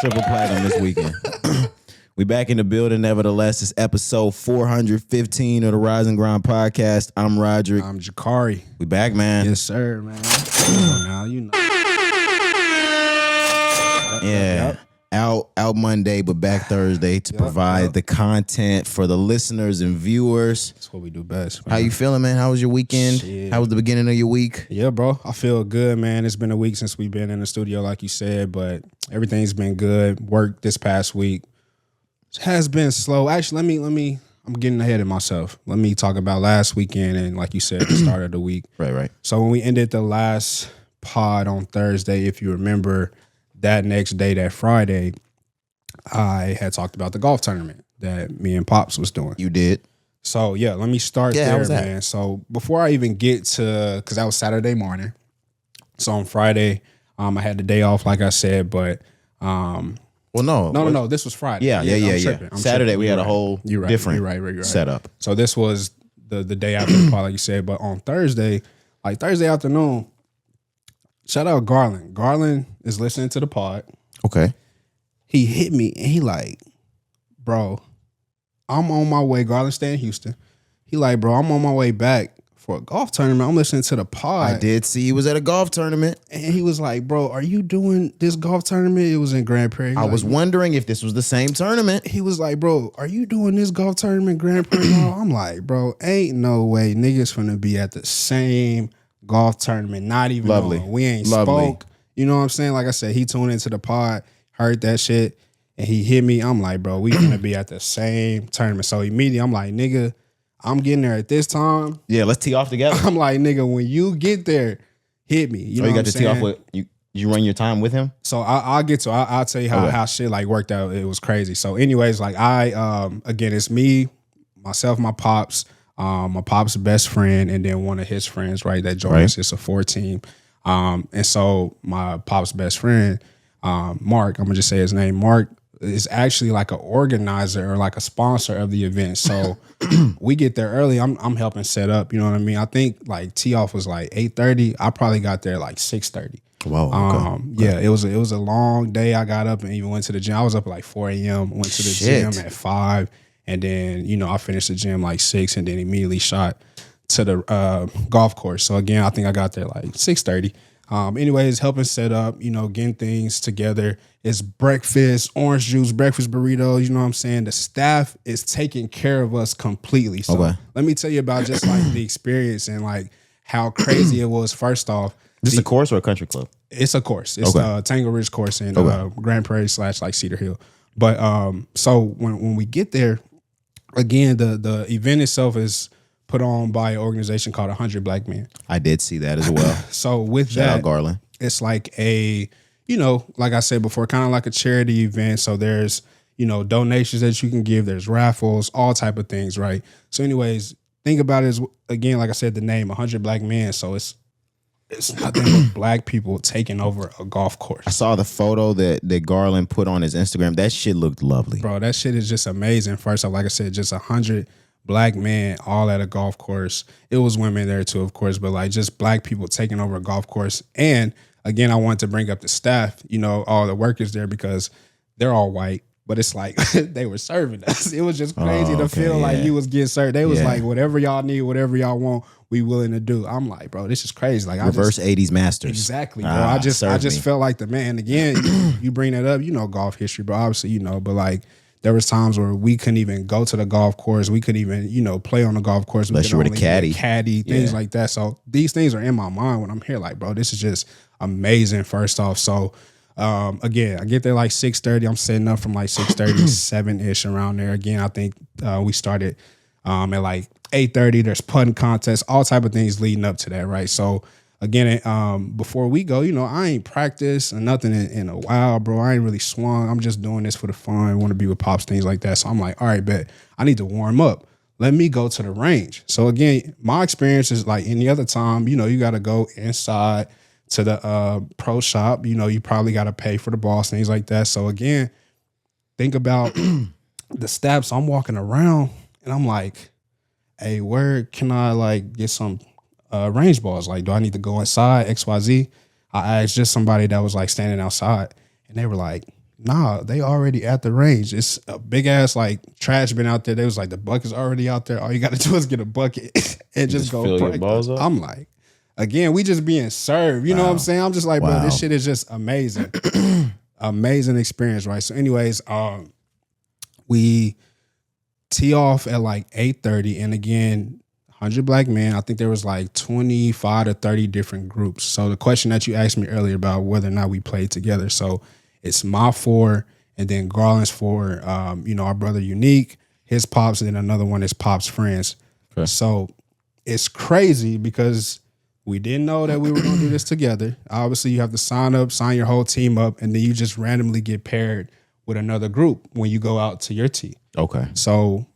triple platinum this weekend. We back in the building, nevertheless. It's episode 415 of the Rise and Grind podcast. I'm Roderick. I'm Cari. We back, man. Yes, sir, man. Now you know. Yeah. Out Monday, but back Thursday to provide the content for the listeners and viewers. That's what we do best, man. How you feeling, man? How was your weekend? Shit. How was the beginning of your week? Yeah, bro. I feel good, man. It's been a week since we've been in the studio, like you said, but everything's been good. Work this past week has been slow. Actually, I'm getting ahead of myself. Let me talk about last weekend and, like you said, the start of the week. Right. So when we ended the last pod on Thursday, if you remember, that next day, that Friday, I had talked about the golf tournament that me and Pops was doing. You did. So, yeah, let me start there, man. So before I even get to, because that was Saturday morning. So on Friday, I had the day off, like I said, but No. This was Friday. Yeah. Saturday, we had a whole different setup. So this was the day after the pod, like you said. But on Thursday, like Thursday afternoon, shout out Garland. Garland is listening to the pod. Okay. He hit me and he like, bro, I'm on my way. Garland stay in Houston. He like, bro, I'm on my way back for a golf tournament. I'm listening to the pod. I did see he was at a golf tournament. And he was like, bro, are you doing this golf tournament? It was in Grand Prairie. I was wondering if this was the same tournament. He was like, bro, are you doing this golf tournament Grand Prairie? I'm like, bro, ain't no way niggas finna be at the same golf tournament. Not even Lovely. We ain't spoke. You know what I'm saying? Like I said, he tuned into the pod, heard that shit, and he hit me. I'm like, bro, we gonna be at the same tournament. So immediately I'm like, nigga, I'm getting there at this time. Yeah, let's tee off together. I'm like, nigga, when you get there, hit me. You know you what got I'm to tee saying? off with you run your time with him? So I'll get to I'll tell you how shit like worked out. It was crazy. So anyways, like again, it's me, myself, my pops, my pop's best friend, and then one of his friends, right, that joined us. It's a 4-team. And so my pop's best friend, Mark, I'm gonna just say his name, Mark, is actually like an organizer or like a sponsor of the event. So we get there early. I'm helping set up, you know what I mean? I think like tee off was like 8:30. I probably got there like 6:30. Wow. Okay. Yeah, it was a long day. I got up and even went to the gym. I was up at like 4 a.m. Went to the gym at 5, and then I finished the gym like 6, and then immediately shot to the golf course. So again, I think I got there like 6:30. Anyways, helping set up, getting things together. It's breakfast, orange juice, breakfast burritos. You know what I'm saying? The staff is taking care of us completely. So let me tell you about just like the experience and like how crazy it was. First off, this is a course or a country club? It's a course. It's the Tangle Ridge course in Grand Prairie / like Cedar Hill. But so when we get there, again, the event itself is put on by an organization called 100 Black Men. I did see that as well. So with Shout out Garland. It's like a, like I said before, kind of like a charity event. So there's, donations that you can give. There's raffles, all type of things, right? So anyways, think about it as, again, like I said, the name 100 Black Men. So it's nothing but black people taking over a golf course. I saw the photo that Garland put on his Instagram. That shit looked lovely. Bro, that shit is just amazing. First off, like I said, just 100 black men all at a golf course. It was women there too, of course, but like just black people taking over a golf course. And again, I wanted to bring up the staff, all the workers there, because they're all white, but it's like they were serving us. It was just crazy to feel like you was getting served. They was like, whatever y'all need, whatever y'all want, we willing to do. I'm like, bro, this is crazy. Like reverse 80s masters. Exactly, bro. I just felt like the man. Again, you bring that up, golf history, bro. Obviously, but like there was times where we couldn't even go to the golf course. We couldn't even, play on the golf course. Unless you were the caddy. Things like that. So these things are in my mind when I'm here. Like, bro, this is just amazing. First off, so again, I get there like 6:30. I'm setting up from like 6:30, 7-ish around there. Again, I think we started at like 8:30. There's putting contests, all type of things leading up to that, right? So again, before we go, I ain't practiced or nothing in a while, bro. I ain't really swung. I'm just doing this for the fun. I want to be with Pops, things like that. So I'm like, all right, bet. I need to warm up. Let me go to the range. So again, my experience is like any other time, you got to go inside to the pro shop. You probably got to pay for the balls, things like that. So again, think about the steps. I'm walking around and I'm like, hey, where can I like get some range balls? Like, do I need to go inside XYZ? I asked just somebody that was like standing outside, and they were like, nah, they already at the range. It's a big ass like trash bin out there. They was like, the bucket's already out there. All you got to do is get a bucket and just go fill your practice. balls up? I'm like, again, we just being served. You know what I'm saying? I'm just like, bro, this shit is just amazing. Amazing experience, right? So anyways, we tee off at like 8:30, and again, 100 black men. I think there was like 25 to 30 different groups. So the question that you asked me earlier about whether or not we played together. So it's my 4, and then Garland's 4, our brother Unique, his pops, and then another one is Pop's friends. Okay. So it's crazy because we didn't know that we were going to do this together. Obviously, you have to sign your whole team up, and then you just randomly get paired with another group when you go out to your tee. Okay. So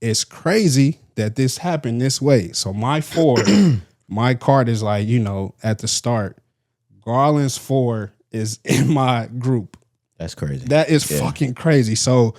it's crazy that this happened this way. So my 4, my card is like, at the start, Garland's 4 is in my group. That's crazy. That is fucking crazy. So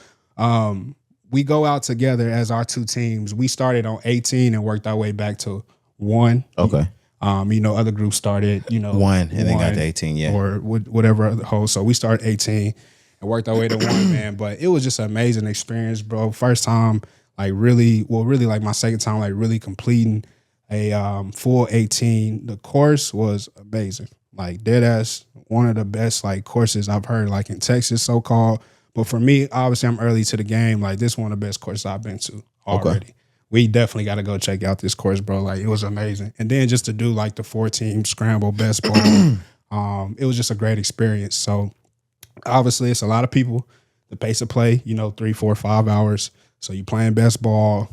we go out together as our 2 teams. We started on 18 and worked our way back to 1. Okay. Other groups started, 1 and then got to 18, yeah. Or whatever other host. So we started 18 and worked our way to 1, man. But it was just an amazing experience, bro. First time, like really like my second time, like really completing a full 18. The course was amazing. Like dead ass, one of the best like courses I've heard, like in Texas, so called. But for me, obviously, I'm early to the game. Like this, one of the best courses I've been to already. Okay. We definitely got to go check out this course, bro. Like it was amazing. And then just to do like the 4-team scramble best ball, it was just a great experience. So obviously, it's a lot of people. The pace of play, 3, 4, 5 hours. So you playing best ball,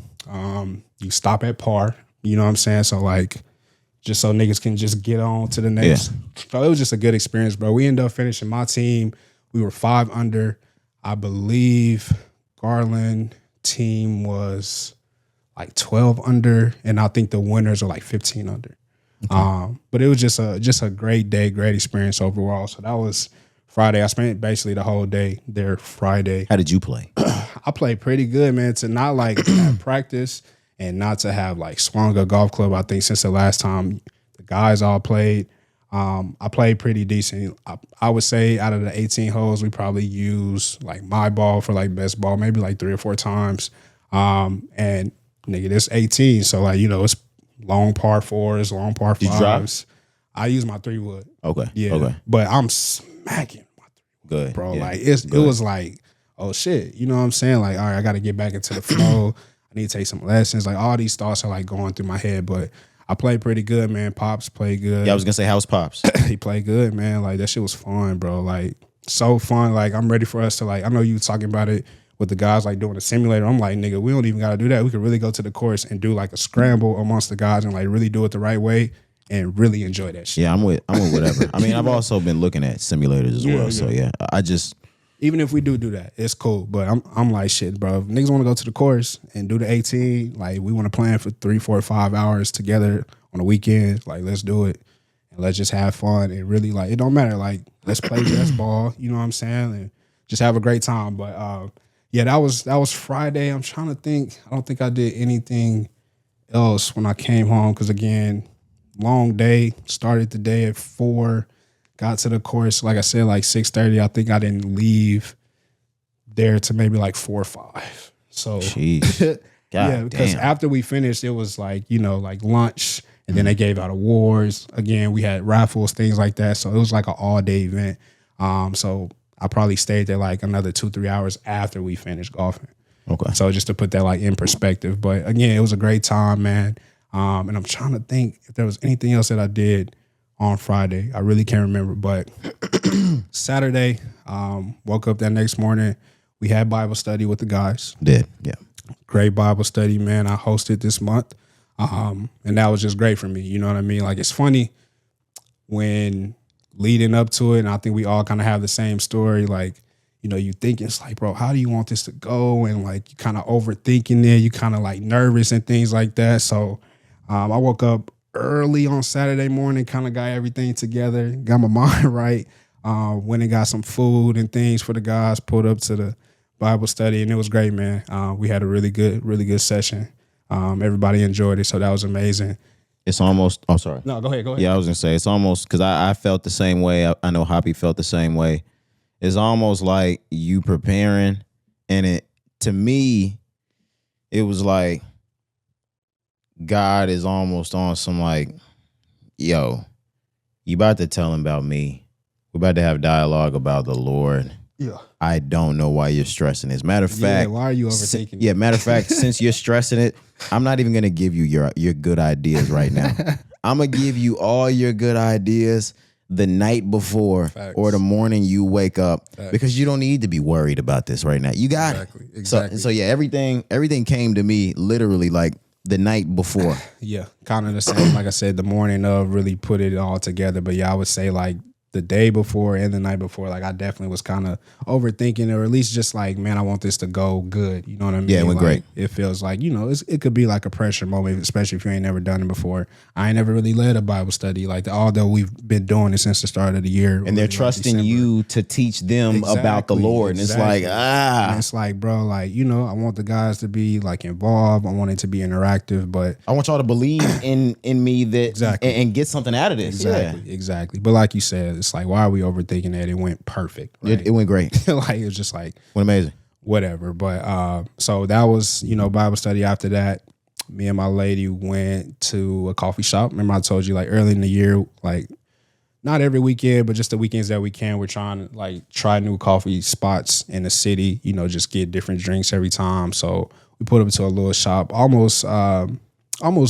you stop at par, you know what I'm saying? So like, just so niggas can just get on to the next. Yeah. So it was just a good experience, bro. We ended up finishing my team. We were 5 under. I believe Garland team was like 12 under, and I think the winners are like 15 under. Okay. But it was just a great day, great experience overall. So that was Friday. I spent basically the whole day there Friday. How did you play? I played pretty good, man. To not like have practice and not to have like swung a golf club, I think since the last time the guys all played, I played pretty decent. I would say out of the 18 holes, we probably used like my ball for like best ball, maybe like 3 or 4 times. And nigga, this 18. So like, it's long par 4s, long par 5s. Did you drop? I use my 3-wood. Okay. Yeah. Okay. But I'm smacking my 3-wood. Good. Bro. Yeah. Like it was like, oh shit. You know what I'm saying? Like, all right, I got to get back into the flow. I need to take some lessons. Like all these thoughts are like going through my head, but I played pretty good, man. Pops played good. Yeah, I was gonna say, how's Pops? He played good, man. Like that shit was fun, bro. Like so fun. Like I'm ready for us to like. I know you were talking about it with the guys like doing a simulator. I'm like, nigga, we don't even gotta do that. We could really go to the course and do like a scramble amongst the guys and like really do it the right way and really enjoy that shit. Yeah, I'm with whatever. I mean, I've also been looking at simulators as well. Yeah. So yeah, I just. Even if we do that, it's cool. But I'm like, shit, bro. If niggas want to go to the course and do the 18, like we want to plan for 3, 4, 5 hours together on the weekend. Like, let's do it. And let's just have fun. And really, like, it don't matter. Like, let's play best ball. You know what I'm saying? And just have a great time. But, yeah, that was Friday. I'm trying to think. I don't think I did anything else when I came home. Because, again, long day. Started the day at 4. Got to the course, like I said, like 6:30. I think I didn't leave there to maybe like 4 or 5. So, yeah, because after we finished, it was like, like lunch, and then they gave out awards. Again, we had raffles, things like that. So it was like an all-day event. So I probably stayed there like another 2-3 hours after we finished golfing. Okay. So just to put that like in perspective. But again, it was a great time, man. And I'm trying to think if there was anything else that I did on Friday. I really can't remember, but Saturday, woke up that next morning. We had Bible study with the guys. Did, yeah. Great Bible study, man. I hosted this month. And that was just great for me. You know what I mean? Like, it's funny when leading up to it, and I think we all kind of have the same story. Like, you think it's like, bro, how do you want this to go? And like, you kind of overthinking it. You kind of like nervous and things like that. So I woke up early on Saturday morning, kind of got everything together, got my mind right, went and got some food and things for the guys, pulled up to the Bible study, and it was great, man. We had a really good session. Everybody enjoyed it, so that was amazing. It's almost, oh, sorry. No, go ahead. Yeah, I was going to say, it's almost, because I felt the same way. I know Hoppy felt the same way. It's almost like you preparing, and it to me, it was like God is almost on some like, yo, you about to tell him about me. We're about to have dialogue about the Lord. Yeah. I don't know why you're stressing this. Matter of fact, why are you overthinking? Yeah, matter of fact, since you're stressing it, I'm not even gonna give you your good ideas right now. I'm gonna give you all your good ideas the night before or the morning you wake up because you don't need to be worried about this right now. You got it. Exactly. So yeah, everything came to me literally like the night before. Yeah, kind of the same. Like I said, the morning of really put it all together. But yeah, I would say like the day before and the night before, like I definitely was kind of overthinking, or at least just like, man, I want this to go good. You know what I mean? Yeah, it went great. It feels like, you know, it could be like a pressure moment, especially if you ain't never done it before. I ain't never really led a Bible study, like although we've been doing it since the start of the year. And they're trusting you to teach them about the Lord. And it's like, And it's like, bro, like, you know, I want the guys to be like involved. I want it to be interactive, but I want y'all to believe in me that and get something out of this. Exactly. But like you said, it's like, why are we overthinking that? It went perfect. Right? It went great. Like, it was just like, went amazing. Whatever. But so that was, you know, Bible study. After that, me and my lady went to a coffee shop. Remember I told you like early in the year, like not every weekend, but just the weekends that we can, we're trying to like try new coffee spots in the city, you know, just get different drinks every time. So we put up to a little shop almost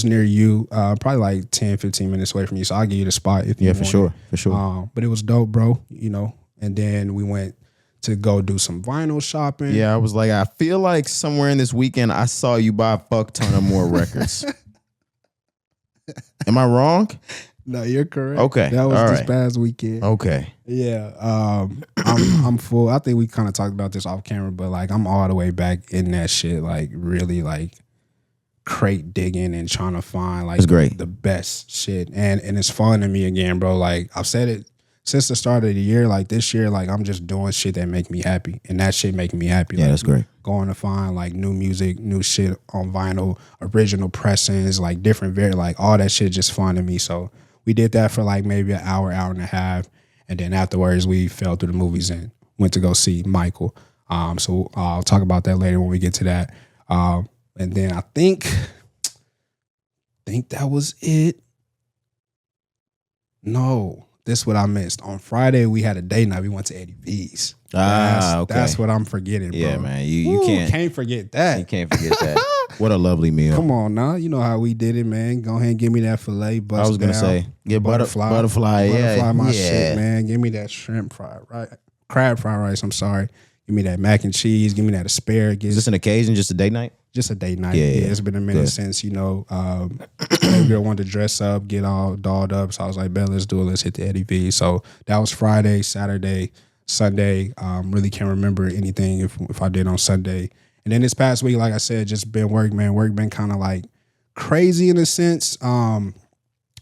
near you, probably like 10, 15 minutes away from you. So I'll give you the spot if you want. For sure. But it was dope, bro, you know. And then we went to go do some vinyl shopping. Yeah, I was like, I feel like somewhere in this weekend I saw you buy a fuck ton of more records. Am I wrong? No, you're correct. Okay. That was this past weekend. Okay. Yeah. I'm full. I think we kind of talked about this off camera, but like I'm all the way back in that shit, like really like crate digging and trying to find like the best shit. And it's fun to me again, bro. Like I've said it since the start of the year, like this year, like I'm just doing shit that make me happy. And that shit making me happy. Yeah, like, that's great. Going to find like new music, new shit on vinyl, original pressings, like different, like all that shit just fun to me. So we did that for like maybe an hour and a half. And then afterwards we fell through the movies and went to go see Michael. So I'll talk about that later when we get to that. And then I think that was it. No. This is what I missed. On Friday, we had a date night. We went to Eddie V's. Okay. That's what I'm forgetting, bro. Yeah, man. You can't forget that. You can't forget that. What a lovely meal. Come on now. You know how we did it, man. Go ahead and give me that filet. Bust I was going to say, yeah, butterfly. Butterfly, my shit, man. Give me that shrimp fried rice. Crab fried rice, I'm sorry. Give me that mac and cheese. Give me that asparagus. Is this an occasion, just a date night? Just a date night. Yeah, it's been a minute since, you know, baby girl wanted to dress up, get all dolled up. So I was like, Ben, let's do it. Let's hit the Eddie V. So that was Friday, Saturday, Sunday. Really can't remember anything if I did on Sunday. And then this past week, like I said, just been work, man. Work been kind of like crazy in a sense. I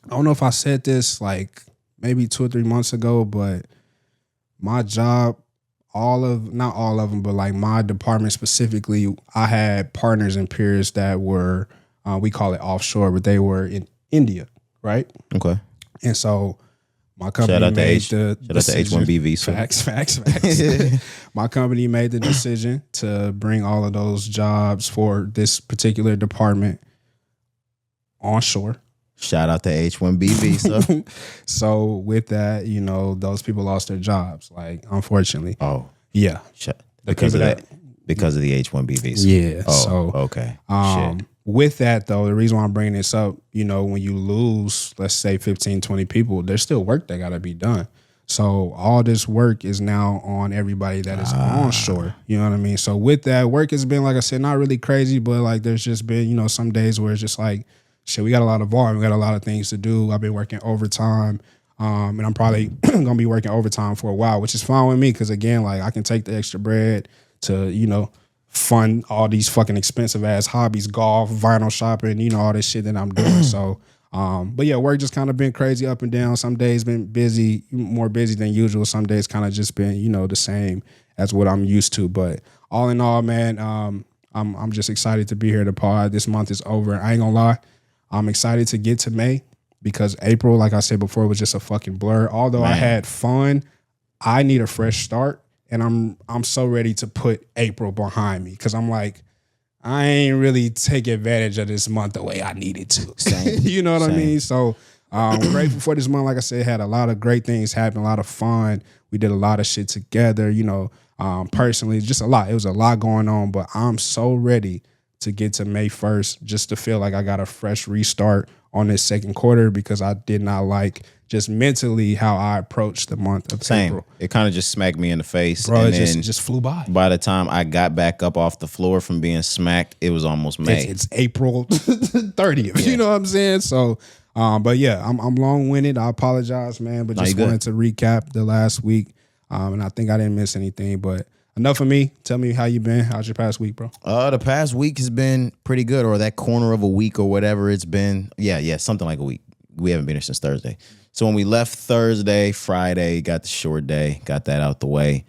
don't know if I said this like maybe 2 or 3 months ago, but my job, not all of them, but like my department specifically, I had partners and peers that were, we call it offshore, but they were in India, right? Okay. And so my company made the decision. H1B visa. Facts. My company made the decision to bring all of those jobs for this particular department onshore. Shout out to H1B visa. So with that, you know, those people lost their jobs, like, unfortunately. Oh. Yeah. Because of that. Because of the H1B visa. Yeah. Oh, so okay. With that, though, the reason why I'm bringing this up, you know, when you lose, let's say 15, 20 people, there's still work that got to be done. So all this work is now on everybody that is onshore. You know what I mean? So with that, work has been, like I said, not really crazy, but like there's just been, you know, some days where it's just like, shit, we got a lot of volume. We got a lot of things to do. I've been working overtime. And I'm probably going to be working overtime for a while, which is fine with me because, again, like I can take the extra bread to, you know, fund all these fucking expensive ass hobbies, golf, vinyl shopping, you know, all this shit that I'm doing. So, but yeah, work just kind of been crazy up and down. Some days been busy, more busy than usual. Some days kind of just been, you know, the same as what I'm used to. But all in all, man, I'm just excited to be here to pod. This month is over. I ain't gonna lie. I'm excited to get to May because April, like I said before, was just a fucking blur. Although I had fun, I need a fresh start. and I'm so ready to put April behind me because I'm like, I ain't really take advantage of this month the way I needed to. Same. You know what I mean? So grateful for this month. Like I said, had a lot of great things happen, a lot of fun. We did a lot of shit together, you know, personally, just a lot. It was a lot going on, but I'm so ready to get to May 1st just to feel like I got a fresh restart on this second quarter because I did not like just mentally how I approached the month of April. It kind of just smacked me in the face. Bro, and it just flew by. By the time I got back up off the floor from being smacked, it was almost May. It's April 30th. Yeah. You know what I'm saying? So, but yeah, I'm long-winded. I apologize, man, but just wanted to recap the last week. And I think I didn't miss anything, but enough of me. Tell me how you been. How's your past week, bro? The past week has been pretty good, or that corner of a week or whatever it's been. Yeah, something like a week. We haven't been here since Thursday. So when we left Thursday, Friday, got the short day, got that out the way.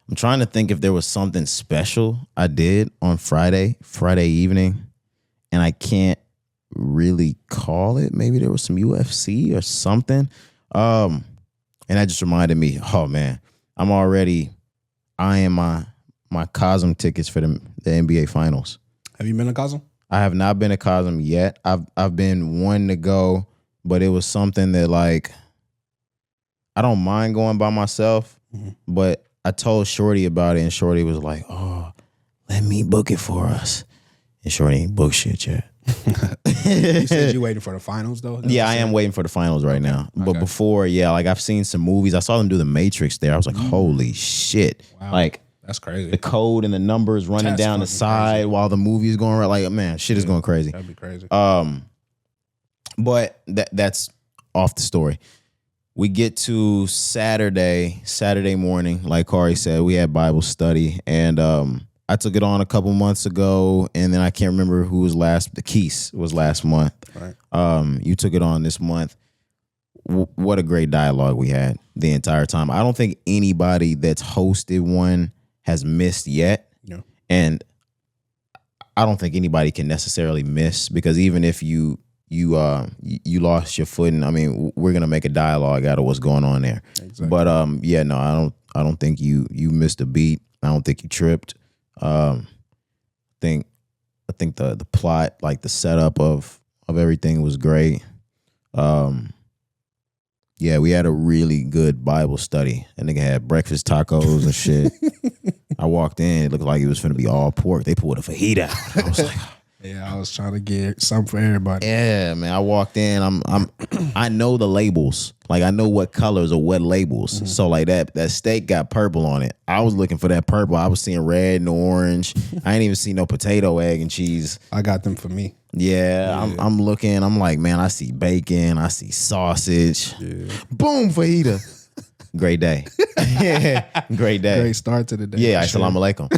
I'm trying to think if there was something special I did on Friday evening, and I can't really call it. Maybe there was some UFC or something. And that just reminded me, oh man, I'm already eyeing my Cosm tickets for the NBA Finals. Have you been to Cosm? I have not been to Cosm yet. I've been wanting to go, but it was something that, like, I don't mind going by myself, but I told Shorty about it, and Shorty was like, oh, let me book it for us. And Shorty ain't booked shit yet. You said you waiting for the finals, though? Yeah, I am waiting for the finals right now. But before, yeah, like, I've seen some movies. I saw them do The Matrix there. I was like, holy shit. Wow. Like, that's crazy. The code and the numbers running down the side crazy. While the movie is going right. Like, man, shit is going crazy. That'd be crazy. But that's off the story. We get to Saturday morning, like Cari said, we had Bible study, and I took it on a couple months ago, and then I can't remember who was last. The Keese was last month. Right. You took it on this month. What a great dialogue we had the entire time. I don't think anybody that's hosted one has missed yet. No. And I don't think anybody can necessarily miss, because even if you lost your footing, I mean, we're gonna make a dialogue out of what's going on there. Exactly. But yeah, no, I don't think you missed a beat. I don't think you tripped. I think the plot, like the setup of everything was great. Yeah, we had a really good Bible study. That nigga had breakfast tacos and shit. I walked in, it looked like it was finna be all pork. They pulled a fajita out. I was like, yeah, I was trying to get something for everybody. Yeah, man. I walked in. I know the labels. Like, I know what colors or what labels. Mm-hmm. So like that steak got purple on it. I was looking for that purple. I was seeing red and orange. I ain't even see no potato, egg, and cheese. I got them for me. Yeah. I'm looking. I'm like, man, I see bacon. I see sausage. Yeah. Boom, fajita. Great day. Great day. Great start to the day. Yeah, assalamu alaikum.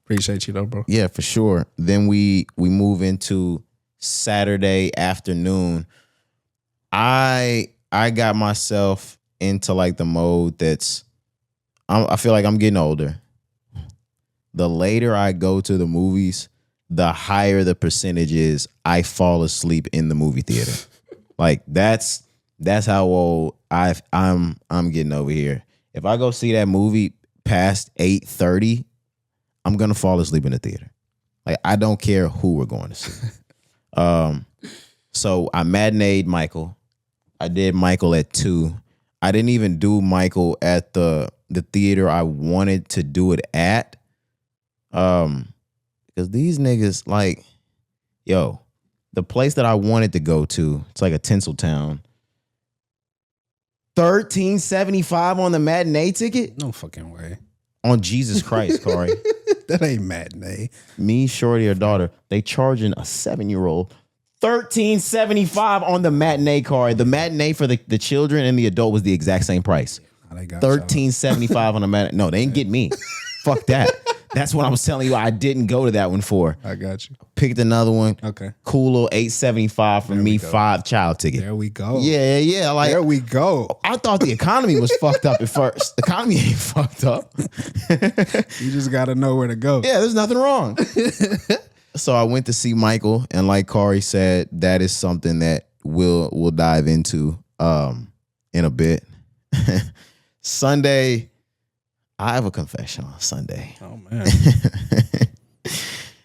Appreciate you though, bro. Yeah, for sure. Then we move into Saturday afternoon. I got myself into like the mode that's I feel like I'm getting older. The later I go to the movies, the higher the percentage is I fall asleep in the movie theater. Like that's how old I'm getting over here. If I go see that movie past 8:30, I'm gonna fall asleep in the theater. Like, I don't care who we're going to see. So I matineed Michael. I did Michael at 2. I didn't even do Michael at the theater I wanted to do it at. Because these niggas, like, yo, the place that I wanted to go to, it's like a Tinseltown. $13.75 on the matinee ticket? No fucking way. On Jesus Christ, Cari. That ain't matinee. Me, Shorty, or daughter, they charging a 7-year-old $13.75 on the matinee card. The matinee for the children and the adult was the exact same price. $13.75 on the matinee. No, they ain't get me. Fuck that. That's what I was telling you I didn't go to that one for. I got you. Picked another one. Okay. Cool little $8.75 for me, 5 child ticket. There we go. Yeah. Like, there we go. I thought the economy was fucked up at first. The economy ain't fucked up. You just got to know where to go. Yeah, there's nothing wrong. So I went to see Michael, and like Cari said, that is something that we'll dive into in a bit. Sunday, I have a confession on Sunday. Oh man.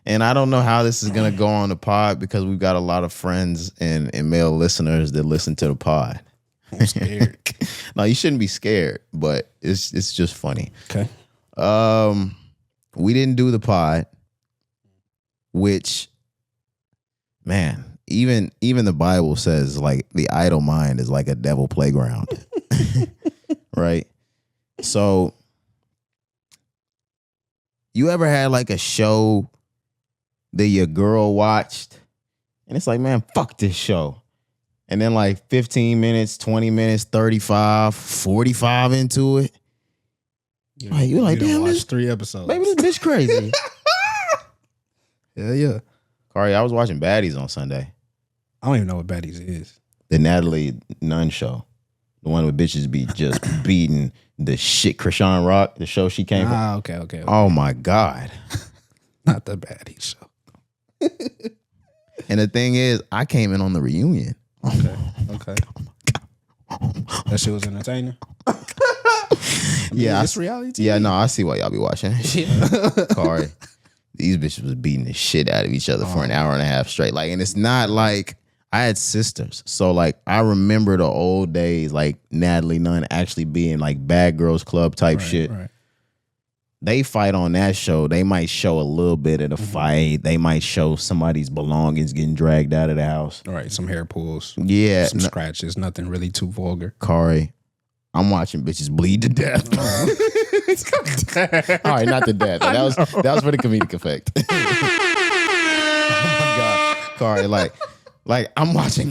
And I don't know how this is gonna go on the pod because we've got a lot of friends and male listeners that listen to the pod. I'm scared. No, you shouldn't be scared, but it's just funny. Okay. We didn't do the pod, which, man, even the Bible says like the idle mind is like a devil playground. Right? So you ever had like a show that your girl watched and it's like, man, fuck this show. And then like 15 minutes, 20 minutes, 35, 45 into it. You're like, damn, watch 3 episodes. Maybe this bitch crazy. Yeah. Cari, I was watching Baddies on Sunday. I don't even know what Baddies is. The Natalie Nunn show. The one where bitches be just beating the shit. Krishan Rock, the show she came from. Okay. Oh my God. Not the Baddies show. And the thing is, I came in on the reunion. Okay. That shit was entertaining. Yeah, it's reality TV. Yeah, no, I see why y'all be watching. Cari, these bitches was beating the shit out of each other for an hour and a half straight. Like, and it's not like I had sisters, so like I remember the old days, like Natalie Nunn actually being like Bad Girls Club type shit. Right. They fight on that show. They might show a little bit of the fight. They might show somebody's belongings getting dragged out of the house. All right, some hair pulls. Yeah. Some scratches. Nothing really too vulgar. Cari, I'm watching bitches bleed to death. All right, not to death. That was for the comedic effect. Oh my God. Cari, like I'm watching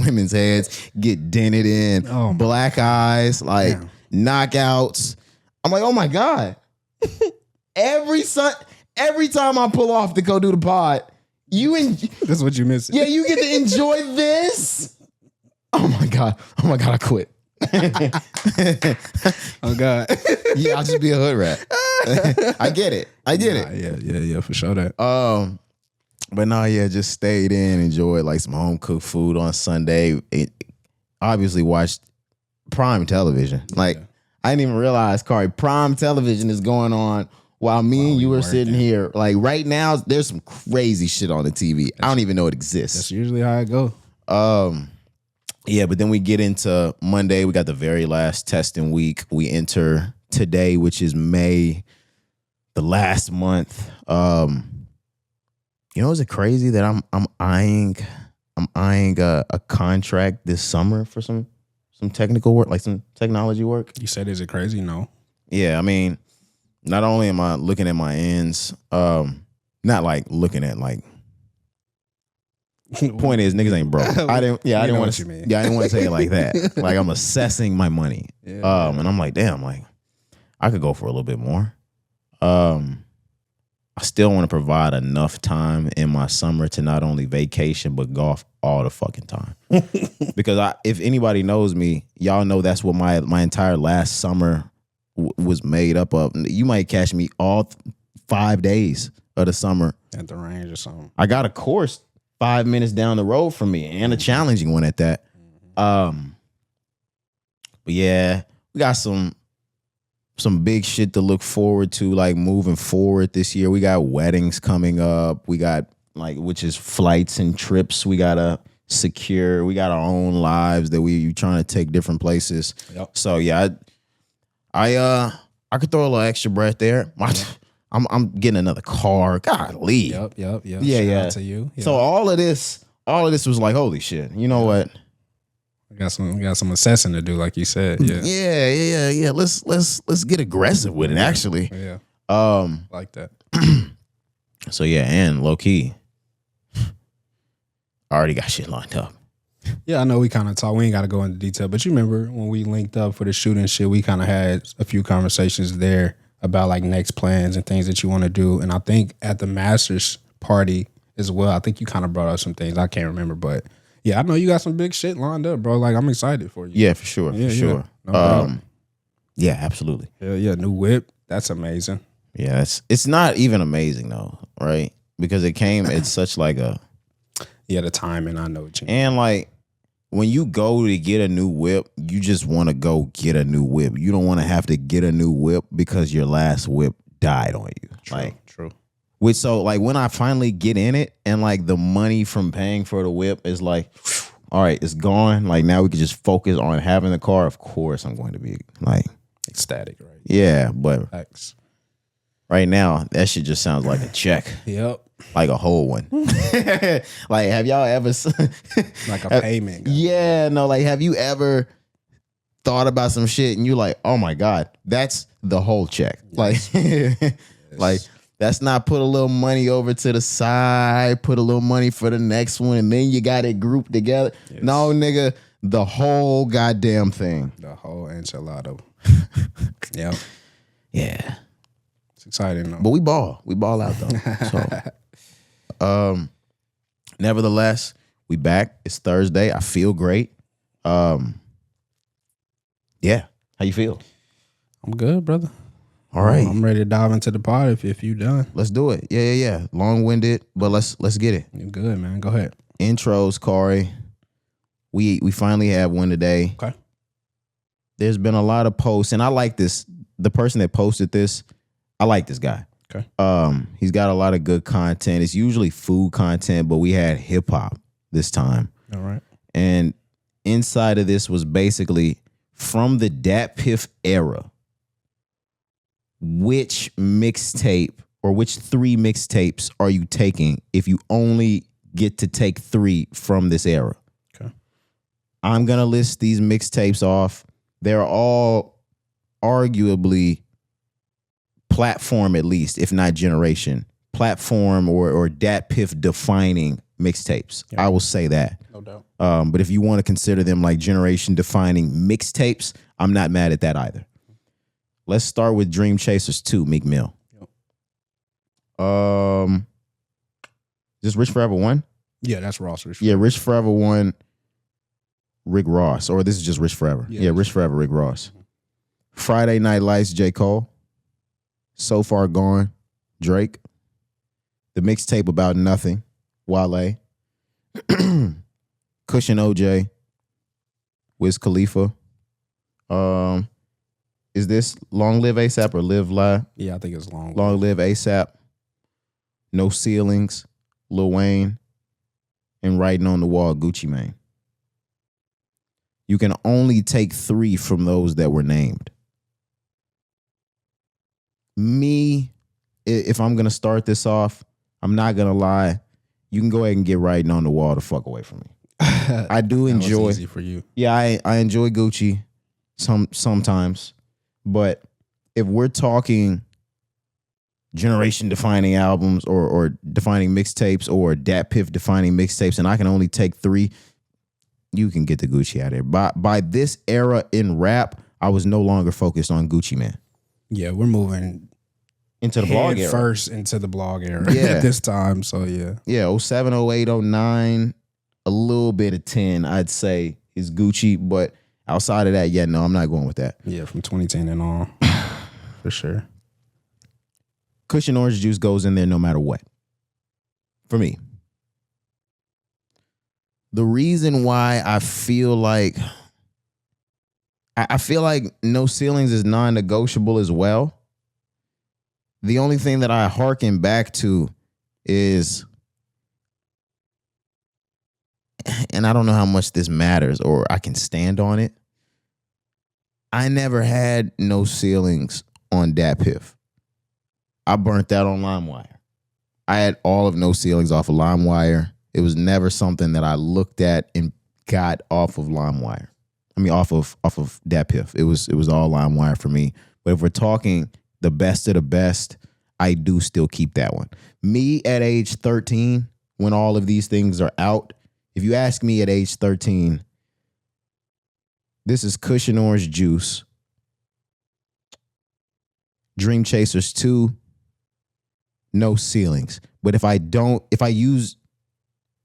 women's heads get dented in, black eyes, like knockouts. I'm like, oh my God. Every time I pull off to go do the pod, that's what you miss. Yeah, you get to enjoy this. Oh my God, I quit. Oh God. Yeah, I'll just be a hood rat. I get it. Yeah, for sure that. But no, yeah, just stayed in, enjoyed like some home cooked food on Sunday. Obviously watched prime television. Like, I didn't even realize, Cari, prime television is going on while me and you were sitting here. Like right now, there's some crazy shit on the TV. I don't even know it exists. That's usually how it go. Yeah, but then we get into Monday. We got the very last testing week. We enter today, which is May, the last month. Is it crazy that I'm eyeing a contract this summer for some technical work, like some technology work? You said, is it crazy? No. Yeah, I mean, not only am I looking at my ends, not like looking at like. Point is, niggas ain't broke. I didn't want to say it like that. Like, I'm assessing my money, and I'm like, damn, like I could go for a little bit more. I still want to provide enough time in my summer to not only vacation but golf all the fucking time. Because if anybody knows me, y'all know that's what my entire last summer was made up of. You might catch me all 5 days of the summer at the range or something. I got a course 5 minutes down the road from me, and a challenging one at that. But yeah, we got some big shit to look forward to, like moving forward this year. We got weddings coming up. We got which is flights and trips we gotta secure. We got our own lives that we trying to take different places. Yep. So yeah, I could throw a little extra breath there. I'm getting another car. Golly. Yep. Yeah. Shout out to you. Yeah. So all of this was like, holy shit. You know what? We got some assessing to do, like you said. Yeah. Let's get aggressive with it, actually. Yeah. Like that. So yeah, and low key, I already got shit lined up. Yeah, I know we kind of talked. We ain't got to go into detail, but you remember when we linked up for the shooting shit, we kind of had a few conversations there about like next plans and things that you want to do. And I think at the Masters party as well, I think you kind of brought up some things. I can't remember, but yeah, I know you got some big shit lined up, bro. Like, I'm excited for you. Yeah, for sure. Yeah, no yeah, absolutely. Yeah, new whip. That's amazing. Yeah, it's not even amazing though, right? Because it's such like a the timing, I know what you mean. And like when you go to get a new whip, you just want to go get a new whip. You don't want to have to get a new whip because your last whip died on you. True. Which so like when I finally get in it and like the money from paying for the whip is like, all right, it's gone. Like now we can just focus on having the car. Of course, I'm going to be like ecstatic, right? Yeah, but Thanks. Right now that shit just sounds like a check. Yep. Like a whole one. Like, have y'all ever like a payment? Yeah, no, like have you ever thought about some shit and you're like, oh my God, that's the whole check. Yes. Like, yes. Like that's not put a little money over to the side, put a little money for the next one, and then you got it grouped together. Yes. No, nigga, the whole goddamn thing. The whole enchilada. Yep. Yeah. It's exciting though. But we ball out though. So nevertheless, we back. It's Thursday. I feel great. Yeah. How you feel? I'm good, brother. All right. I'm ready to dive into the pod if you done. Let's do it. Yeah. Long-winded, but let's get it. You're good, man. Go ahead. Intros, Cari. We finally have one today. Okay. There's been a lot of posts, and I like this. The person that posted this, I like this guy. Okay. He's got a lot of good content. It's usually food content, but we had hip hop this time. All right. And inside of this was basically from the Dat Piff era, which mixtape or which 3 mixtapes are you taking if you only get to take 3 from this era? Okay. I'm going to list these mixtapes off. They're all arguably platform, at least, if not generation, platform or Dat Piff defining mixtapes. Yeah. I will say that. No doubt. But if you want to consider them like generation defining mixtapes, I'm not mad at that either. Let's start with Dream Chasers 2, Meek Mill. Yep. Is this Rich Forever 1? Yeah, that's Ross. Rich Forever 1, Rick Ross. Or this is just Rich Forever. Yeah, Rich Forever, Rick Ross. Mm-hmm. Friday Night Lights, J. Cole. So Far Gone, Drake. The mixtape About Nothing, Wale. Cushion OJ, Wiz Khalifa. Is this Long Live ASAP or Live Live? Yeah, I think it's Long Live ASAP. No Ceilings, Lil Wayne, and Writing on the Wall, Gucci Mane. You can only take 3 from those that were named. Me, if I'm going to start this off, I'm not going to lie. You can go ahead and get Writing on the Wall the fuck away from me. I do enjoy. Was easy for you. Yeah, I enjoy Gucci sometimes. But if we're talking generation defining albums or defining mixtapes or Dat Piff defining mixtapes, and I can only take 3, you can get the Gucci out of there. By this era in rap, I was no longer focused on Gucci Mane. Yeah, we're moving into the blog era. First into the blog era at this time. So yeah. Yeah, 07, 08, 09, a little bit of 10, I'd say, is Gucci. But outside of that, no, I'm not going with that. Yeah, from 2010 and on. For sure. Cushion Orange Juice goes in there no matter what. For me. The reason why I feel like No Ceilings is non-negotiable as well. The only thing that I hearken back to is, and I don't know how much this matters or I can stand on it, I never had No Ceilings on Dat Piff. I burnt that on LimeWire. I had all of No Ceilings off of LimeWire. It was never something that I looked at and got off of LimeWire. I mean, off of Dat Piff. It was all LimeWire for me. But if we're talking the best of the best, I do still keep that one. Me at age 13, when all of these things are out, if you ask me at age 13, this is Cushion Orange Juice, Dream Chasers 2, No Ceilings. But if I use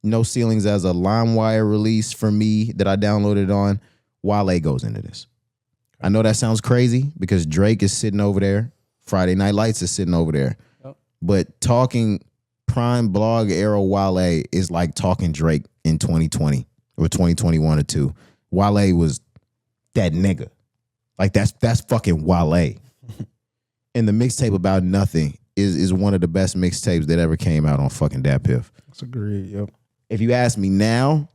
No Ceilings as a LimeWire release for me that I downloaded on, Wale goes into this. I know that sounds crazy because Drake is sitting over there. Friday Night Lights is sitting over there. Yep. But talking prime blog era Wale is like talking Drake in 2020 or 2021 or 2. Wale was that nigga. Like that's fucking Wale. And the mixtape About Nothing is one of the best mixtapes that ever came out on fucking DatPiff. That's agreed. Yep. If you ask me now,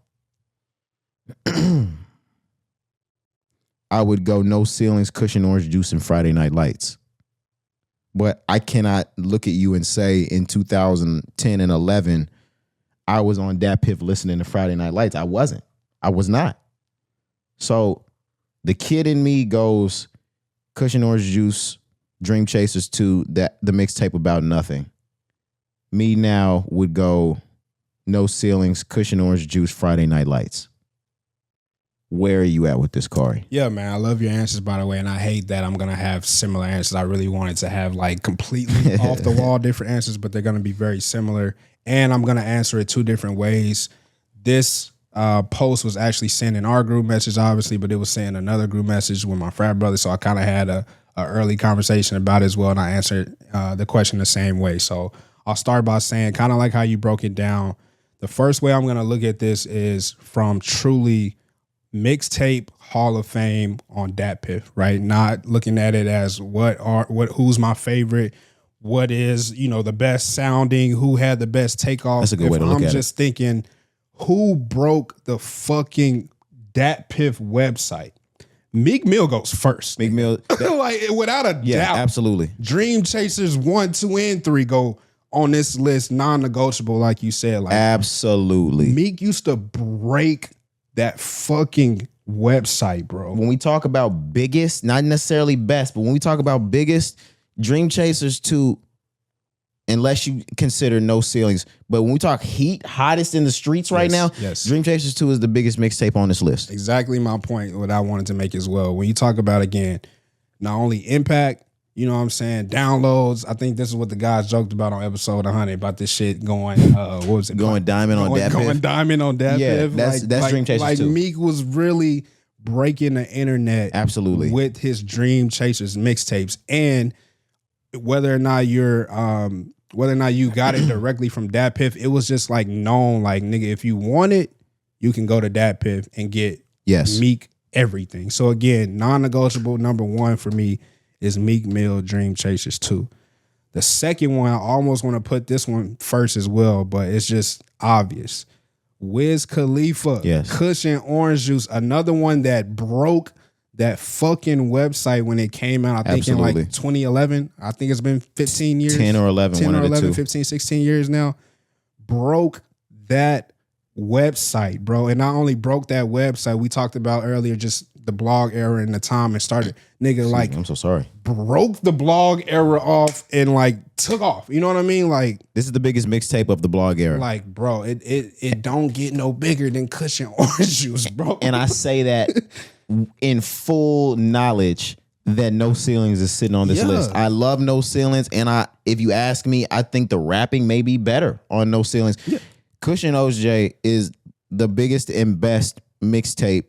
I would go No Ceilings, Cushion Orange Juice, and Friday Night Lights. But I cannot look at you and say in 2010 and 11, I was on DatPiff listening to Friday Night Lights. I wasn't. I was not. So the kid in me goes Cushion Orange Juice, Dream Chasers 2, the mixtape About Nothing. Me now would go No Ceilings, Cushion Orange Juice, Friday Night Lights. Where are you at with this, Cari? Yeah, man, I love your answers, by the way, and I hate that I'm going to have similar answers. I really wanted to have like completely off the wall different answers, but they're going to be very similar, and I'm going to answer it 2 different ways. This post was actually sent in our group message, obviously, but it was sent in another group message with my frat brother, so I kind of had a early conversation about it as well, and I answered the question the same way. So I'll start by saying, kind of like how you broke it down, the first way I'm going to look at this is from truly mixtape Hall of Fame on DatPiff, right? Not looking at it as who's my favorite, what is, the best sounding, who had the best takeoff. That's a good way to look at it. I'm just thinking, who broke the fucking DatPiff website? Meek Mill goes first. Meek Mill, like without a doubt, absolutely. Dream Chasers 1, 2, and 3 go on this list, non-negotiable, like you said. Like absolutely, Meek used to break that fucking website, bro. When we talk about biggest, not necessarily best, but when we talk about biggest, Dream Chasers 2, unless you consider No Ceilings, but when we talk hottest in the streets right now, Dream Chasers 2 is the biggest mixtape on this list. Exactly my point, what I wanted to make as well. When you talk about, again, not only impact, you know what I'm saying, downloads. I think this is what the guys joked about on episode 100 about this shit going, what was it? Going diamond on DatPiff. Going diamond on DatPiff. Yeah, that's Dream Chasers like 2. Meek was really breaking the internet absolutely with his Dream Chasers mixtapes. And whether or not you got it directly from DatPiff, it was just like known, like, nigga, if you want it, you can go to DatPiff and get Meek everything. So again, non-negotiable number 1 for me is Meek Mill, Dream Chasers 2. The second one, I almost want to put this one first as well, but it's just obvious. Wiz Khalifa, Cushion Orange Juice, another one that broke that fucking website when it came out, I think in like 2011. I think it's been 15 years. 10 or 11, 15, 16 years now. Broke that website, bro. And not only broke that website, we talked about earlier just the blog era and the time it started. Nigga, like, I'm so sorry. Broke the blog era off and like took off. You know what I mean? Like, this is the biggest mixtape of the blog era. Like, bro, it don't get no bigger than Cushion Orange Juice, bro. And I say that in full knowledge that No Ceilings is sitting on this list. I love No Ceilings, and if you ask me, I think the rapping may be better on No Ceilings. Yeah. Cushion OJ is the biggest and best mixtape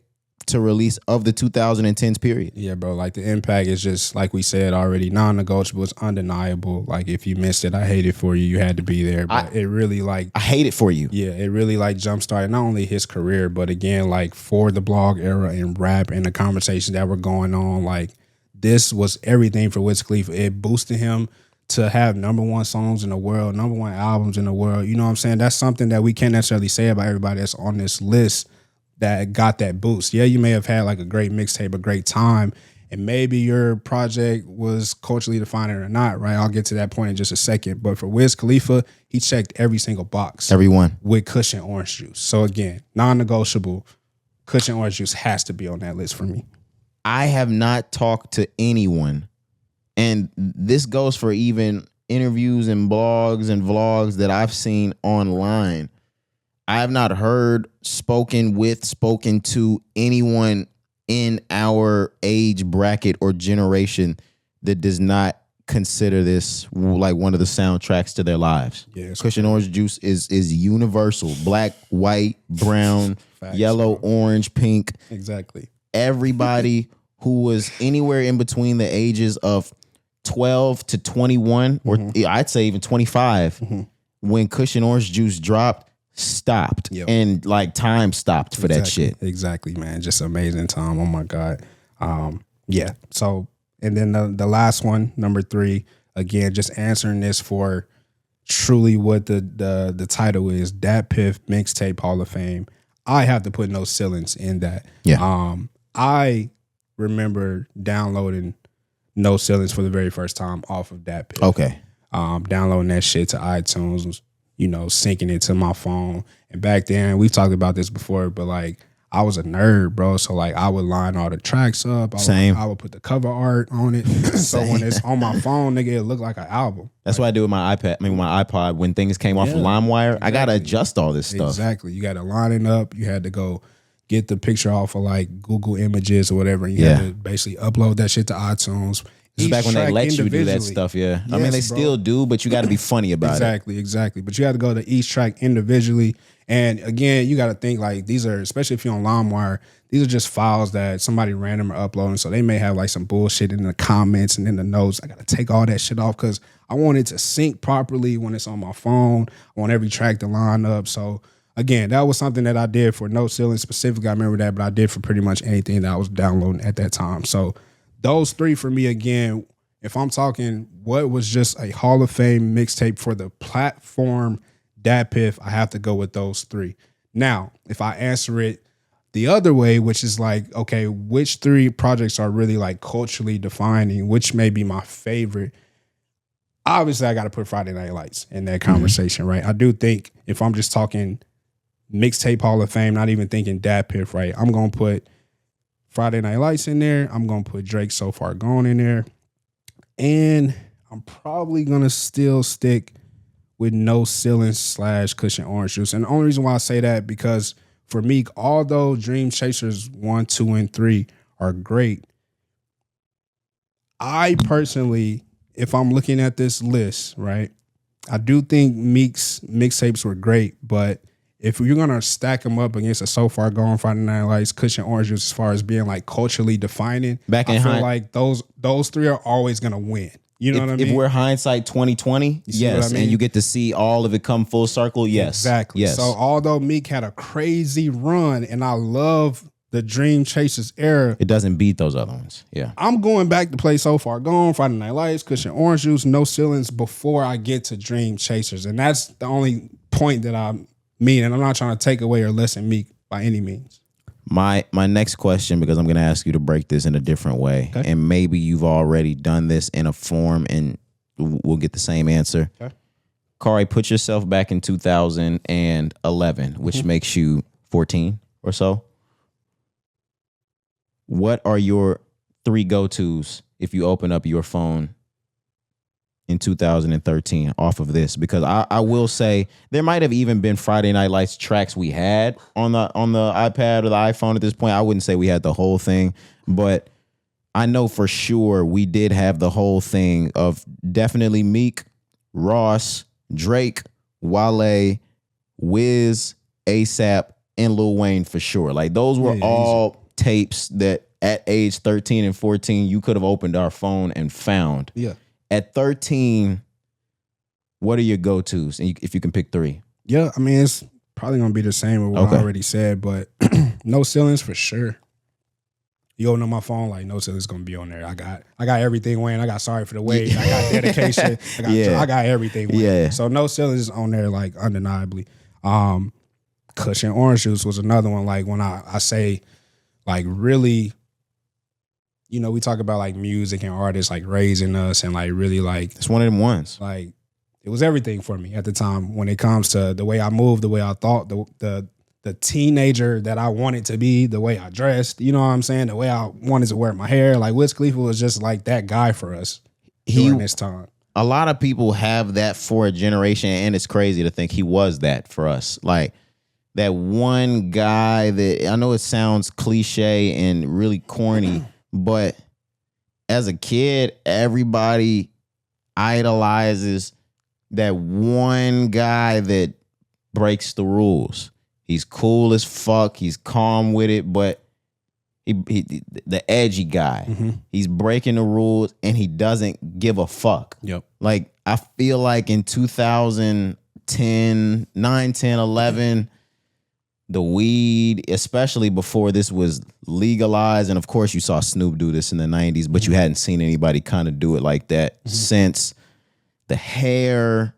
to release of the 2010s period. Yeah, bro. Like, the impact is just, like we said already, non-negotiable. It's undeniable. Like, if you missed it, I hate it for you. You had to be there. But it really, like, I hate it for you. Yeah, it really, like, jump-started not only his career, but again, like, for the blog era and rap and the conversations that were going on. Like, this was everything for Wiz Khalifa. It boosted him to have #1 songs in the world, #1 albums in the world. You know what I'm saying? That's something that we can't necessarily say about everybody that's on this list that got that boost. Yeah, you may have had like a great mixtape, a great time, and maybe your project was culturally defining or not, right? I'll get to that point in just a second. But for Wiz Khalifa, he checked every single box. Everyone. With Cushion Orange Juice. So again, non-negotiable. Cushion Orange Juice has to be on that list for me. I have not talked to anyone, and this goes for even interviews and blogs and vlogs that I've seen online. I have not heard, spoken to anyone in our age bracket or generation that does not consider this like one of the soundtracks to their lives. Yeah, Cushion Orange Juice is universal. Black, white, brown, yellow, orange, pink. Exactly. Everybody who was anywhere in between the ages of 12 to 21, or I'd say even 25, when Cushion Orange Juice dropped, stopped and like time stopped for that shit. Exactly, man. Just amazing time. Oh my God. Yeah. So, and then the last one, number 3, again, just answering this for truly what the title is, DatPiff Mixtape Hall of Fame. I have to put No Ceilings in that. Yeah. I remember downloading No Ceilings for the very first time off of DatPiff. Okay. Downloading that shit to iTunes, syncing it to my phone. And back then, we've talked about this before, but like I was a nerd, bro. So like I would line all the tracks up. I would put the cover art on it. So when it's on my phone, nigga, it looked like an album. That's what I do with my iPad. My iPod, when things came off of LimeWire, I gotta adjust all this stuff. Exactly. You gotta line it up. You had to go get the picture off of like Google Images or whatever. You had to basically upload that shit to iTunes. This is back when they let you do that stuff, yeah. Yes, I mean, they still do, but you got to be funny about it. Exactly. But you got to go to each track individually. And again, you got to think like these are, especially if you're on LimeWire, these are just files that somebody random are uploading. So they may have like some bullshit in the comments and in the notes. I got to take all that shit off because I want it to sync properly when it's on my phone. I want every track to line up. So again, that was something that I did for No Ceiling specifically. I remember that, but I did for pretty much anything that I was downloading at that time. So those 3 for me, again, if I'm talking what was just a Hall of Fame mixtape for the platform DatPiff, I have to go with those 3. Now, if I answer it the other way, which is like, okay, which 3 projects are really like culturally defining, which may be my favorite, obviously I got to put Friday Night Lights in that conversation, right? I do think if I'm just talking mixtape Hall of Fame, not even thinking DatPiff, right? I'm going to put Friday Night Lights in there. I'm going to put Drake So Far Gone in there. And I'm probably going to still stick with No Ceilings / Cushion Orange Juice. And the only reason why I say that, because for me, although Dream Chasers 1, 2, and 3 are great, I personally, if I'm looking at this list, right, I do think Meek's mixtapes were great, but if you're gonna stack them up against a So Far Gone, Friday Night Lights, Cushion Orange Juice, as far as being like culturally defining, I feel like those 3 are always gonna win. You know what I mean? If we're hindsight 2020, yes, and you get to see all of it come full circle, yes, exactly. Yes. So although Meek had a crazy run, and I love the Dream Chasers era, it doesn't beat those other ones. Yeah, I'm going back to play So Far Gone, Friday Night Lights, Cushion Orange Juice, No Ceilings before I get to Dream Chasers, and that's the only point that I mean, and I'm not trying to take away or lessen Meek by any means. My next question, because I'm going to ask you to break this in a different way, and maybe you've already done this in a form, and we'll get the same answer. Okay. Cari, put yourself back in 2011, which makes you 14 or so. What are your 3 go-tos if you open up your phone in 2013 off of this? Because I will say there might have even been Friday Night Lights tracks we had on the iPad or the iPhone at this point. I wouldn't say we had the whole thing, but I know for sure we did have the whole thing of definitely Meek, Ross, Drake, Wale, Wiz, ASAP, and Lil Wayne for sure. Like those were all tapes that at age 13 and 14 you could have opened our phone and found. Yeah. At 13, what are your go-tos? And if you can pick 3. Yeah, I mean, it's probably going to be the same with what I already said, but No Ceilings for sure. You open up my phone, like No Ceilings going to be on there. I got everything, Wayne. I got Sorry for the Wait. I got Dedication. I got everything, Wayne. Yeah. So No Ceilings is on there, like, undeniably. Cushion Orange Juice was another one, like, when I say, like, really, we talk about like music and artists like raising us and like really like it's one of them ones. Like it was everything for me at the time when it comes to the way I moved, the way I thought, the teenager that I wanted to be, the way I dressed, you know what I'm saying? The way I wanted to wear my hair. Like Wiz Khalifa was just like that guy for us during this time. A lot of people have that for a generation, and it's crazy to think he was that for us. Like that one guy that I know it sounds cliche and really corny. But as a kid, everybody idolizes that one guy that breaks the rules. He's cool as fuck. He's calm with it, but he the edgy guy. Mm-hmm. He's breaking the rules and he doesn't give a fuck. Yep. Like I feel like in 2000, 9, 10, 11, the weed, especially before this was legalized. And of course, you saw Snoop do this in the 90s, but you hadn't seen anybody kind of do it like that since. The hair,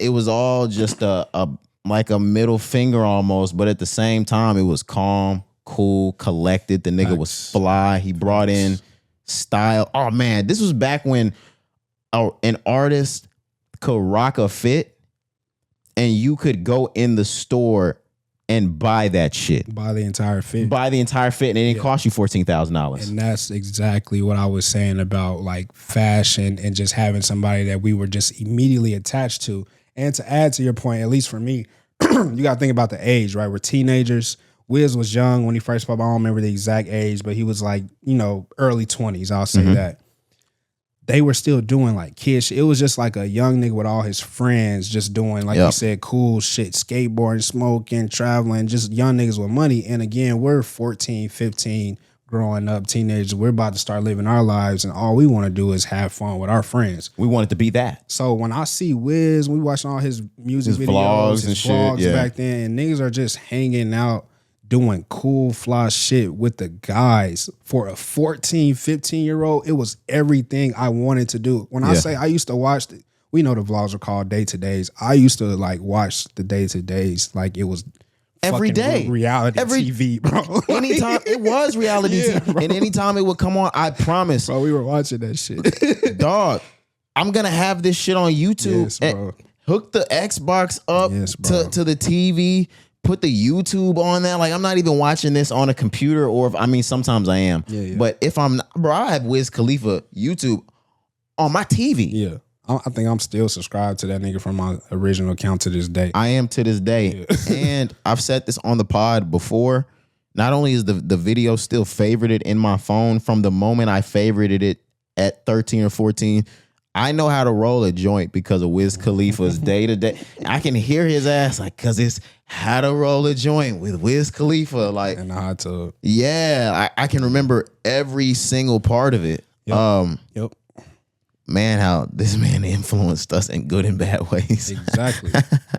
it was all just like a middle finger almost, but at the same time, it was calm, cool, collected. The nigga was fly. He brought in style. Oh man, this was back when an artist could rock a fit and you could go in the store and buy that shit. Buy the entire fit. And it didn't cost you $14,000. And that's exactly what I was saying about like fashion and just having somebody that we were just immediately attached to. And to add to your point, at least for me, you got to think about the age, right? We're teenagers. Wiz was young when he first popped. I don't remember the exact age, but he was like, early 20s. I'll say that. They were still doing like kid shit. It was just like a young nigga with all his friends just doing, like you said, cool shit, skateboarding, smoking, traveling, just young niggas with money. And again, we're 14, 15, growing up, teenagers. We're about to start living our lives, and all we want to do is have fun with our friends. We want it to be that. So when I see Wiz, we watching all his music videos, his vlogs back then, and niggas are just hanging out, doing cool, fly shit with the guys. For a 14, 15-year-old, it was everything I wanted to do. When I say I used to watch, we know the vlogs are called day-to-days. I used to like watch the day-to-days like it was every day reality TV, bro. Anytime it was reality TV. Bro. And anytime it would come on, I promise. Bro, we were watching that shit. Dog, I'm going to have this shit on YouTube. Yes, bro. Hook the Xbox up to the TV. Put the YouTube on that. Like, I'm not even watching this on a computer, or sometimes I am. But if I'm not, bro, I have Wiz Khalifa YouTube on my TV. Yeah. I think I'm still subscribed to that nigga from my original account to this day. I am to this day. Yeah. And I've said this on the pod before. Not only is the video still favorited in my phone from the moment I favorited it at 13 or 14, I know how to roll a joint because of Wiz Khalifa's day-to-day. I can hear his ass like, cause it's how to roll a joint with Wiz Khalifa. Like, and how to. Yeah, I can remember every single part of it. Yep. Man, how this man influenced us in good and bad ways. Exactly.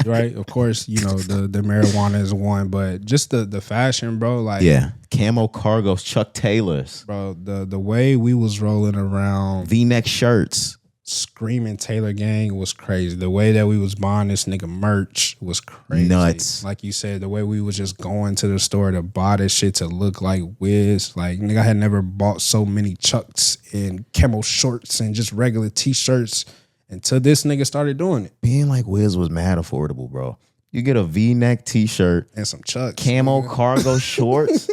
Right. Of course, the marijuana is one, but just the fashion, bro. Like, camo cargos, Chuck Taylors, bro. The way we was rolling around, V-neck shirts, screaming Taylor gang was crazy. The way that we was buying this nigga merch was crazy. Nuts. Like you said, the way we was just going to the store to buy this shit to look like Wiz. Like, nigga, I had never bought so many Chucks and camo shorts and just regular t-shirts until this nigga started doing it. Being like Wiz was mad affordable, bro. You get a V-neck t-shirt and some Chucks, camo cargo shorts,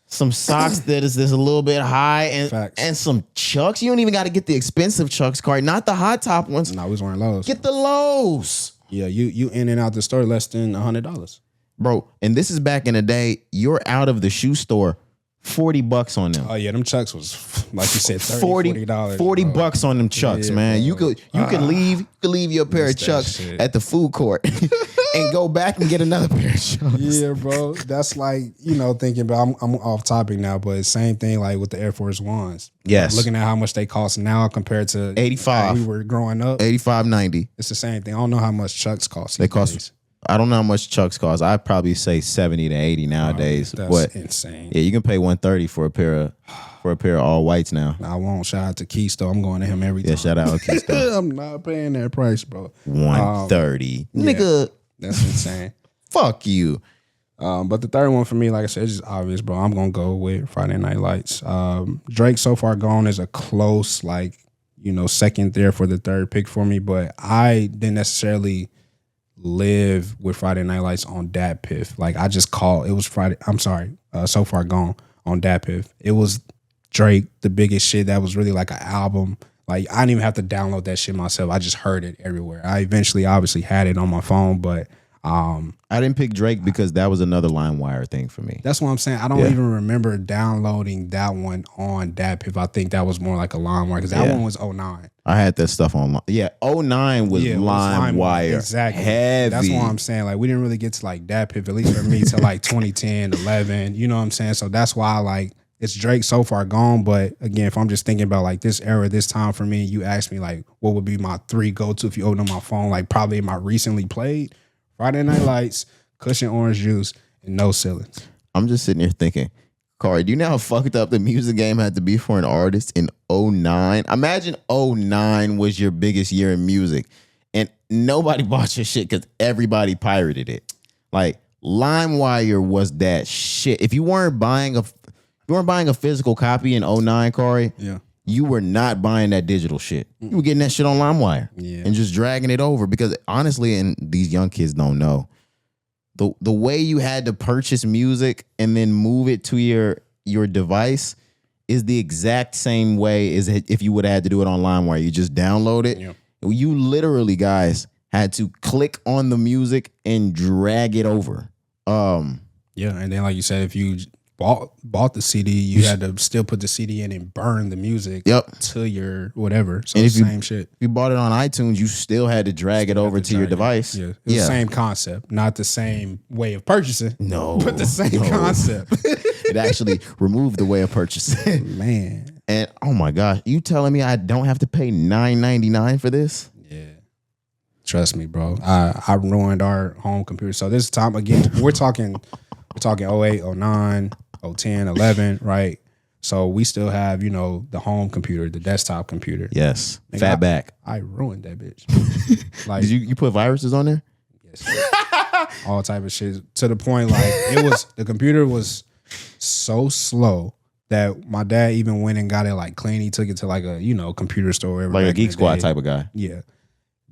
some socks that is a little bit high, and some Chucks. You don't even got to get the expensive Chucks, Cari, not the hot top ones. No, we was wearing lows. Get the lows. Yeah, you in and out the store less than $100, bro. And this is back in the day. You're out of the shoe store, $40 on them. Oh yeah, them Chucks was like you said, $40. $40 on them Chucks, man. Bro. You could leave your pair of Chucks at the food court and go back and get another pair of Chucks. Yeah, bro. That's like, thinking about, I'm off topic now, but same thing like with the Air Force Ones. Yes. Looking at how much they cost now compared to 85. When we were growing up. 85.90. It's the same thing. I don't know how much Chucks cost. They cost. I don't know how much Chucks cost. I'd probably say 70 to 80 nowadays. That's insane. Yeah, you can pay $130 for a pair of all whites now. I won't. Shout out to Keisto. I'm going to him every time. Yeah, shout out to Keisto. I'm not paying that price, bro. $130. Nigga. That's insane. Fuck you. But the third one for me, like I said, it's just obvious, bro. I'm going to go with Friday Night Lights. Drake, So Far Gone is a close, second there for the third pick for me. But I didn't necessarily live with Friday Night Lights on Dat Piff. Like, I just called, it was So Far Gone on Dat Piff. It was Drake, the biggest shit. That was really like an album. Like, I didn't even have to download that shit myself. I just heard it everywhere. I eventually obviously had it on my phone, but I didn't pick Drake because that was another LimeWire thing for me. That's what I'm saying. I don't even remember downloading that one on Dat Piff. I think that was more like a LimeWire because that one was 09. I had that stuff on. Yeah, 09 was LimeWire. Exactly. Heavy. That's what I'm saying. Like, we didn't really get to like Dat Piff, at least for me, till like 2010, 11. You know what I'm saying? So that's why it's Drake so far gone. But again, if I'm just thinking about like this era, this time for me, you ask me like what would be my 3 go-to if you open up my phone, like probably my recently played Friday Night Lights, Cushion Orange Juice, and No Ceilings. I'm just sitting here thinking, Cari, do you know how fucked up the music game had to be for an artist in 2009? Imagine 2009 was your biggest year in music and nobody bought your shit because everybody pirated it. Like LimeWire was that shit. If you weren't buying a physical copy in 2009, Cari, you were not buying that digital shit. You were getting that shit on LimeWire and just dragging it over because honestly, and these young kids don't know, the way you had to purchase music and then move it to your device is the exact same way as if you would have had to do it on LimeWire. You just download it. Yeah. You literally, guys, had to click on the music and drag it over. And then like you said, if you bought the CD, you had to still put the CD in and burn the music to your whatever. So and same shit. If you bought it on iTunes, you still had to drag it over to your device. Yeah. It's the same concept, not the same way of purchasing. No. But the same concept. It actually removed the way of purchasing. Man. And oh my gosh, you telling me I don't have to pay $9.99 for this? Yeah. Trust me, bro. I ruined our home computer. So this time again, we're talking 08, 09, 010, 11, right? So we still have, the home computer, the desktop computer. Yes. Fatback. I ruined that bitch. Like, did you put viruses on there? Yes. All type of shit. To the point like the computer was so slow that my dad even went and got it like clean. He took it to like a, computer store. Like a Geek Squad type of guy. Yeah.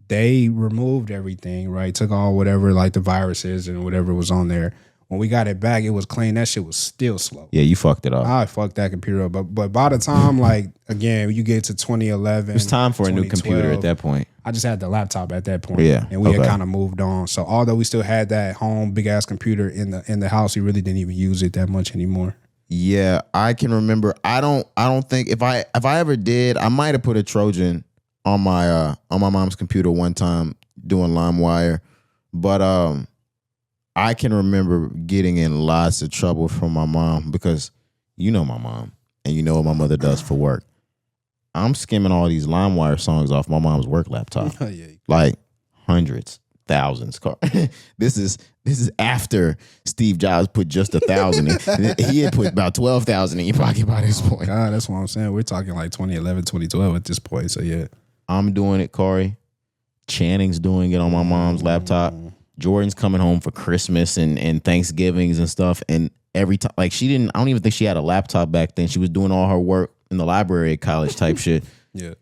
They removed everything, right? Took all whatever like the viruses and whatever was on there. When we got it back, it was clean. That shit was still slow. Yeah, you fucked it up. I fucked that computer up. But by the time, like, again, you get to 2011. It was time for a new computer at that point. I just had the laptop at that point. Yeah. And we had kind of moved on. So although we still had that home big ass computer in the house, we really didn't even use it that much anymore. Yeah, I can remember. I don't think if I ever did, I might have put a Trojan on my mom's computer one time doing LimeWire. But I can remember getting in lots of trouble from my mom because you know my mom and you know what my mother does for work. I'm skimming all these LimeWire songs off my mom's work laptop. Like hundreds, thousands. This is after Steve Jobs put just 1,000 in. He had put about 12,000 in your pocket by this point. God, that's what I'm saying. We're talking like 2011, 2012 at this point. So yeah. I'm doing it, Cari. Channing's doing it on my mom's laptop. Jordan's coming home for Christmas and Thanksgivings and stuff. And every time, like I don't even think she had a laptop back then. She was doing all her work in the library at college type shit. Yeah.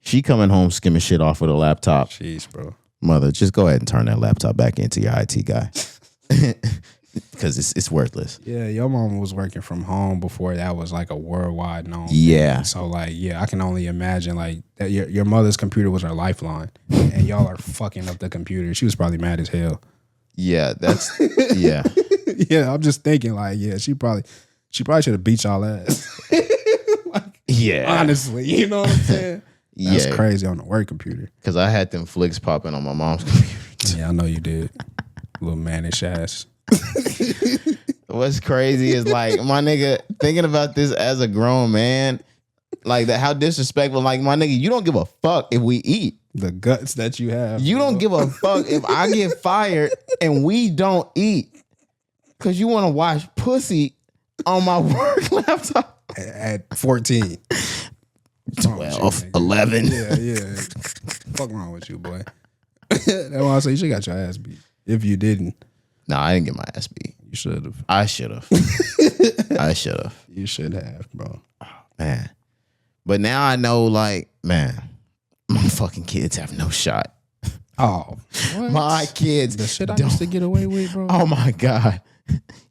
She coming home skimming shit off with a laptop. Jeez, bro. Mother, just go ahead and turn that laptop back into your IT guy. Because it's worthless. Yeah, your mom was working from home before that was like a worldwide known Yeah. thing. So like, yeah, I can only imagine like that your mother's computer was her lifeline and y'all are fucking up the computer. She was probably mad as hell. Yeah, yeah. Yeah, I'm just thinking like, yeah, she probably should have beat y'all ass. Like, yeah. Honestly, you know what I'm saying? That's yeah. crazy on the work computer. Because I had them flicks popping on my mom's computer. Yeah, I know you did. Little mannish ass. What's crazy is like my nigga thinking about this as a grown man, like that. How disrespectful! Like my nigga, you don't give a fuck if we eat. The guts that you have. You don't give a fuck if I get fired and we don't eat because you want to watch pussy on my work laptop at 14, 12, 11. Yeah. Fuck wrong with you, boy? That's why I say you should got your ass beat. If you didn't. No, I didn't get my ass beat. You should have. I should have. I should have. You should have, bro. Oh, man. But now I know, like, man, my fucking kids have no shot. Oh, what? My kids. The shit I used to get away with, bro. Oh my God.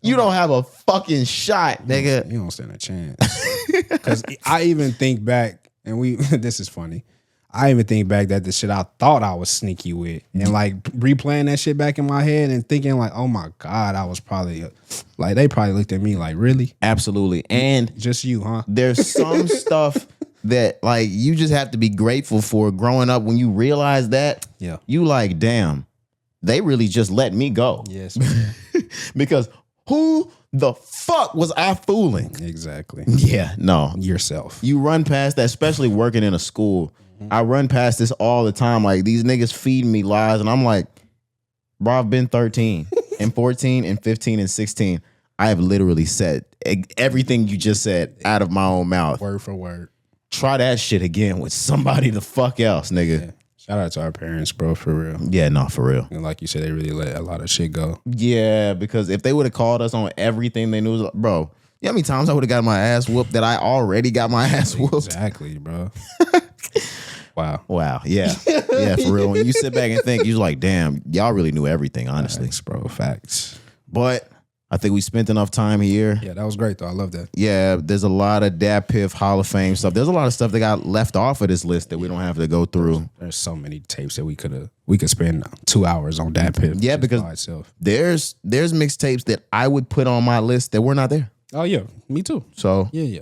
You don't have a fucking shot, nigga. You don't stand a chance. Because I even think back, and this is funny. I even think back that the shit I thought I was sneaky with, and like replaying that shit back in my head and thinking like, oh my God, I was probably like, they probably looked at me like, really? Absolutely. And just you, huh? There's some stuff that like you just have to be grateful for growing up. When you realize that, yeah, you like, damn, they really just let me go. Yes, man. Because who the fuck was I fooling? Exactly. Yeah, no. Yourself. You run past that, especially working in a school. I run past this all the time. Like, these niggas feeding me lies, and I'm like, bro, I've been 13 and 14 and 15 and 16. I have literally said everything you just said out of my own mouth. Word for word. Try that shit again with somebody the fuck else, nigga. Yeah. Shout out to our parents, bro, for real. Yeah, no, for real. And like you said, they really let a lot of shit go. Yeah, because if they would have called us on everything they knew, bro, you know how many times I would have got my ass whooped that I already got my ass whooped? Exactly, bro. Wow. Yeah. Yeah, for real. When you sit back and think, you're like, damn, y'all really knew everything, honestly. Facts, bro. Facts. But I think we spent enough time here. Yeah, that was great, though. I love that. Yeah, there's a lot of DaPiff Hall of Fame stuff. There's a lot of stuff that got left off of this list that we don't have to go through. There's so many tapes that we could spend 2 hours on DaPiff. Yeah, because there's mixtapes that I would put on my list that were not there. Oh yeah, me too. So yeah.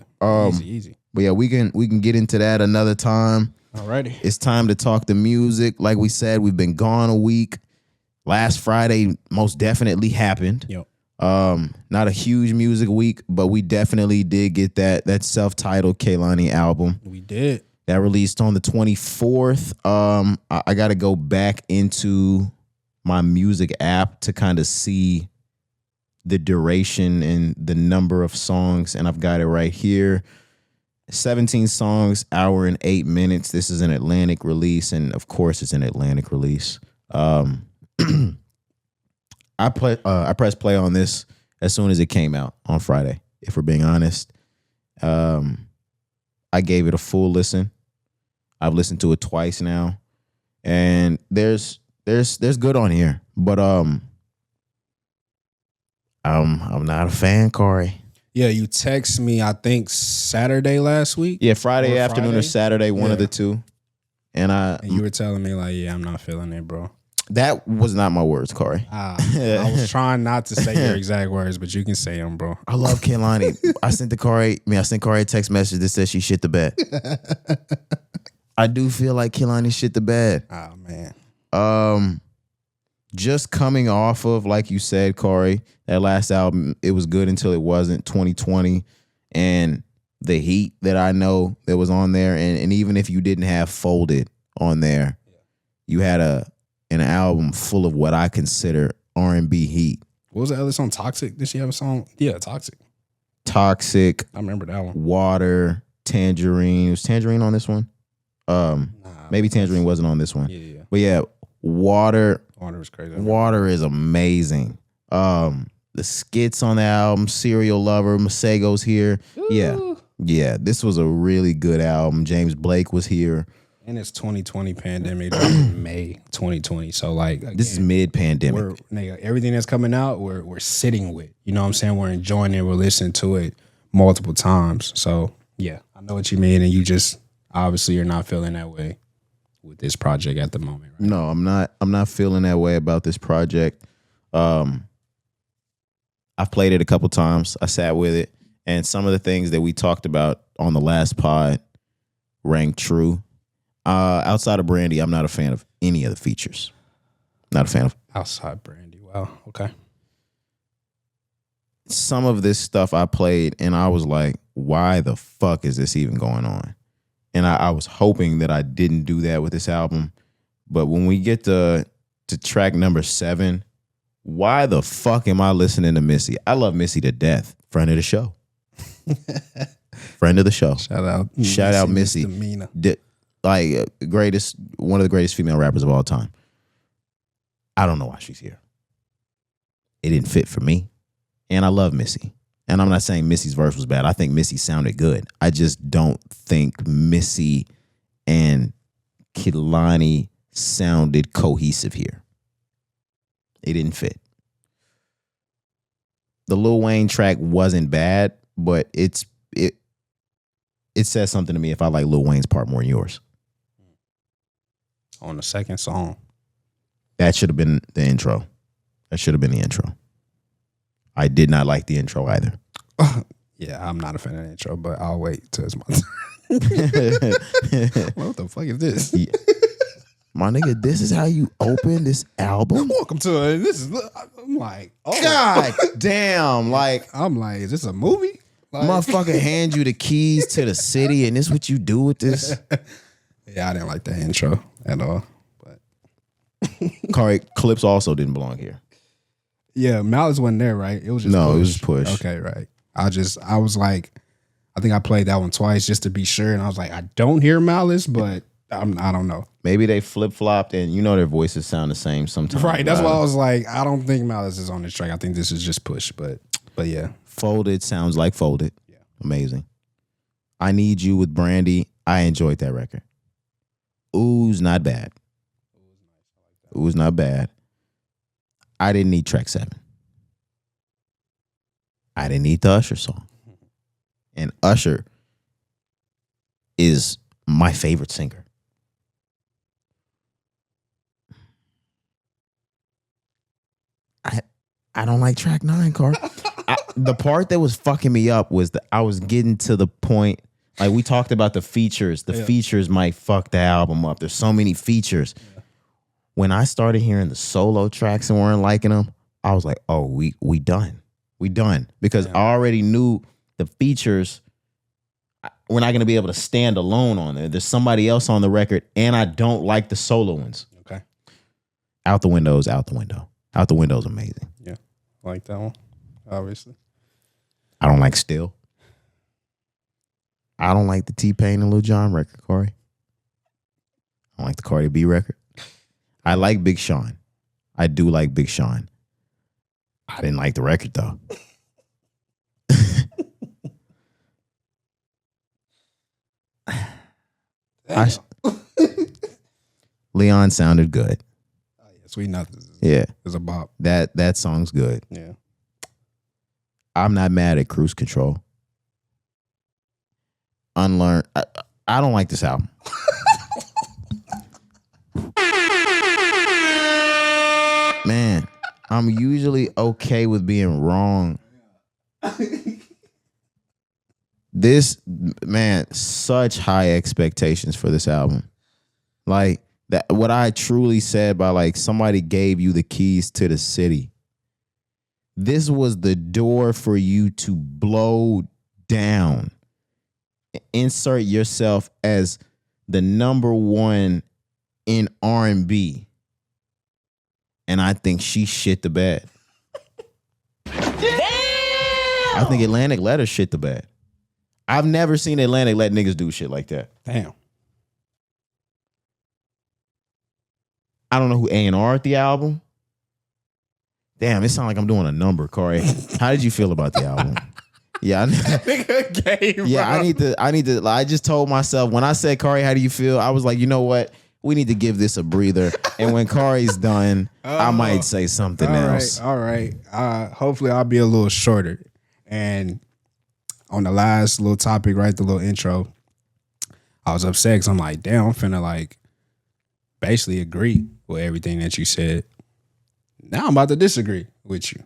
Easy. But yeah, we can get into that another time. Alrighty. It's time to talk the music. Like we said, we've been gone a week. Last Friday most definitely happened. Yep. Not a huge music week, but we definitely did get that self-titled Kehlani album. We did. That released on the 24th. I got to go back into my music app to kind of see the duration and the number of songs, and I've got it right here. 17 songs, hour and 8 minutes. This is an Atlantic release, and of course it's an Atlantic release. I pressed play on this as soon as it came out on Friday, if we're being honest. I gave it a full listen. I've listened to it twice now, and there's good on here, but I'm not a fan, Cari. Yeah, you text me, I think Saturday last week. Yeah, Friday afternoon or Saturday, one of the two. And you were telling me like, yeah, I'm not feeling it, bro. That was not my words, Cari. I was trying not to say your exact words, but you can say them, bro. I love Kehlani. I sent Cari a text message that said she shit the bed. I do feel like Kehlani shit the bed. Oh man. Just coming off of, like you said, Cari, that last album, it was good until it wasn't, 2020. And the heat that I know that was on there, and even if you didn't have Folded on there, you had an album full of what I consider R&B heat. What was the other song? Toxic? Did she have a song? Yeah, Toxic. Toxic. I remember that one. Water, Tangerine. Was Tangerine on this one? Maybe Tangerine wasn't on this one. Yeah. But yeah, Water. Water was crazy. Water is amazing. The skits on the album, Serial Lover, Masego's here. Ooh. Yeah. This was a really good album. James Blake was here. And it's 2020 pandemic, May 2020. So like, again, this is mid-pandemic. Everything that's coming out, we're sitting with. You know what I'm saying? We're enjoying it. We're listening to it multiple times. So yeah, I know what you mean. And you just obviously you're not feeling that way with this project at the moment. Right? No, I'm not feeling that way about this project. I've played it a couple times. I sat with it, and some of the things that we talked about on the last pod rang true. Outside of Brandy, I'm not a fan of any of the features. Not a fan of. Outside Brandy, wow, okay. Some of this stuff I played, and I was like, why the fuck is this even going on? And I was hoping that I didn't do that with this album. But when we get to track number 7, why the fuck am I listening to Missy? I love Missy to death. Friend of the show. Friend of the show. Shout out Missy. One of the greatest female rappers of all time. I don't know why she's here. It didn't fit for me. And I love Missy. And I'm not saying Missy's verse was bad. I think Missy sounded good. I just don't think Missy and Kehlani sounded cohesive here. It didn't fit. The Lil Wayne track wasn't bad, but it says something to me if I like Lil Wayne's part more than yours. On the second song. That should have been the intro. That should have been the intro. I did not like the intro either. Yeah, I'm not a fan of the intro, but I'll wait till it's my turn. What the fuck is this? Yeah. My nigga, this is how you open this album? Welcome to it. This is. I'm like, oh God damn! Like, I'm like, is this a movie? Like, motherfucker hand you the keys to the city, and this what you do with this? Yeah, I didn't like the intro at all. But Cari, Clips also didn't belong here. Yeah, Malice wasn't there, right? It was just it was Push. Okay, right. I was like, I think I played that one twice just to be sure, and I was like, I don't hear Malice, but I don't know. Maybe they flip flopped, and their voices sound the same sometimes. Right. That's why I was like, I don't think Malice is on this track. I think this is just Push, but yeah. Folded sounds like Folded. Yeah. Amazing. I Need You with Brandy. I enjoyed that record. Ooh's not bad. Ooh's not bad. I didn't need track 7. I didn't need the Usher song. And Usher is my favorite singer. I don't like track 9, Cari. The part that was fucking me up was that I was getting to the point, like we talked about the features. The features might fuck the album up. There's so many features. Yeah. When I started hearing the solo tracks and weren't liking them, I was like, oh, we done. We done. Because I already knew the features, we're not going to be able to stand alone on there. There's somebody else on the record, and I don't like the solo ones. Okay. Out the window is out the window. Out the window is amazing. Yeah. I like that one, obviously. I don't like Still. I don't like the T-Pain and Lil Jon record, Cari. I don't like the Cardi B record. I like Big Sean. I do like Big Sean. I didn't like the record, though. Leon sounded good. Oh, yeah, Sweet Nothing. Yeah. It's a bop. That song's good. Yeah. I'm not mad at Cruise Control. Unlearned. I don't like this album. Man, I'm usually okay with being wrong. This, man, such high expectations for this album. Like, that, what I truly said by like somebody gave you the keys to the city. This was the door for you to blow down. Insert yourself as the number one in R&B. And I think she shit the bed. I think Atlantic let her shit the bed. I've never seen Atlantic let niggas do shit like that. Damn. I don't know who A&R at the album. Damn, it sounds like I'm doing a number, Cari. How did you feel about the album? Yeah, I need to. I just told myself when I said, Cari, how do you feel? I was like, you know what? We need to give this a breather. And when Cari's done, I might say something else. All right. Hopefully I'll be a little shorter. And on the last little topic, right, the little intro, I was upset because I'm like, damn, I'm finna like basically agree with everything that you said. Now I'm about to disagree with you.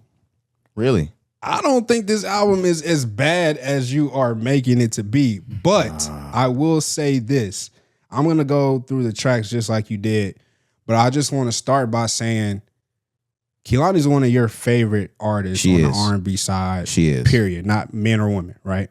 Really? I don't think this album is as bad as you are making it to be. But I will say this. I'm going to go through the tracks just like you did. But I just want to start by saying Kehlani is one of your favorite artists on the R&B side. She is. Period. Not men or women, right?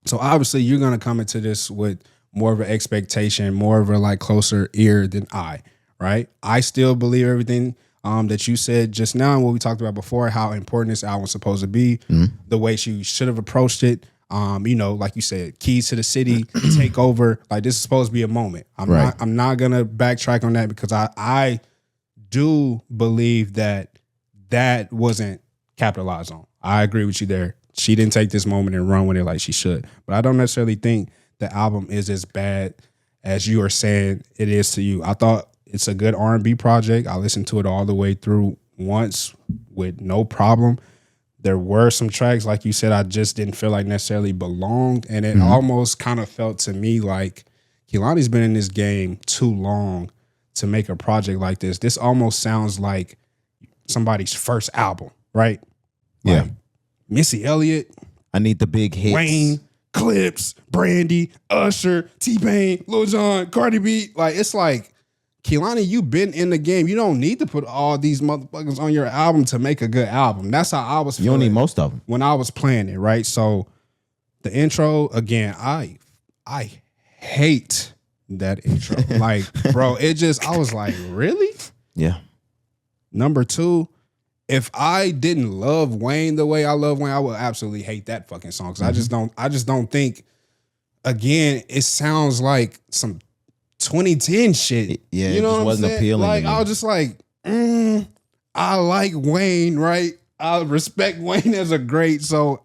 So obviously you're going to come into this with more of an expectation, more of a like closer ear than I, right? I still believe everything that you said just now and what we talked about before, how important this album was supposed to be, the way she should have approached it. You know, like you said, keys to the city, take over. Like this is supposed to be a moment. I'm not gonna backtrack on that because I do believe that wasn't capitalized on. I agree with you there. She didn't take this moment and run with it like she should. But I don't necessarily think the album is as bad as you are saying it is to you. I thought it's a good R&B project. I listened to it all the way through once with no problem. There were some tracks, like you said, I just didn't feel like necessarily belonged. And it almost kind of felt to me like Kehlani's been in this game too long to make a project like this. This almost sounds like somebody's first album, right? Yeah. Like Missy Elliott. I need the big hits. Wayne, Clips, Brandy, Usher, T-Pain, Lil Jon, Cardi B. Like, it's like Kehlani, you've been in the game. You don't need to put all these motherfuckers on your album to make a good album. That's how I was feeling. You don't need most of them. When I was playing it, right? So the intro, again, I hate that intro. Like, bro, I was like, really? Yeah. Number 2, if I didn't love Wayne the way I love Wayne, I would absolutely hate that fucking song. Cause I just don't think, again, it sounds like some 2010 shit. Yeah, you know it just what wasn't I'm saying? appealing. Like, I was just like, I like Wayne, right? I respect Wayne as a great, so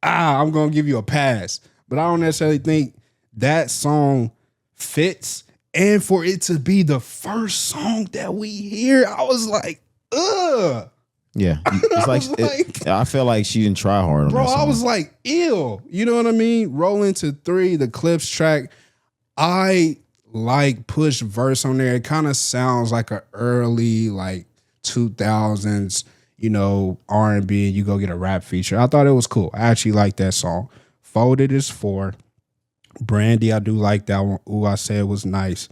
I'm gonna give you a pass. But I don't necessarily think that song fits. And for it to be the first song that we hear, I was like, ugh. Yeah. It's like, I feel like she didn't try hard on bro, that song. I was like, ew. You know what I mean? Rolling to 3, the Clips track. I like Push verse on there. It kind of sounds like an early, like 2000s, you know, R&B, and you go get a rap feature. I thought it was cool. I actually like that song. Folded is 4. Brandy, I do like that one. Ooh, I said it was nice.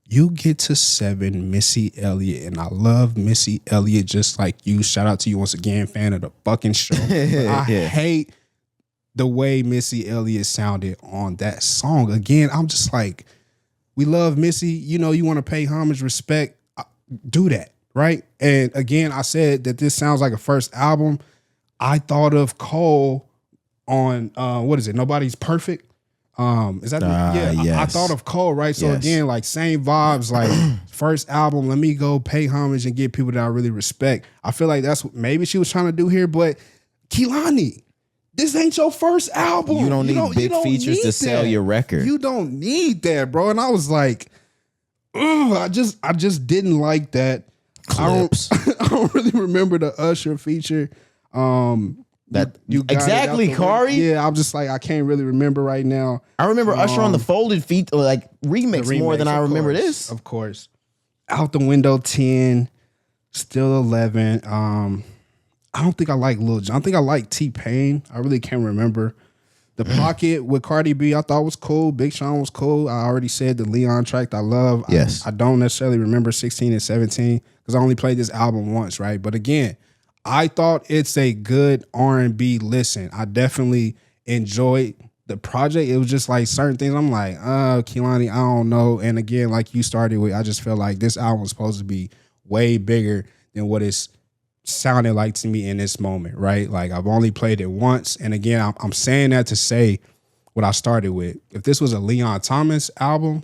You get to 7, Missy Elliott, and I love Missy Elliott just like you. Shout out to you once again, fan of the fucking show. I hate the way Missy Elliott sounded on that song. Again, I'm just like, we love Missy. You know, you want to pay homage, respect, do that, right? And again, I said that this sounds like a first album. I thought of Cole on, what is it? Nobody's Perfect. Is that yes. I thought of Cole, right? So again, like same vibes, like first album, let me go pay homage and get people that I really respect. I feel like that's what maybe she was trying to do here, but Kehlani, this ain't your first album. You don't need big features to sell your record. You don't need that, bro. And I was like, ugh, I just didn't like that. Clips. I don't really remember the Usher feature. That you got exactly, Cari. Yeah, I'm just like, I can't really remember right now. I remember Usher on the Folded Feet like remix more than I remember this. Of course. Out the Window 10, Still 11. I don't think I like Lil Jon. I think I like T-Pain. I really can't remember. The Pocket with Cardi B, I thought was cool. Big Sean was cool. I already said the Leon track I love. Yes. I don't necessarily remember 16 and 17 because I only played this album once, right? But again, I thought it's a good R&B listen. I definitely enjoyed the project. It was just like certain things. I'm like, Kehlani, I don't know. And again, like you started with, I just felt like this album was supposed to be way bigger than what it's sounded like to me in this moment, right? Like I've only played it once. And again, I'm saying that to say what I started with. If this was a Leon Thomas album,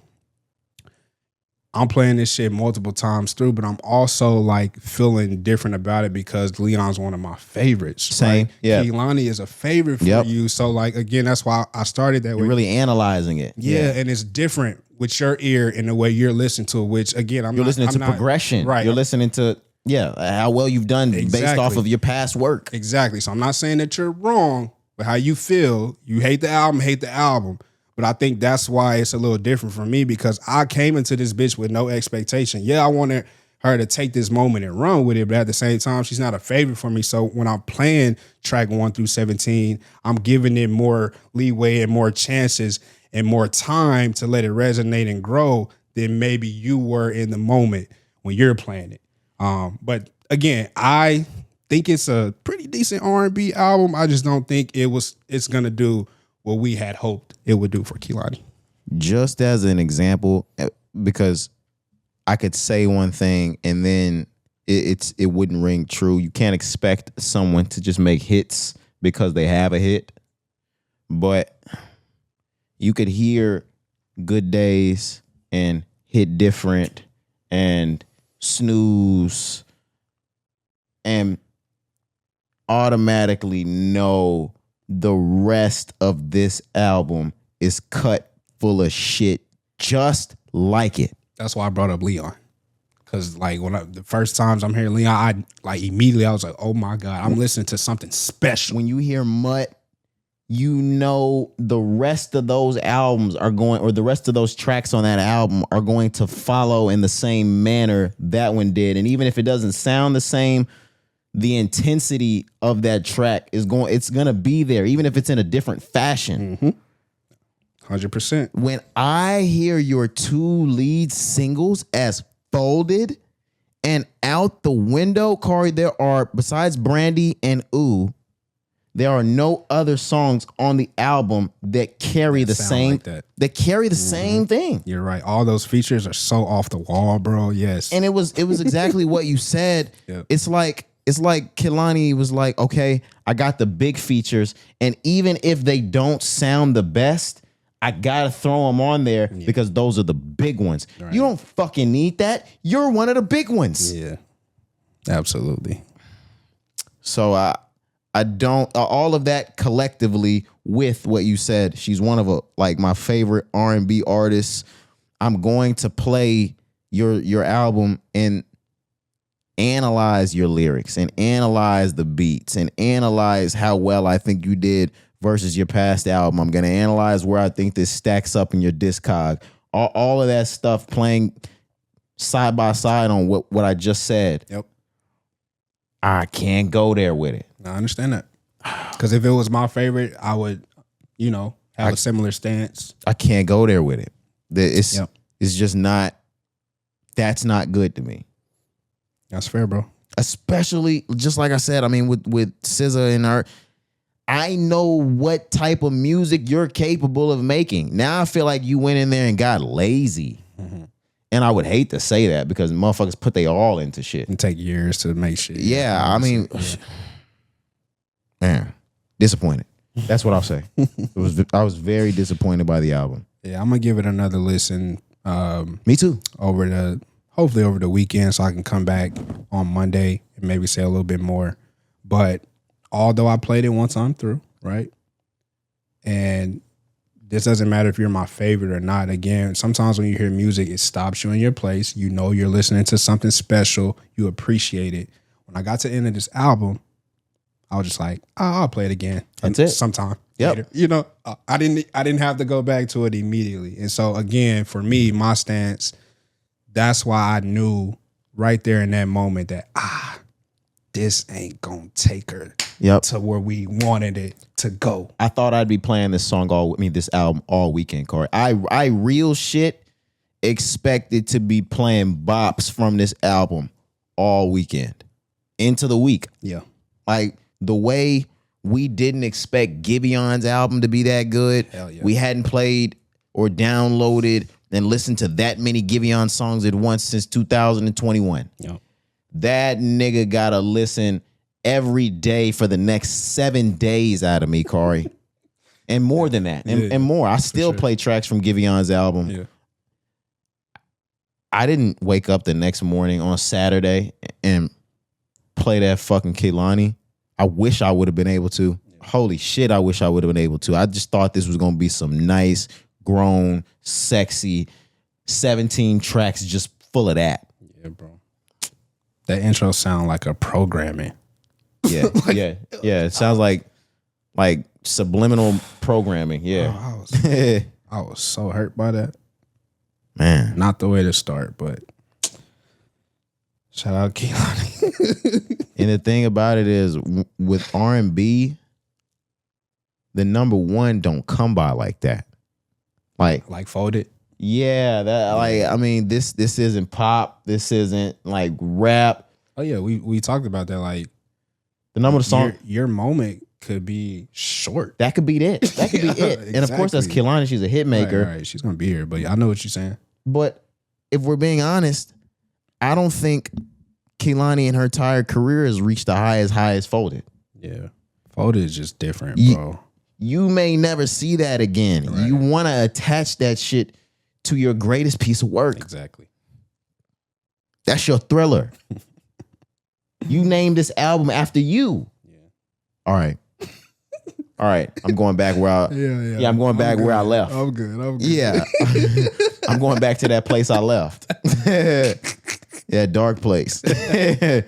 I'm playing this shit multiple times through, but I'm also like feeling different about it because Leon's one of my favorites. Same, right? yeah. Kehlani is a favorite for you. So like, again, that's why I started that way. You're really analyzing it. Yeah, and it's different with your ear and the way you're listening to it, which again, you're listening to progression. Right. You're listening to, how well you've done based off of your past work. Exactly. So I'm not saying that you're wrong, but how you feel, you hate the album. But I think that's why it's a little different for me because I came into this bitch with no expectation. Yeah, I wanted her to take this moment and run with it, but at the same time, she's not a favorite for me. So when I'm playing track 1 through 17, I'm giving it more leeway and more chances and more time to let it resonate and grow than maybe you were in the moment when you're playing it. But again, I think it's a pretty decent R&B album. I just don't think it's gonna do what we had hoped it would do for Kehlani. Just as an example, because I could say one thing and then it wouldn't ring true. You can't expect someone to just make hits because they have a hit. But you could hear Good Days and Hit Different and Snooze and automatically know the rest of this album is cut full of shit just like it. That's why I brought up Leon. Cause like the first times I'm hearing Leon, I immediately was like, oh my God, I'm listening to something special. When you hear Mutt, you know the rest of those albums are going, or the rest of those tracks on that album are going to follow in the same manner that one did. And even if it doesn't sound the same, the intensity of that track it's gonna be there, even if it's in a different fashion. 100%. When I hear your 2 lead singles as Folded and Out the Window, Cari, there are, besides Brandy and Ooh, there are no other songs on the album that carry the same that carry the same thing. You're right. All those features are so off the wall, bro. Yes. And it was exactly what you said. Yep. It's like Kehlani was like, okay, I got the big features, and even if they don't sound the best, I gotta throw them on there because those are the big ones. Right. You don't fucking need that. You're one of the big ones. Yeah, absolutely. So I don't, all of that collectively with what you said, she's one of my favorite R&B artists. I'm going to play your album and analyze your lyrics and analyze the beats and analyze how well I think you did versus your past album. I'm going to analyze where I think this stacks up in your discog. All of that stuff playing side by side on what I just said. Yep. I can't go there with it. I understand that. Because if it was my favorite, I would, have a similar stance. I can't go there with it. It's just not, that's not good to me. That's fair, bro. Especially, just like I said, I mean, with SZA and her, I know what type of music you're capable of making. Now I feel like you went in there and got lazy. Mm-hmm. And I would hate to say that because motherfuckers put they all into shit. And take years to make shit. Yeah, I mean, man, disappointed. That's what I'll say. I was very disappointed by the album. Yeah, I'm gonna give it another listen. Me too. Hopefully over the weekend, so I can come back on Monday and maybe say a little bit more. But although I played it one time through, right? And this doesn't matter if you're my favorite or not. Again, sometimes when you hear music, it stops you in your place. You know you're listening to something special. You appreciate it. When I got to the end of this album, I was just like, I'll play it again. That's it. Sometime later. I didn't have to go back to it immediately. And so again, for me, my stance, that's why I knew right there in that moment that this ain't gonna take her to where we wanted it to go. I thought I'd be playing this album all weekend, Cari. I real shit expected to be playing bops from this album all weekend into the week. Yeah. Like the way we didn't expect Giveon's album to be that good. Hell yeah. We hadn't played or downloaded and listened to that many Giveon songs at once since 2021. Yep. That nigga gotta listen every day for the next 7 days out of me, Cari. And more than that. And more. I still play tracks from Giveon's album. Yeah. I didn't wake up the next morning on Saturday and play that fucking Kehlani. I wish I would have been able to. Holy shit, I wish I would have been able to. I just thought this was going to be some nice, grown, sexy 17 tracks just full of that. Yeah, bro. That intro sound like a programming. Yeah, yeah. It sounds like subliminal programming. Yeah. Bro, I was so hurt by that. Man. Not the way to start, but shout out Kehlani. And the thing about it is, with R&B, the number one don't come by like that. Like Folded? Yeah, this isn't pop. This isn't like rap. Oh yeah, we talked about that. Like the number of the song, your moment could be short. That could be it. That could be it. Exactly. And of course, that's Kehlani. She's a hit maker. Right. She's gonna be here, but I know what you're saying. But if we're being honest, I don't think Kehlani in her entire career has reached the highest high as Folded. Yeah. Folded is just different, bro. You may never see that again. Right. You want to attach that shit to your greatest piece of work. Exactly. That's your Thriller. You named this album after you. Yeah. All right. I'm going back where I I'm going back where I left. I'm good. Yeah. I'm going back to that place I left. Yeah, dark place. Let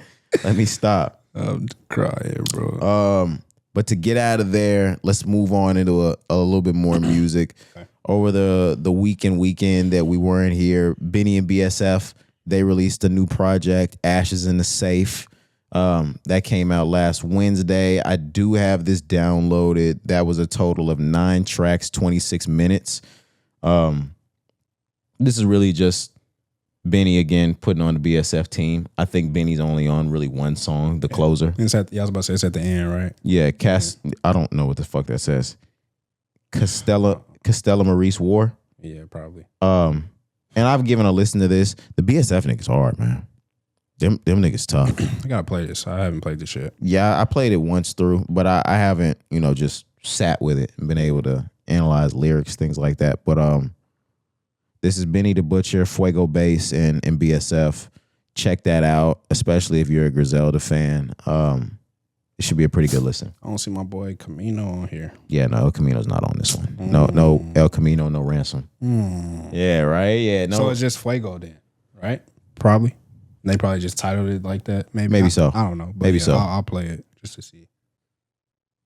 me stop. I'm crying, bro. But to get out of there, let's move on into a little bit more music. Okay. Over the weekend that we weren't here, Benny and BSF, they released a new project, Ashes in the Safe. That came out last Wednesday. I do have this downloaded. That was a total of 9 tracks, 26 minutes. This is really just Benny again putting on the BSF team. I think Benny's only on really one song, The Closer. I was about to say it's at the end, right? Yeah, I don't know what the fuck that says. Costella Maurice War. Yeah, probably. And I've given a listen to this. The BSF niggas hard, man. Them niggas tough. I gotta play this. I haven't played this yet. Yeah, I played it once through, but I haven't, just sat with it and been able to analyze lyrics, things like that. But this is Benny the Butcher, Fuego Bass, and BSF. Check that out, especially if you're a Griselda fan. It should be a pretty good listen. I don't see my boy Camino on here. Yeah, no, El Camino's not on this one. No El Camino, no Ransom. Yeah, right? Yeah, no. So it's just Fuego then, right? Probably. They probably just titled it like that. Maybe so. I don't know. But maybe so. I'll play it just to see.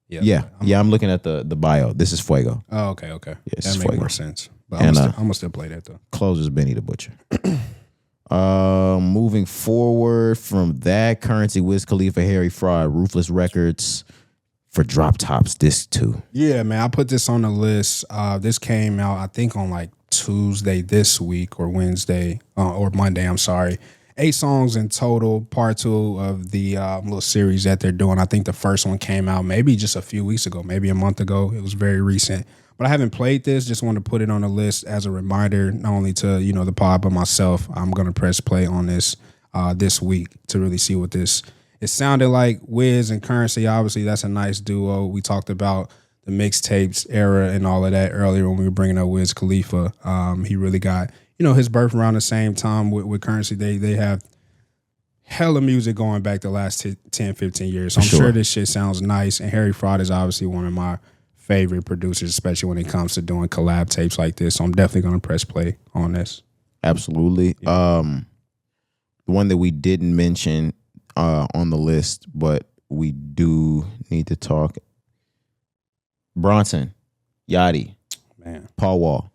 Yeah. I'm looking at the bio. This is Fuego. Oh, okay. Yeah, that makes more sense. But I'm gonna still play that though. Closer's Benny the Butcher. Moving forward from that, Currency, Wiz Khalifa, Harry Fraud, Ruthless Records for Drop Tops Disc 2. Yeah, man. I put this on the list. This came out, I think, on like Tuesday this week or Wednesday or Monday. I'm sorry. 8 songs in total, part 2 of the little series that they're doing. I think the first one came out maybe just a few weeks ago, maybe a month ago. It was very recent. But I haven't played this. Just wanted to put it on the list as a reminder, not only to, the pod, but myself. I'm going to press play on this this week to really see what this... It sounded like Wiz and Currency. Obviously, that's a nice duo. We talked about the mixtapes era and all of that earlier when we were bringing up Wiz Khalifa. He really got... his birth around the same time with Currency. They have hella music going back the last 10, 15 years. So I'm sure this shit sounds nice. And Harry Fraud is obviously one of my favorite producers, especially when it comes to doing collab tapes like this. So I'm definitely going to press play on this. Absolutely. Yeah. The one that we didn't mention on the list, but we do need to talk. Bronson, Yachty, man, Paul Wall.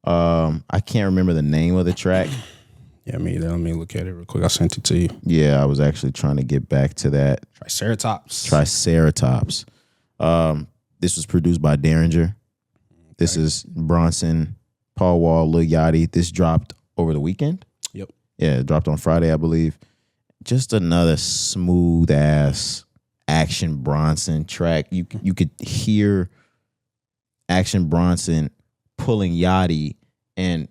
I can't remember the name of the track. Yeah, me either. Let me look at it real quick. I sent it to you. Yeah, I was actually trying to get back to that. Triceratops. This was produced by Derringer. Okay. This is Bronson, Paul Wall, Lil Yachty. This dropped over the weekend. Yep. Yeah, it dropped on Friday, I believe. Just another smooth ass Action Bronson track. You could hear Action Bronson pulling Yachty and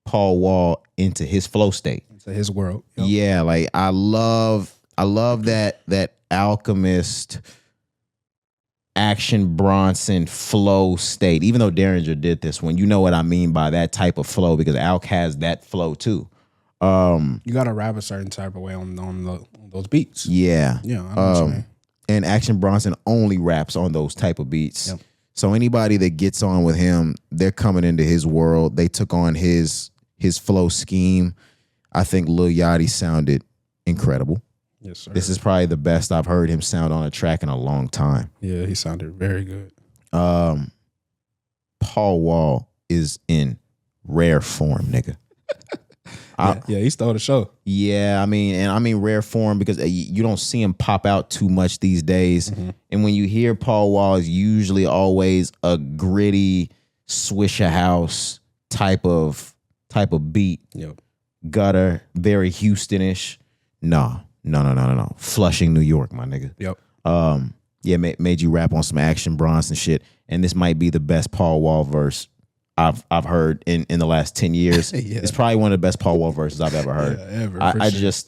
Paul Wall into his flow state, into his world. Yep. Yeah, like I love that Alchemist Action Bronson flow state. Even though Derringer did this one, you know what I mean by that type of flow, because Alk has that flow too. You gotta rap a certain type of way on those beats. Yeah, yeah. I know what you mean. And Action Bronson only raps on those type of beats. Yep. So anybody that gets on with him, they're coming into his world. They took on his flow scheme. I think Lil Yachty sounded incredible. Yes, sir. This is probably the best I've heard him sound on a track in a long time. Yeah, he sounded very good. Paul Wall is in rare form, nigga. Yeah, he stole the show. Yeah, I mean rare form because you don't see him pop out too much these days. Mm-hmm. And when you hear Paul Wall, is usually always a gritty Swisher House type of beat. Yep. Gutter, very Houstonish. No. Flushing, New York, my nigga. Yep. Yeah, made you rap on some Action Bronson shit, and this might be the best Paul Wall verse I've heard in the last 10 years. Yeah. It's probably one of the best Paul Wall verses I've ever heard. Yeah, ever.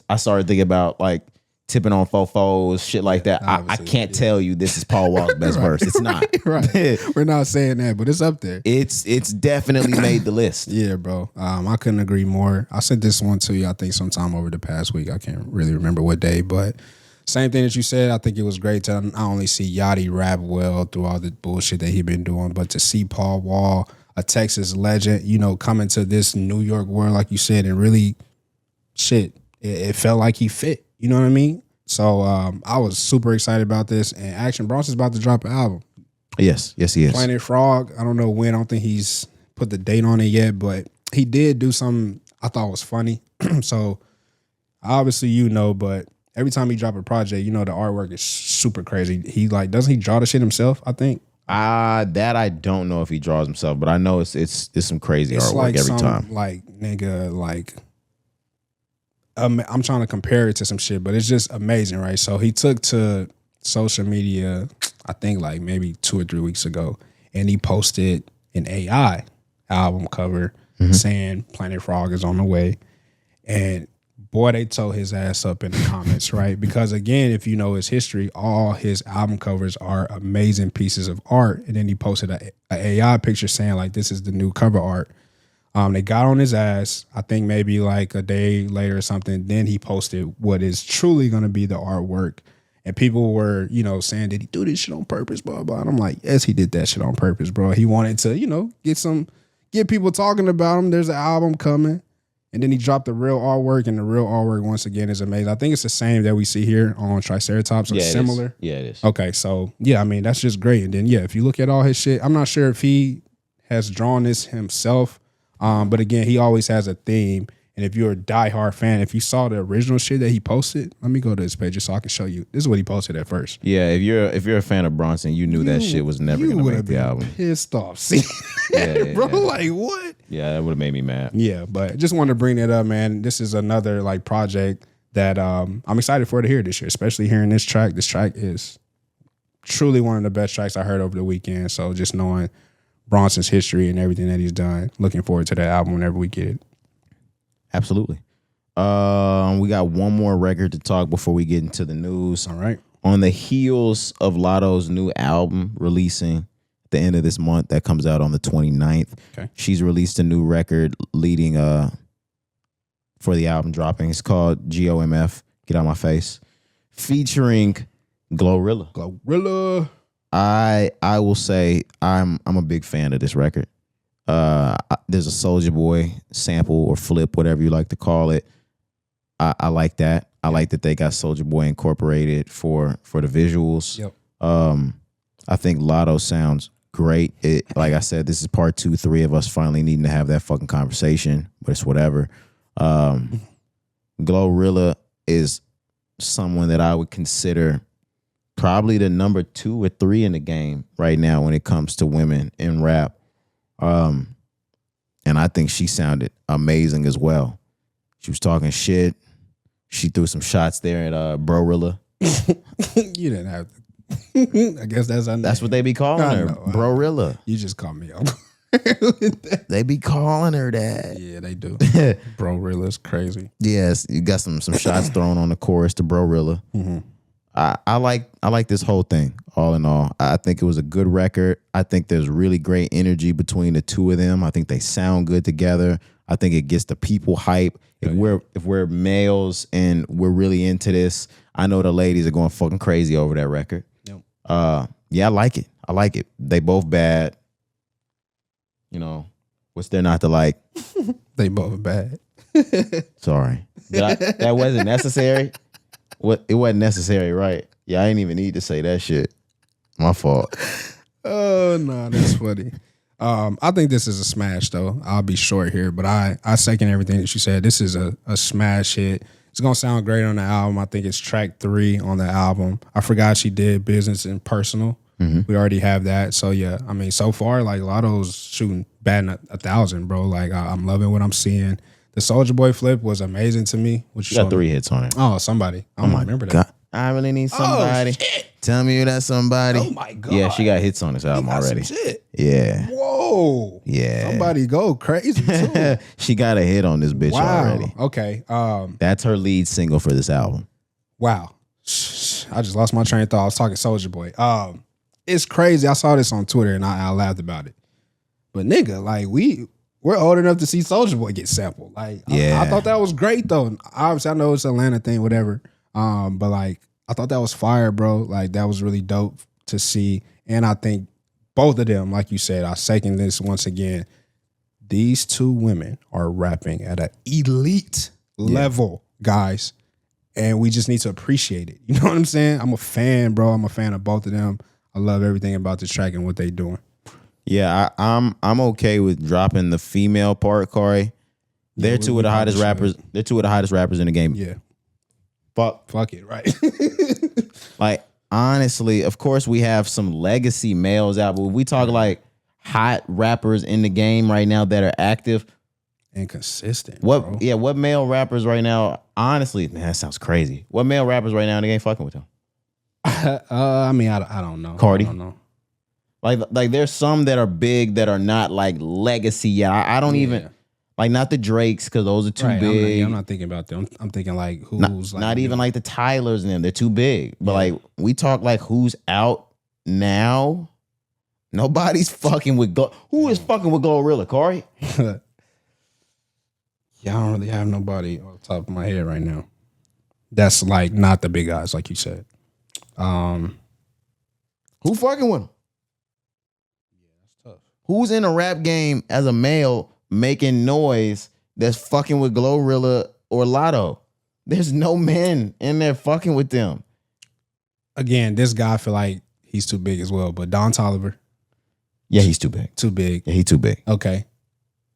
I started thinking about like tipping on fofos, shit like that. I can't tell you this is Paul Wall's best verse. It's not. Right. We're not saying that, but it's up there. It's definitely made the list. Yeah, bro. I couldn't agree more. I sent this one to you, I think sometime over the past week. I can't really remember what day, but same thing that you said. I think it was great to not only see Yachty rap well through all the bullshit that he been doing, but to see Paul Wall, a Texas legend, come into this New York world, like you said, and really, it felt like he fit. You know what I mean? So I was super excited about this. And Action Bronson's about to drop an album. Yes, he is. Planet Frog. I don't know when. I don't think he's put the date on it yet, but he did do something I thought was funny. So obviously, but every time he drop a project, you know, the artwork is super crazy. He like, doesn't he draw the shit himself? I think. That I don't know if he draws himself, but I know it's some crazy artwork like every time. Like nigga, like I'm trying to compare it to some shit, but it's just amazing, right? So he took to social media, I think like maybe 2 or 3 weeks ago, and he posted an AI album cover saying Planet Frog is on the way. And boy, they tore his ass up in the comments, right? Because again, if you know his history, all his album covers are amazing pieces of art. And then he posted a AI picture saying like, this is the new cover art. They got on his ass, I think maybe like a day later or something. Then he posted what is truly going to be the artwork. And people were, you know, saying, did he do this shit on purpose, blah, blah. And I'm like, yes, he did that shit on purpose, bro. He wanted to, you know, get people talking about him. There's an album coming. And then he dropped the real artwork, and the real artwork, once again, is amazing. I think it's the same that we see here on Triceratops, or similar. Yeah, it is. Okay, so, yeah, I mean, that's just great. And then, yeah, if you look at all his shit, I'm not sure if he has drawn this himself, but again, he always has a theme. And if you're a diehard fan, if you saw the original shit that he posted, let me go to his page just so I can show you. This is what he posted at first. Yeah, if you're a fan of Bronson, you knew that shit was never gonna make the album. Pissed off, see, bro. Like what? Yeah, that would have made me mad. Yeah, but just wanted to bring it up, man. This is another like project that I'm excited for to hear this year, especially hearing this track. This track is truly one of the best tracks I heard over the weekend. So just knowing Bronson's history and everything that he's done, looking forward to that album whenever we get it. Absolutely. We got one more record to talk before we get into the news. All right. On the heels of Latto's new album releasing at the end of this month, that comes out on the 29th. Okay. She's released a new record leading for the album dropping. It's called GOMF, Get Out My Face, featuring GloRilla. GloRilla. I will say I'm a big fan of this record. There's a Soulja Boy sample or flip, whatever you like to call it. I like that. I like that they got Soulja Boy incorporated for the visuals. Yep. I think Latto sounds great. Like I said, this is part 2, 3 of us finally needing to have that fucking conversation, but it's whatever. GloRilla is someone that I would consider probably the number 2 or 3 in the game right now when it comes to women in rap. And I think she sounded amazing as well. She was talking shit. She threw some shots there at GloRilla. You didn't have to. I guess that's her name. That's what they be calling her, GloRilla. You just call me up. They be calling her that. Yeah, they do. GloRilla's crazy. Yes, you got some shots thrown on the chorus to GloRilla. Mm-hmm. I like this whole thing, all in all. I think it was a good record. I think there's really great energy between the two of them. I think they sound good together. I think it gets the people hype. If we're males and we're really into this, I know the ladies are going fucking crazy over that record. Yep. Yeah, I like it. I like it. They both bad. You know, what's there not to like? They both bad. Sorry. That wasn't necessary. It wasn't necessary, right? Yeah, I didn't even need to say that shit. My fault. Oh no, that's funny. I think this is a smash though. I'll be short here, but I second everything that you said. This is a smash hit. It's gonna sound great on the album. I think it's track 3 on the album. I forgot she did Business and Personal. Mm-hmm. We already have that. So yeah, I mean, so far like Latto's shooting batting 1,000, bro. Like I'm loving what I'm seeing. The Soulja Boy flip was amazing to me. Which you got 3 hits on it. Oh, somebody. I don't remember that. God. I really need somebody. Oh, tell me that's somebody. Oh my God. Yeah, she got hits on this album already. Some shit. Yeah. Whoa. Yeah. Somebody go crazy too. She got a hit on this bitch already. Okay. That's her lead single for this album. Wow. I just lost my train of thought. I was talking Soulja Boy. It's crazy. I saw this on Twitter and I laughed about it. But nigga, like we're old enough to see Soulja Boy get sampled. Like, yeah. I thought that was great though. Obviously, I know it's an Atlanta thing, whatever. But like, I thought that was fire, bro. Like, that was really dope to see. And I think both of them, like you said, I second this once again. These two women are rapping at an elite level, guys. And we just need to appreciate it. You know what I'm saying? I'm a fan, bro. I'm a fan of both of them. I love everything about this track and what they doing. Yeah, I'm okay with dropping the female part, Cari. They're two of the hottest rappers. They're two of the hottest rappers in the game. Yeah. fuck it, right? Like, honestly, of course, we have some legacy males out, but if we talk like hot rappers in the game right now that are active and consistent. What? Bro. Yeah, what male rappers right now? Honestly, man, that sounds crazy. What male rappers right now in the game fucking with them? I mean, I don't know. Cardi. I don't know. Like there's some that are big that are not like legacy yet. I don't even like not the Drakes because those are too big. I'm not thinking about them. I'm thinking like who's not even like the Tylers and them. They're too big. But like we talk like who's out now. Nobody's fucking with who is fucking with GloRilla, Cari? Yeah, I don't really have nobody on the top of my head right now. That's like not the big guys, like you said. Who fucking with them? Yeah, that's tough. Who's in a rap game as a male making noise that's fucking with GloRilla or Latto? There's no men in there fucking with them. Again, this guy I feel like he's too big as well. But Don Toliver. Yeah, he's too big. Too big. Yeah, he's too big. Okay.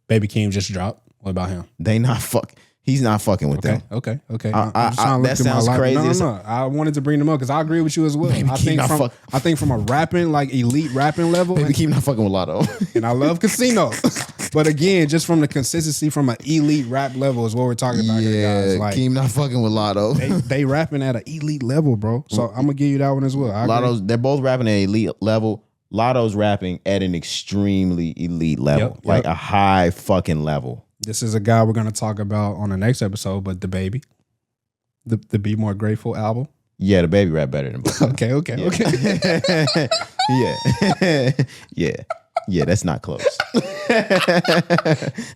Baby Keane just dropped. What about him? He's not fucking with them. Okay. That sounds crazy. No. I wanted to bring them up because I agree with you as well. I think from a rapping, like elite rapping level. Baby Keane not fucking with Latto. And I love Casino. But again, just from the consistency from an elite rap level is what we're talking about here, guys. Like, Keane not fucking with Latto. They rapping at an elite level, bro. So I'm gonna give you that one as well. They're both rapping at an elite level. Latto's rapping at an extremely elite level. Like a high fucking level. This is a guy we're going to talk about on the next episode, but DaBaby, the Be More Grateful album. Yeah, DaBaby rap better than both. Okay. Yeah, that's not close.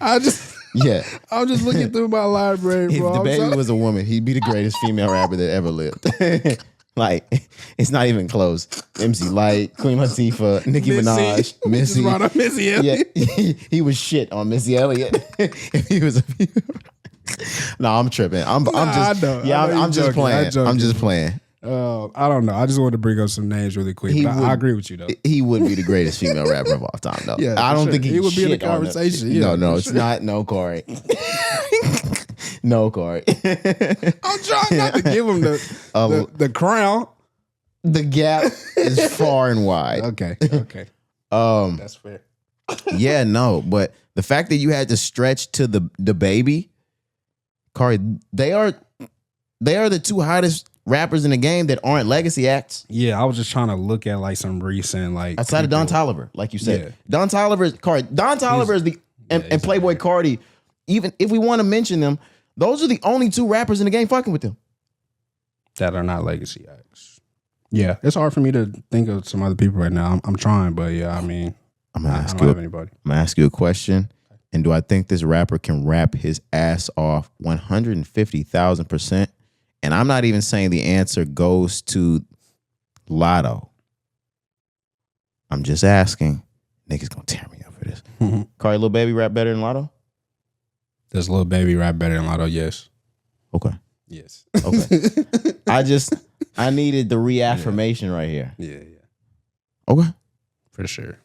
I'm just looking through my library, If bro. DaBaby was a woman, he'd be the greatest female rapper that ever lived. Like, it's not even close. MC Lyte, Queen Latifah, Nicki Minaj, Missy. Missy Elliott. Yeah, he was shit on Missy Elliott. If he was No, I'm tripping. I'm just playing. I'm just playing. I don't know. I just wanted to bring up some names really quick. I agree with you though. He would be the greatest female rapper of all time, though. Yeah, I don't think he would be in the conversation. No, it's not. No, Cari. No, Cari. I'm trying not to give him the crown. The gap is far and wide. Okay. That's fair. Yeah, no, but the fact that you had to stretch to the DaBaby, Cari, they are the two hottest rappers in the game that aren't legacy acts. Yeah, I was just trying to look at like some recent like outside of Don Toliver, like you said. Yeah. Don Toliver is the and Playboy Cardi. Even if we want to mention them, those are the only two rappers in the game fucking with them that are not legacy acts. Yeah, it's hard for me to think of some other people right now. I'm trying, but yeah, I mean, I don't have anybody. I'm gonna ask you a question. And do I think this rapper can rap his ass off 150,000%? And I'm not even saying the answer goes to Latto. I'm just asking. Niggas gonna tear me up for this. Cari, Lil Baby rap better than Latto? Does Lil Baby rap better than Latto? Yes. Okay. Yes. Okay. I needed the reaffirmation right here. Yeah. Okay. For sure.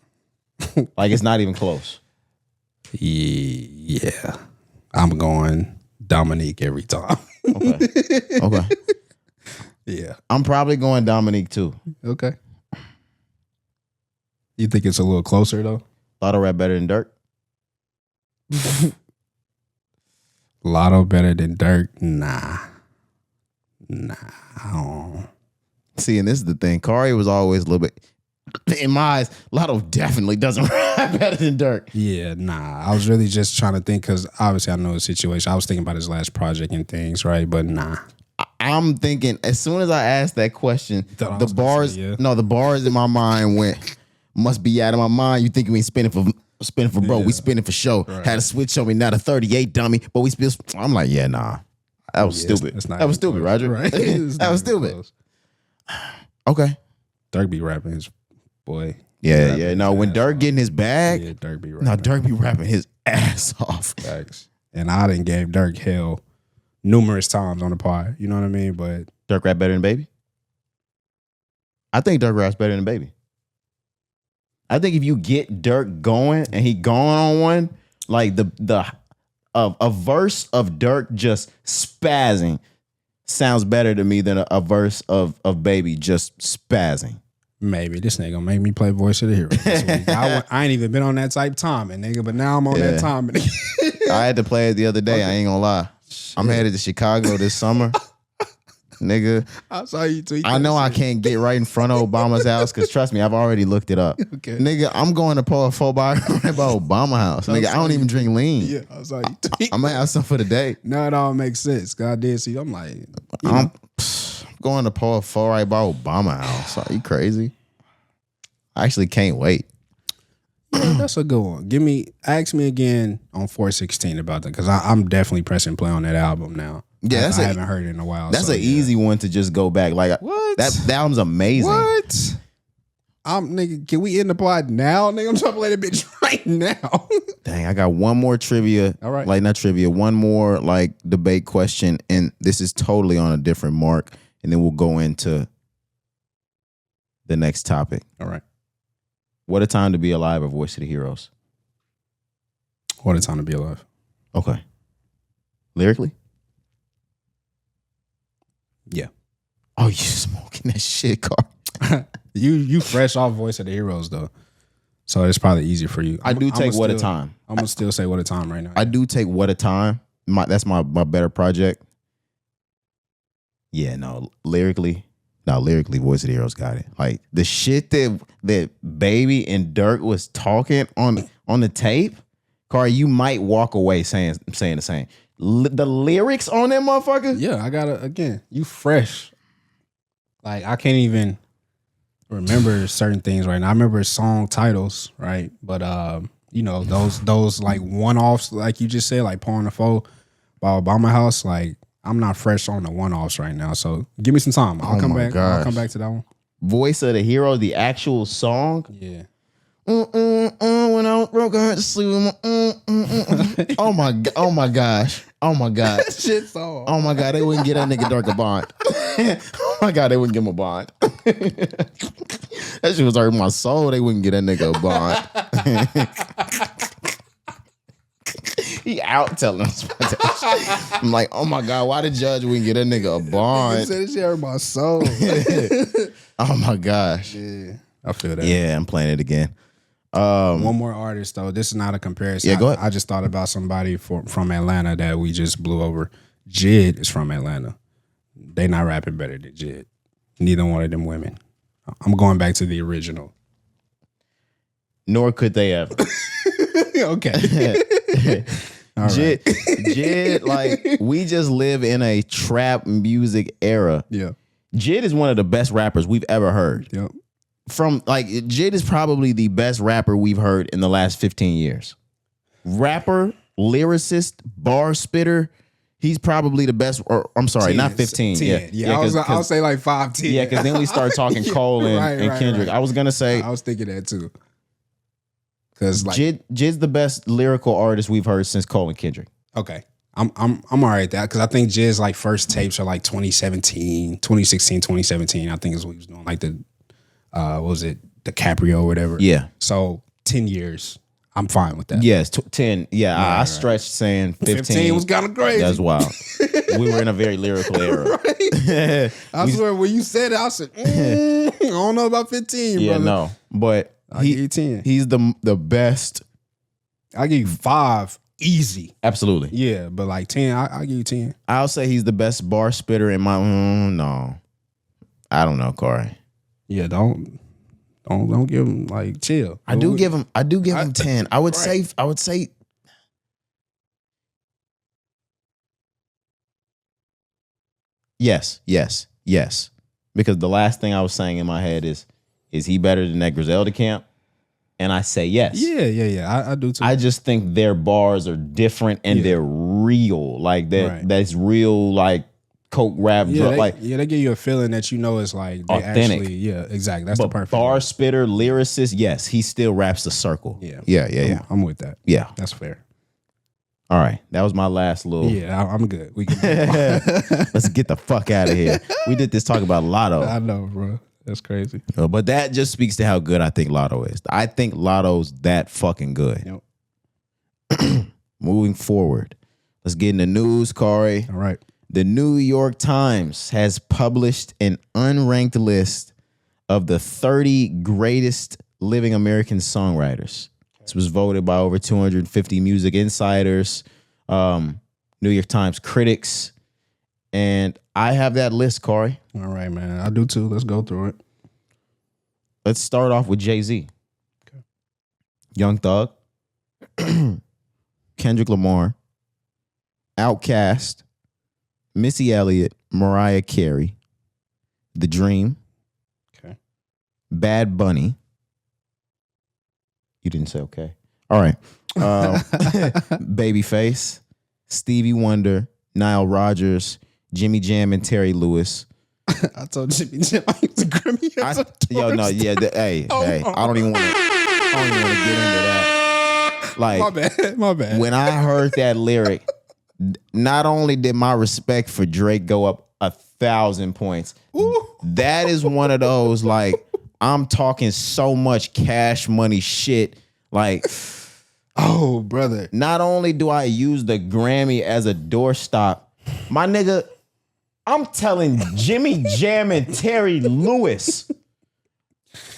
Like it's not even close. Yeah. I'm going Dominique every time. Okay. Yeah. I'm probably going Dominique too. Okay. You think it's a little closer though? Latto rap better than Dirk? Latto better than Dirk? Nah. See, and this is the thing. Cari was always a little bit, in my eyes, Latto definitely doesn't rap better than Dirk. Yeah, nah. I was really just trying to think because obviously I know the situation. I was thinking about his last project and things, right? But nah. I'm thinking as soon as I asked that question, the bars in my mind went, must be out of my mind. You think we ain't spinning for bro. We spinning for show. Right. Had a switch on me, not a 38 dummy, but we still. I'm like, yeah, nah. That was stupid. That was stupid, Roger. Right? That was stupid. Close. Okay. Dirk be rapping his boy. Yeah. No, when Dirk getting his bag, Dirk be rapping. No, Dirk be rapping his ass off. Facts. And I done gave Dirk hell numerous times on the pod. You know what I mean? But Dirk rap better than Baby? I think Dirk raps better than Baby. I think if you get Dirk going and he going on one, like a verse of Dirk just spazzing sounds better to me than a verse of Baby just spazzing. Maybe this nigga gonna make me play Voice of the Hero this week. I ain't even been on that type timing, nigga, but now I'm on that timing. I had to play it the other day. Okay. I ain't gonna lie. Shit. I'm headed to Chicago this summer. Nigga. I saw you tweet. I know I can't get right in front of Obama's house because trust me, I've already looked it up. Okay. Nigga, I'm going to pull a 4x right by Obama house. Nigga, I don't even drink lean. Yeah, I saw you tweet. I'm gonna have some for the day. No, it all makes sense. God did see. I'm like, I'm going to pull a 4 right by Obama house. Are you crazy? I actually can't wait. Yeah, that's a good one. Ask me again on 416 about that because I'm definitely pressing play on that album now. Yeah, I haven't heard it in a while. That's an easy one to just go back. Like what? That album's amazing. What? Nigga, can we end the pod now? Nigga, I'm trying to play that bitch right now. Dang, I got one more trivia. All right. Like not trivia, one more like debate question, and this is totally on a different mark, and then we'll go into the next topic. All right. What a Time to Be Alive or Voice of the Heroes? What a Time to Be Alive. Okay. Lyrically? Yeah. Oh, you smoking that shit, Car. You fresh off Voice of the Heroes though, so it's probably easier for you. I do take What a Time. I'm gonna still say What a Time right now. I do take What a Time. That's my better project. Yeah, lyrically, Voice of the Heroes got it. Like the shit that Baby and Dirk was talking on the tape, Cari, you might walk away saying the same. The lyrics on that motherfucker? Yeah, I gotta, again, you fresh. Like, I can't even remember certain things right now. I remember song titles, right? But, those like one-offs, like you just said, like Pouring the Foe by Obama House, like, I'm not fresh on the one-offs right now. So, give me some time. I'll come back. Gosh. I'll come back to that one. Voice of the Hero, the actual song? Yeah. When I broke her to sleep with oh my gosh. Shit song. Oh my God, they wouldn't get that nigga Dirk a bond. Oh my God, they wouldn't give him a bond. That shit was hurting my soul. They wouldn't get that nigga a bond. He out telling us about that shit. I'm like, oh my God, why the judge wouldn't get that nigga a bond? He said this shit hurt my soul. Oh my gosh. Yeah, I feel that. Yeah, I'm playing it again. One more artist though. This is not a comparison. Yeah, go ahead. I just thought about somebody from Atlanta that we just blew over. Jid is from Atlanta. They not rapping better than Jid. Neither one of them women. I'm going back to the original. Nor could they ever. Okay. All right. Jid, like we just live in a trap music era. Yeah. Jid is one of the best rappers we've ever heard. Yep. Jid is probably the best rapper we've heard in the last 15 years. Rapper, lyricist, bar spitter. He's probably the best. Or I'm sorry, 10, not 15. 10. Yeah, I'll say like 5, 10. Yeah, because then we start talking Cole and Kendrick. Right. I was gonna say I was thinking that too. Because like Jid's the best lyrical artist we've heard since Cole and Kendrick. Okay. I'm all right at that because I think Jid's like first tapes are like 2016, 2017. I think is what he was doing. Like the what was it, DiCaprio or whatever. Yeah. So 10 years. I'm fine with that. Yes, 10. Yeah, I stretched saying 15. 15 was kind of crazy. That's wild. We were in a very lyrical era. Right? I swear, when you said it, I said, I don't know about 15, yeah, brother. no. But I'll give you 10. He's the best. I'll give you 5 easy. Absolutely. Yeah, but like 10, I'll give you 10. I'll say he's the best bar spitter in my, no. I don't know, Cari. Yeah, don't give him like chill. I do give him 10. I would say yes. Because the last thing I was saying in my head is he better than that Griselda Camp? And I say yes. Yeah. I do too. I just think their bars are different and they're real. Like that's real, like coke rap. They give you a feeling that you know it's like they authentic. Actually, exactly. That's the perfect bar word. spitter, lyricist. Yes, he still raps the circle. Yeah. I'm with that. Yeah, that's fair. All right, that was my last little. Yeah, I'm good. We can. Let's get the fuck out of here. We did this talk about Latto. I know, bro. That's crazy. But that just speaks to how good I think Latto is. I think Latto's that fucking good. Yep. Moving forward, let's get in the news, Cari. All right. The New York Times has published an unranked list of the 30 greatest living American songwriters. This was voted by over 250 music insiders, New York Times critics, and I have that list, Cari. All right, man. I do too. Let's go through it. Let's start off with Jay-Z. Okay. Young Thug, Kendrick Lamar, Outkast, Missy Elliott, Mariah Carey, The Dream, okay, Bad Bunny. You didn't say okay. All right. Babyface, Stevie Wonder, Nile Rodgers, Jimmy Jam, and Terry Lewis. I told Jimmy Jam I used to Grammy. Hey, I don't even want to get into that. Like, my bad. When I heard that lyric, not only did my respect for Drake go up 1,000 points, that is one of those, like, I'm talking so much Cash Money shit. Like, oh, brother. Not only do I use the Grammy as a doorstop, my nigga, I'm telling Jimmy Jam and Terry Lewis,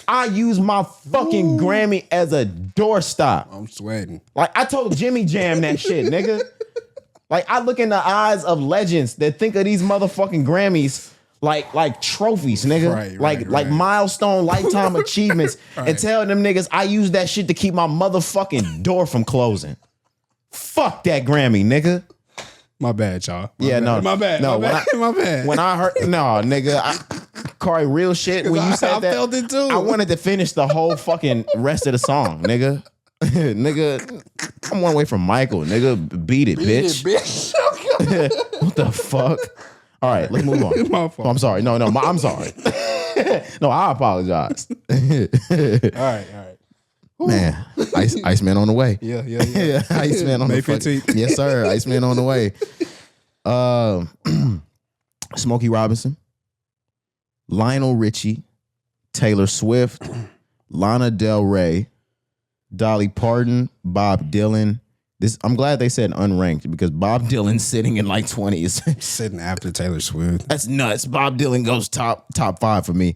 I use my fucking Grammy as a doorstop. I'm sweating. Like, I told Jimmy Jam that shit, nigga. Like, I look in the eyes of legends that think of these motherfucking Grammys like trophies, nigga. Like milestone lifetime achievements, and tell them niggas I use that shit to keep my motherfucking door from closing. Fuck that Grammy, nigga. My bad, y'all. My bad. When I heard, nigga, Cari, real shit. When you said that, I felt it too. I wanted to finish the whole fucking rest of the song, nigga. Nigga, I'm one way from Michael, nigga. Beat it, bitch. What the fuck? All right, let's move on. My fault. Oh, I'm sorry. I'm sorry. No, I apologize. All right. Man, Iceman on the way. Yeah. Iceman on May the 15th. Yes, sir. Iceman on the way. Smokey Robinson, Lionel Richie, Taylor Swift, Lana Del Rey, Dolly Parton, Bob Dylan. I'm glad they said unranked because Bob Dylan's sitting in like 20s. Sitting after Taylor Swift. That's nuts. Bob Dylan goes top 5 for me.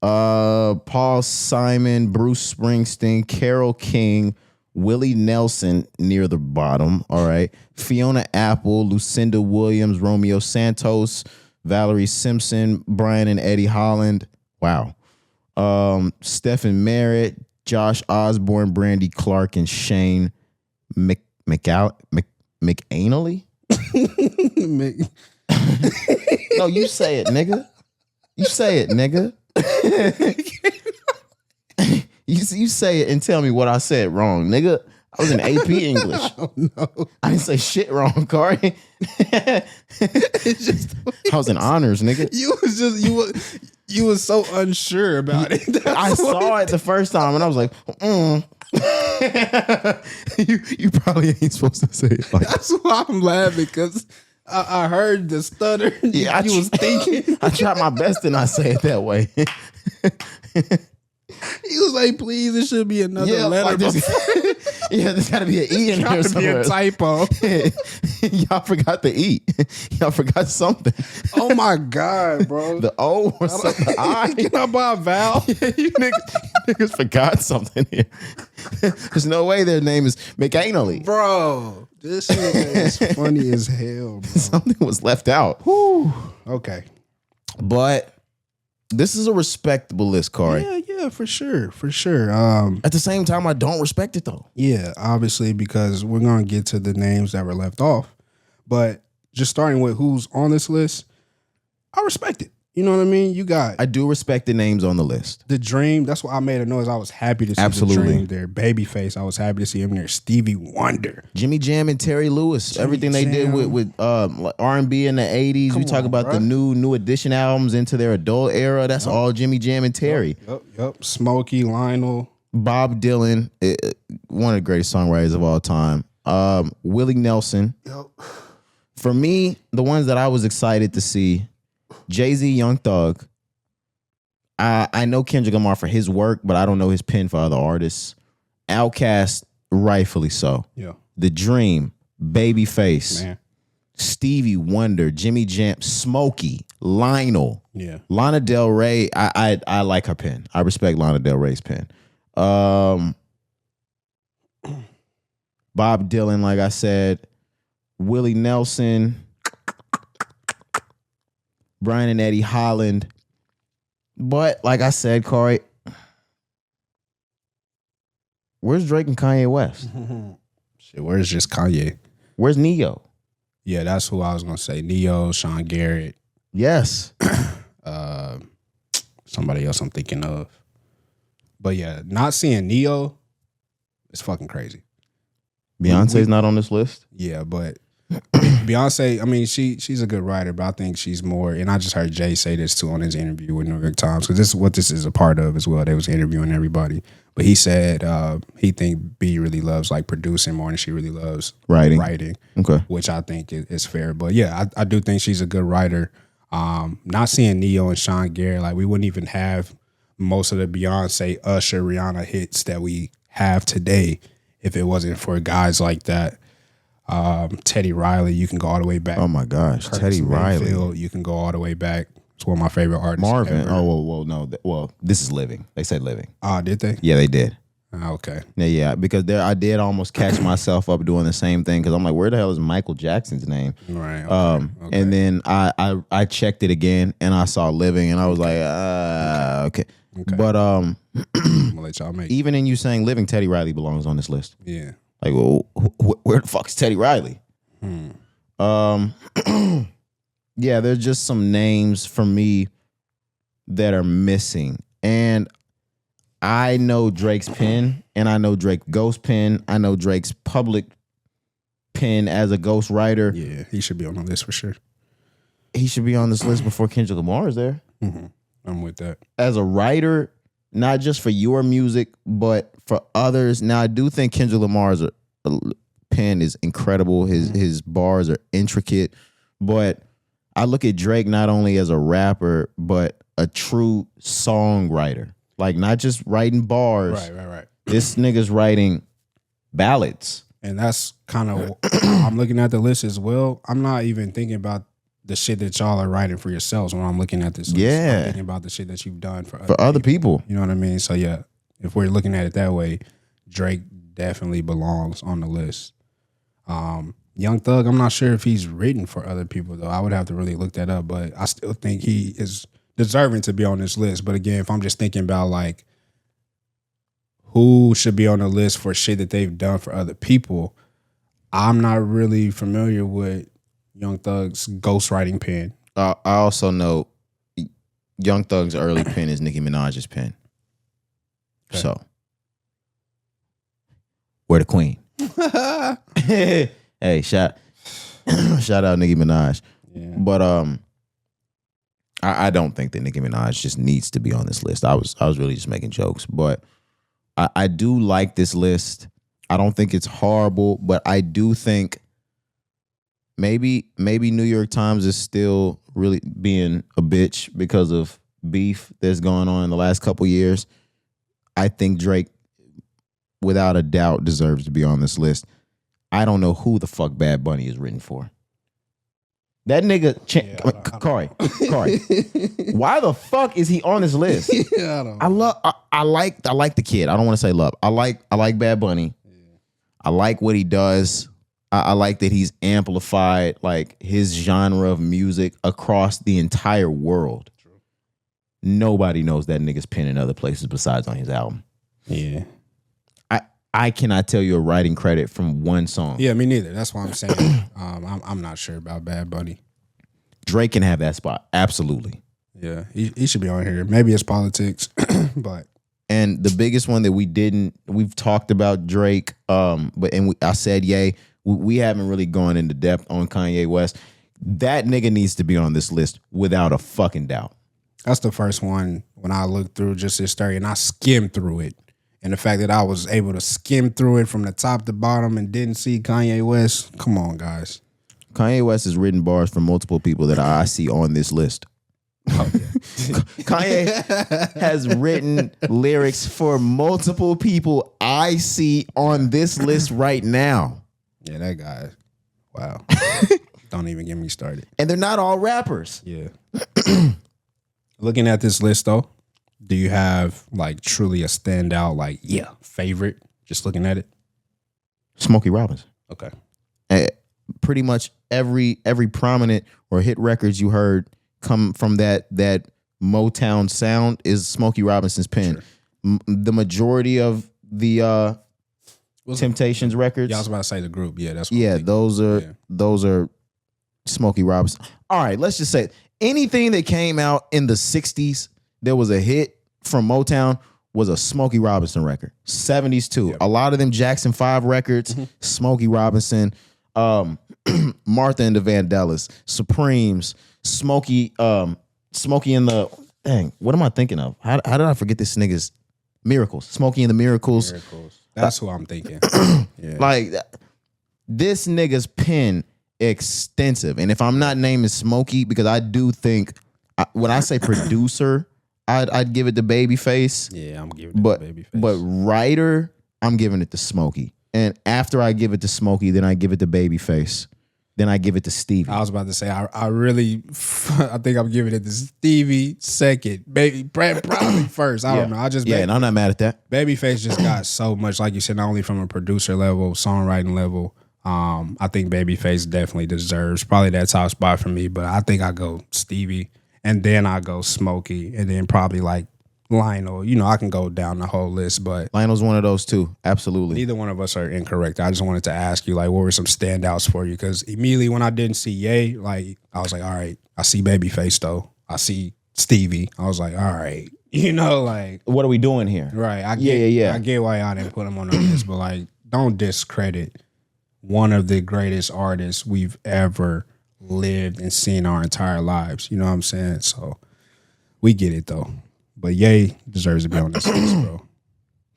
Paul Simon, Bruce Springsteen, Carole King, Willie Nelson near the bottom. All right. Fiona Apple, Lucinda Williams, Romeo Santos, Valerie Simpson, Brian and Eddie Holland. Wow. Stephen Merritt, Josh Osborne, Brandy Clark, and Shane McAnally? No, you say it, nigga. You say it, nigga. You say it and tell me what I said wrong, nigga. I was in AP English. Oh, no. I didn't say shit wrong, Cari. It's just I was in honors, nigga. You was so unsure about it. I saw it the first time and I was like, you probably ain't supposed to say it like that. That's why I'm laughing, because I heard the stutter. Yeah, you was thinking. I tried my best to not say it that way. He was like, please, it should be another letter. There's got to be an E in there somewhere. Be a typo. Y'all forgot the E. Y'all forgot something. Oh my God, bro. The O or something. The I. Can I buy a vowel? You niggas forgot something here. There's no way their name is McAnally. Bro, this shit is funny as hell, bro. Something was left out. Whew. Okay. But this is a respectable list, Cari. Yeah, for sure. At the same time, I don't respect it though. Yeah, obviously, because we're gonna get to the names that were left off. But just starting with who's on this list, I respect it. You know what I mean? I do respect the names on the list. The Dream, that's why I made a noise. I was happy to see The Dream there. Babyface, I was happy to see him there. Stevie Wonder. Jimmy Jam and Terry Lewis. Everything they did with R&B in the 80s. We talk about the new edition albums into their adult era. That's all Jimmy Jam and Terry. Yep. Smokey, Lionel. Bob Dylan, one of the greatest songwriters of all time. Willie Nelson. Yep. For me, the ones that I was excited to see, Jay-Z, Young Thug. I know Kendrick Lamar for his work, but I don't know his pen for other artists. Outkast, rightfully so. Yeah. The Dream, Babyface. Man. Stevie Wonder, Jimmy Jam, Smokey, Lionel. Yeah. Lana Del Rey, I like her pen. I respect Lana Del Rey's pen. Bob Dylan, like I said, Willie Nelson, Brian and Eddie Holland. But like I said, Cari, where's Drake and Kanye West? Shit, where's just Kanye? Where's Neo? Yeah, that's who I was gonna say. Neo, Sean Garrett. Yes. Somebody else I'm thinking of. But yeah, not seeing Neo is fucking crazy. Beyonce's not on this list? Yeah, but Beyonce, I mean, she's a good writer, but I think she's more, and I just heard Jay say this too on his interview with New York Times, because this is what this is a part of as well. They was interviewing everybody. But he said he think B really loves like producing more than she really loves writing. Okay. Which I think is fair. But yeah, I do think she's a good writer. Not seeing Neo and Sean Garrett, like we wouldn't even have most of the Beyonce, Usher, Rihanna hits that we have today if it wasn't for guys like that. Teddy Riley, you can go all the way back. Oh my gosh, Curtis Teddy Riley. You can go all the way back. It's one of my favorite artists. Marvin. Ever. Oh, well, no. Well, this is Living. They said Living. Did they? Yeah, they did. Okay. Yeah, because I did almost catch myself up doing the same thing because I'm like, where the hell is Michael Jackson's name? Right. Okay. And then I checked it again and I saw Living and I was like, okay. But I'm gonna let y'all make even in you saying Living, Teddy Riley belongs on this list. Yeah. Like, well, where the fuck is Teddy Riley? Yeah, there's just some names for me that are missing. And I know Drake's pen, and I know Drake Ghost pen. I know Drake's public pen as a ghost writer. Yeah, he should be on the list for sure. He should be on this list before Kendrick Lamar is there. Mm-hmm. I'm with that. As a writer, not just for your music, but for others. Now, I do think Kendrick Lamar's pen is incredible. His bars are intricate. But I look at Drake not only as a rapper, but a true songwriter. Like, not just writing bars. Right. This nigga's writing ballads. And that's kind of, I'm looking at the list as well. I'm not even thinking about the shit that y'all are writing for yourselves when I'm looking at this list. Yeah. I'm thinking about the shit that you've done for other people. You know what I mean? So yeah, if we're looking at it that way, Drake definitely belongs on the list. Young Thug, I'm not sure if he's written for other people though. I would have to really look that up, but I still think he is deserving to be on this list. But again, if I'm just thinking about like who should be on the list for shit that they've done for other people, I'm not really familiar with Young Thug's ghostwriting pen. I also know Young Thug's early pen is Nicki Minaj's pen. Okay. So, we're the queen. Hey, shout out Nicki Minaj. Yeah. But I don't think that Nicki Minaj just needs to be on this list. I was really just making jokes, but I do like this list. I don't think it's horrible, but I do think maybe New York Times is still really being a bitch because of beef that's going on in the last couple years. I think Drake, without a doubt, deserves to be on this list. I don't know who the fuck Bad Bunny is written for. That nigga, Cari, why the fuck is he on this list? Yeah, I like the kid. I don't want to say love. I like Bad Bunny. Yeah. I like what he does. I like that he's amplified like his genre of music across the entire world. True. Nobody knows that nigga's pen in other places besides on his album. Yeah. I cannot tell you a writing credit from one song. Yeah, me neither. That's why I'm saying I'm not sure about Bad Bunny. Drake can have that spot. Absolutely. Yeah, he should be on here. Maybe it's politics, but. And the biggest one that we've talked about Drake, I said yay. We haven't really gone into depth on Kanye West. That nigga needs to be on this list without a fucking doubt. That's the first one when I looked through just his story and I skimmed through it. And the fact that I was able to skim through it from the top to bottom and didn't see Kanye West, come on, guys. Kanye West has written bars for multiple people that I see on this list. Oh, yeah. Kanye has written lyrics for multiple people I see on this list right now. Yeah, that guy. Wow. Don't even get me started. And they're not all rappers. Yeah. Looking at this list though, do you have like truly a standout, like, favorite? Just looking at it? Smokey Robinson. Okay. Pretty much every prominent or hit records you heard come from that Motown sound is Smokey Robinson's pen. Sure. The majority of the Temptations records. Yeah, I was about to say the group. Yeah, that's what those are Smokey Robinson. All right, let's just say anything that came out in the 60s that was a hit from Motown was a Smokey Robinson record. 70s too. Yep. A lot of them Jackson 5 records, Smokey Robinson, Martha and the Vandellas, Supremes, Smokey and the what am I thinking of? How did I forget this nigga's Miracles? Smokey and the Miracles. That's who I'm thinking. Yeah. Like this nigga's pen extensive. And if I'm not naming Smokey, because I do think when I say producer, I'd give it to Babyface. Yeah, I'm giving it to Babyface. But writer, I'm giving it to Smokey. And after I give it to Smokey, then I give it to Babyface. Then I give it to Stevie. I was about to say, I think I'm giving it to Stevie second. Probably first. I don't know. And I'm not mad at that. Babyface just got so much, like you said, not only from a producer level, songwriting level. I think Babyface definitely deserves probably that top spot for me, but I think I go Stevie, and then I go Smokey, and then probably like Lionel. You know, I can go down the whole list, but Lionel's one of those too. Absolutely. Neither one of us are incorrect. I just wanted to ask you, like, what were some standouts for you? Because immediately when I didn't see Ye, like, I was like, all right, I see Babyface though. I see Stevie. I was like, all right, you know, like, what are we doing here? Right. I get why y'all didn't put him on the list, but like, don't discredit one of the greatest artists we've ever lived and seen our entire lives. You know what I'm saying? So we get it though. But Ye deserves to be on this list, bro.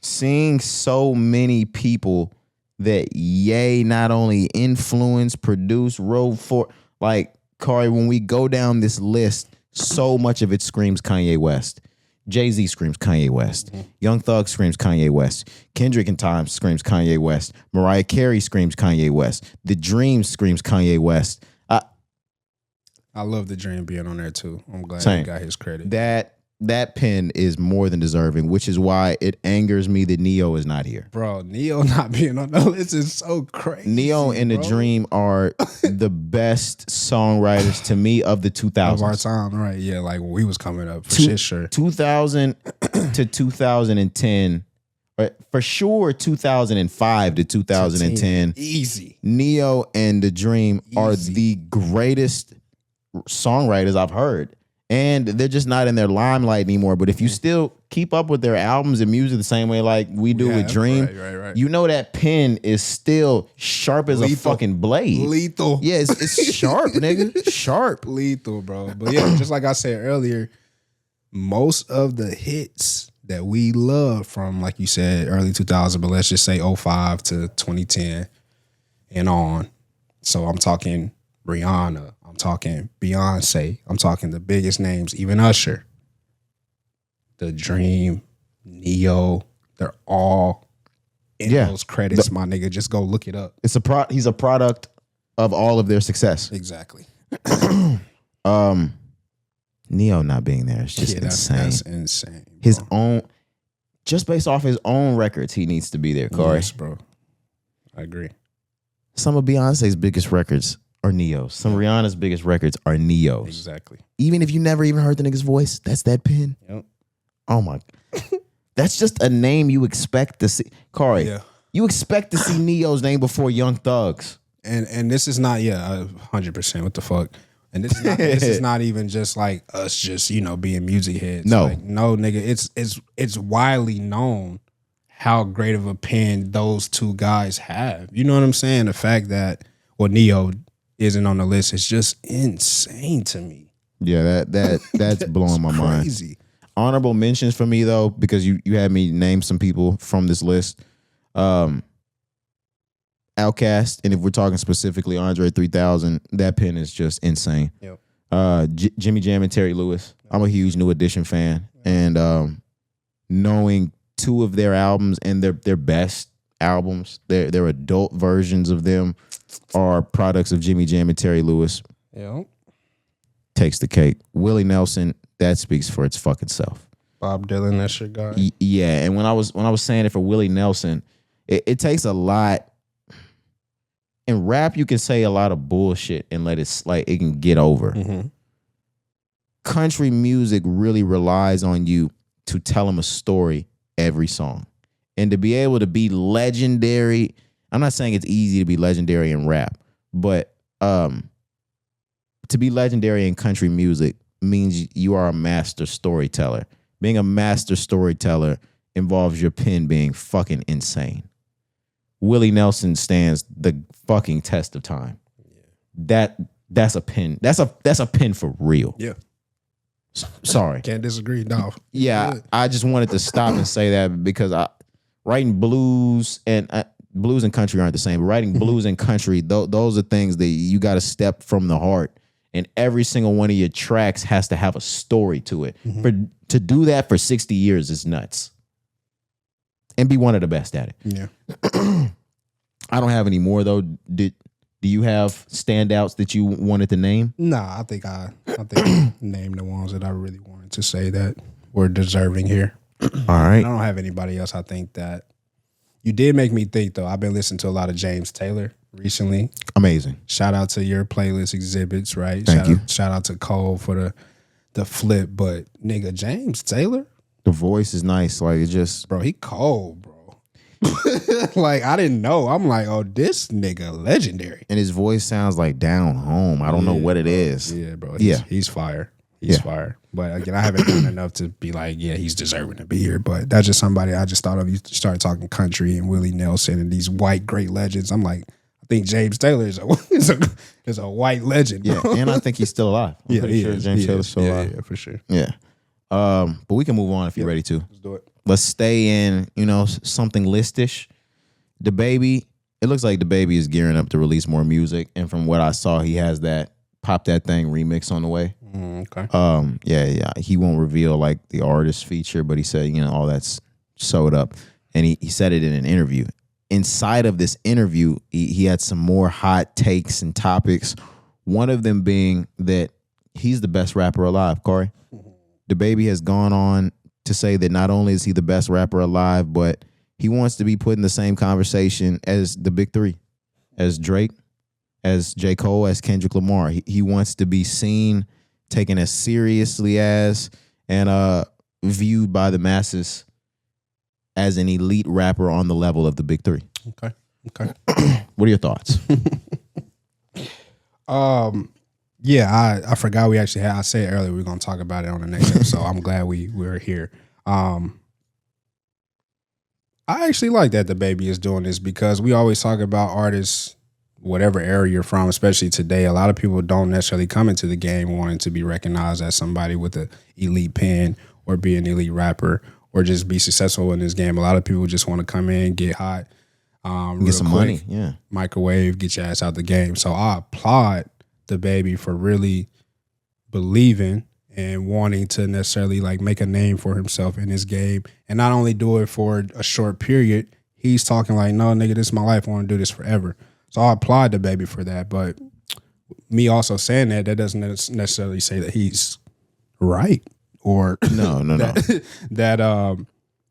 Seeing so many people that Ye not only influenced, produced, wrote for, like, Cari, when we go down this list, so much of it screams Kanye West. Jay-Z screams Kanye West. Mm-hmm. Young Thug screams Kanye West. Kendrick and Time screams Kanye West. Mariah Carey screams Kanye West. The Dream screams Kanye West. I love The Dream being on there too. I'm glad he got his credit. That pen is more than deserving, which is why it angers me that Neo is not here. Bro, Neo not being on the list is so crazy. Neo and The Dream are the best songwriters to me of the 2000s. Of our time, right. Yeah, like when we was coming up, for sure. 2000 to 2010, for sure 2005 to 2010. Easy. Neo and The Dream are the greatest songwriters I've heard. And they're just not in their limelight anymore. But if you still keep up with their albums and music the same way like we do with Dream, right. You know that pen is still sharp as a fucking blade. Lethal. Yeah, it's sharp, nigga. Sharp. Lethal, bro. But yeah, just like I said earlier, most of the hits that we love from, like you said, early 2000, but let's just say 05 to 2010 and on. So I'm talking Rihanna. I'm talking Beyonce. I'm talking the biggest names, even Usher. The Dream, Neo, they're all in those credits, my nigga. Just go look it up. He's a product of all of their success. Exactly. Neo not being there is just insane. That's insane. Bro. His own, just based off his own records, he needs to be there, Cari. Yes, bro. I agree. Some of Beyonce's biggest records are Neo's. Some of Rihanna's biggest records are Neo's. Exactly. Even if you never even heard the nigga's voice, that's that pen. Yep. Oh my. That's just a name you expect to see. Cari, you expect to see Neo's name before Young Thug's. And this is not, 100%. What the fuck? And this is not even just like us just, being music heads. No. Like, no, nigga. It's widely known how great of a pen those two guys have. You know what I'm saying? The fact that, Neo isn't on the list is just insane to me. Yeah, that's blowing my mind. Crazy. Honorable mentions for me though, because you had me name some people from this list. Outkast, and if we're talking specifically Andre 3000, that pen is just insane. Yep. Jimmy Jam and Terry Lewis. I'm a huge New Edition fan, and knowing two of their albums and their best albums. Their adult versions of them are products of Jimmy Jam and Terry Lewis. Yeah. Takes the cake. Willie Nelson, that speaks for its fucking self. Bob Dylan, that's your guy. Yeah, and when I was saying it for Willie Nelson, it takes a lot. In rap, you can say a lot of bullshit and let it like it can get over. Mm-hmm. Country music really relies on you to tell them a story every song. And to be able to be legendary, I'm not saying it's easy to be legendary in rap, but to be legendary in country music means you are a master storyteller. Being a master storyteller involves your pen being fucking insane. Willie Nelson stands the fucking test of time. Yeah. That's a pen. That's a pen for real. Yeah. Sorry. Can't disagree. No. Yeah, I just wanted to stop and say that because writing blues and blues and country aren't the same. But writing blues and country, those are things that you got to step from the heart. And every single one of your tracks has to have a story to it. Mm-hmm. To do that for 60 years is nuts. And be one of the best at it. Yeah. I don't have any more though. Do you have standouts that you wanted to name? Nah, I think I named the ones that I really wanted to say that were deserving here. All right. And I don't have anybody else. I think that you did make me think though. I've been listening to a lot of James Taylor recently. Amazing. Shout out to your playlist exhibits, right? Thank you. Shout out to Cole for the flip, but nigga, James Taylor, the voice is nice. Like it just, bro, he cold, bro. Like I didn't know. I'm like, oh, this nigga legendary. And his voice sounds like down home. I don't know what it is. Yeah, bro. He's fire. He's fire. But again, I haven't done enough to be like, yeah, he's deserving to be here. But that's just somebody I just thought of. You started talking country and Willie Nelson and these white great legends. I'm like, I think James Taylor is a white legend. Bro. Yeah, and I think he's still alive. I'm pretty sure James Taylor's still alive. Yeah, for sure. Yeah. But we can move on if you're ready to. Let's do it. Let's stay in, something listish. DaBaby, it looks like DaBaby is gearing up to release more music. And from what I saw, he has that Pop That Thing remix on the way. Okay. Yeah. He won't reveal like the artist feature, but he said, all that's sewed up. And he said it in an interview. Inside of this interview, he had some more hot takes and topics. One of them being that he's the best rapper alive, Cari. DaBaby has gone on to say that not only is he the best rapper alive, but he wants to be put in the same conversation as the big three, as Drake, as J. Cole, as Kendrick Lamar. He wants to be seen, taken as seriously as, and viewed by the masses as an elite rapper on the level of the big three. Okay. What are your thoughts? Yeah, I forgot we actually had. I said earlier we were going to talk about it on the next episode. I'm glad we're here. I actually like that DaBaby is doing this because we always talk about artists, whatever era you're from, especially today. A lot of people don't necessarily come into the game wanting to be recognized as somebody with an elite pen or be an elite rapper or just be successful in this game. A lot of people just want to come in, get hot, get some money, microwave, get your ass out the game. So I applaud DaBaby for really believing and wanting to necessarily like make a name for himself in this game and not only do it for a short period. He's talking like, no, nigga, this is my life. I want to do this forever. So I applaud DaBaby for that. But me also saying that doesn't necessarily say that he's right or no. that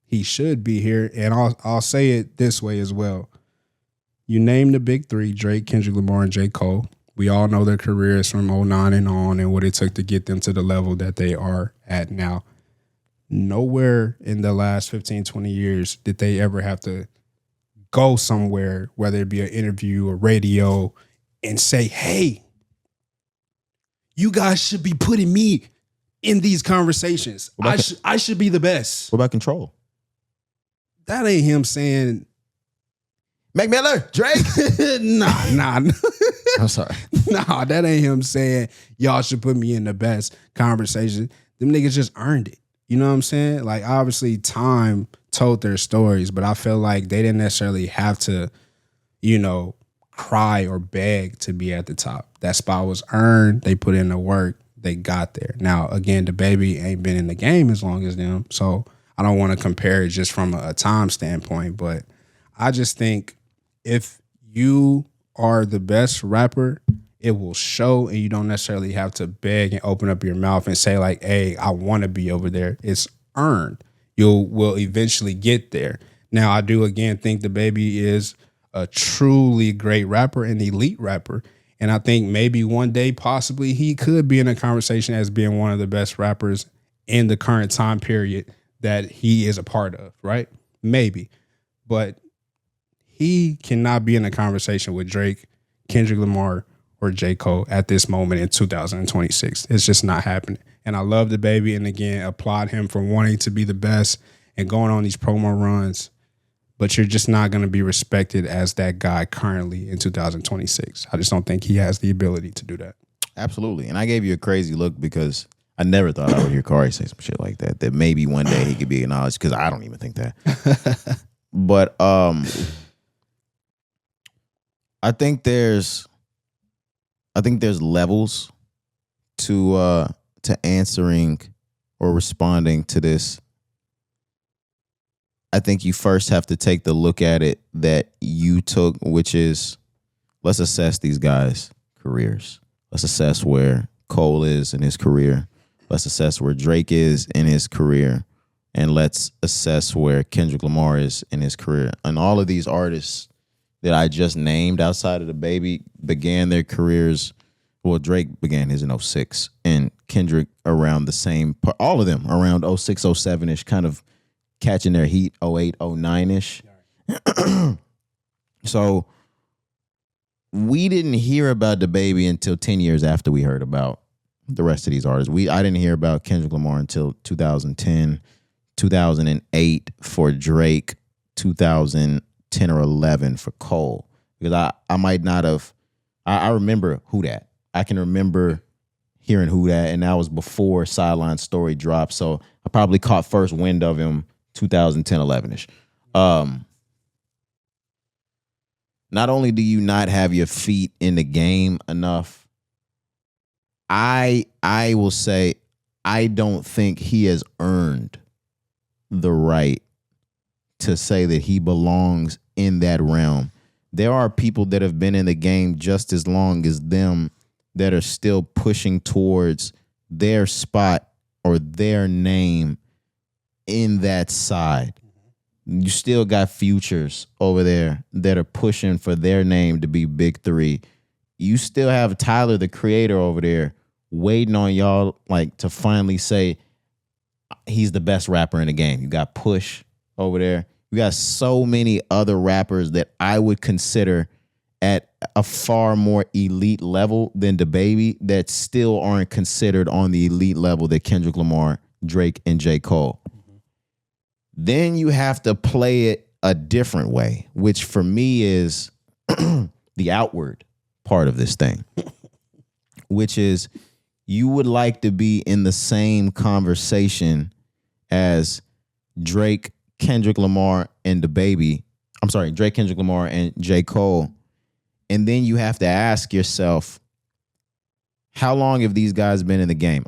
he should be here. And I'll say it this way as well. You name the big three, Drake, Kendrick Lamar, and J. Cole. We all know their careers from 2009 and on and what it took to get them to the level that they are at now. Nowhere in the last 15, 20 years did they ever have to go somewhere, whether it be an interview or radio, and say, hey, you guys should be putting me in these conversations. I should be the best. What about Control? That ain't him saying, Mac Miller, Drake. Nah. I'm sorry. Nah, that ain't him saying y'all should put me in the best conversation. Them niggas just earned it. You know what I'm saying? Like, obviously, time told their stories, but I feel like they didn't necessarily have to, cry or beg to be at the top. That spot was earned. They put in the work. They got there. Now, again, DaBaby ain't been in the game as long as them, so I don't want to compare it just from a time standpoint, but I just think if you are the best rapper, it will show, and you don't necessarily have to beg and open up your mouth and say like, hey, I want to be over there. It's earned. Will eventually get there. Now, I do again think DaBaby is a truly great rapper, an elite rapper. And I think maybe one day possibly he could be in a conversation as being one of the best rappers in the current time period that he is a part of, right? Maybe. But he cannot be in a conversation with Drake, Kendrick Lamar, or J. Cole at this moment in 2026. It's just not happening. And I love DaBaby, and again, applaud him for wanting to be the best and going on these promo runs. But you're just not going to be respected as that guy currently in 2026. I just don't think he has the ability to do that. Absolutely. And I gave you a crazy look because I never thought I would hear Cari say some shit like that. That maybe one day he could be acknowledged, because I don't even think that. But I think there's levels to answering or responding to this. I think you first have to take the look at it that you took, which is, let's assess these guys' careers. Let's assess where Cole is in his career. Let's assess where Drake is in his career. And let's assess where Kendrick Lamar is in his career. And all of these artists that I just named outside of DaBaby began their careers. Well, Drake began his in 2006, and Kendrick around the same, all of them around 2006, 2007-ish, kind of catching their heat, 2008, 2009-ish. So we didn't hear about DaBaby until 10 years after we heard about the rest of these artists. I didn't hear about Kendrick Lamar until 2010, 2008 for Drake, 2010 or 11 for Cole. Because I might not have, I remember Who Dat. I can remember hearing Who Dat, and that was before Sideline Story dropped. So I probably caught first wind of him 2010, 11-ish. Not only do you not have your feet in the game enough, I will say I don't think he has earned the right to say that he belongs in that realm. There are people that have been in the game just as long as them that are still pushing towards their spot or their name in that side. You still got futures over there that are pushing for their name to be big three. You still have Tyler, the creator, over there waiting on y'all like to finally say he's the best rapper in the game. You got Push over there. You got so many other rappers that I would consider at a far more elite level than DaBaby that still aren't considered on the elite level that Kendrick Lamar, Drake, and J. Cole. Then you have to play it a different way, which for me is the outward part of this thing, which is you would like to be in the same conversation as Drake, Kendrick Lamar, and DaBaby. I'm sorry, Drake, Kendrick Lamar, and J. Cole. And then you have to ask yourself, how long have these guys been in the game?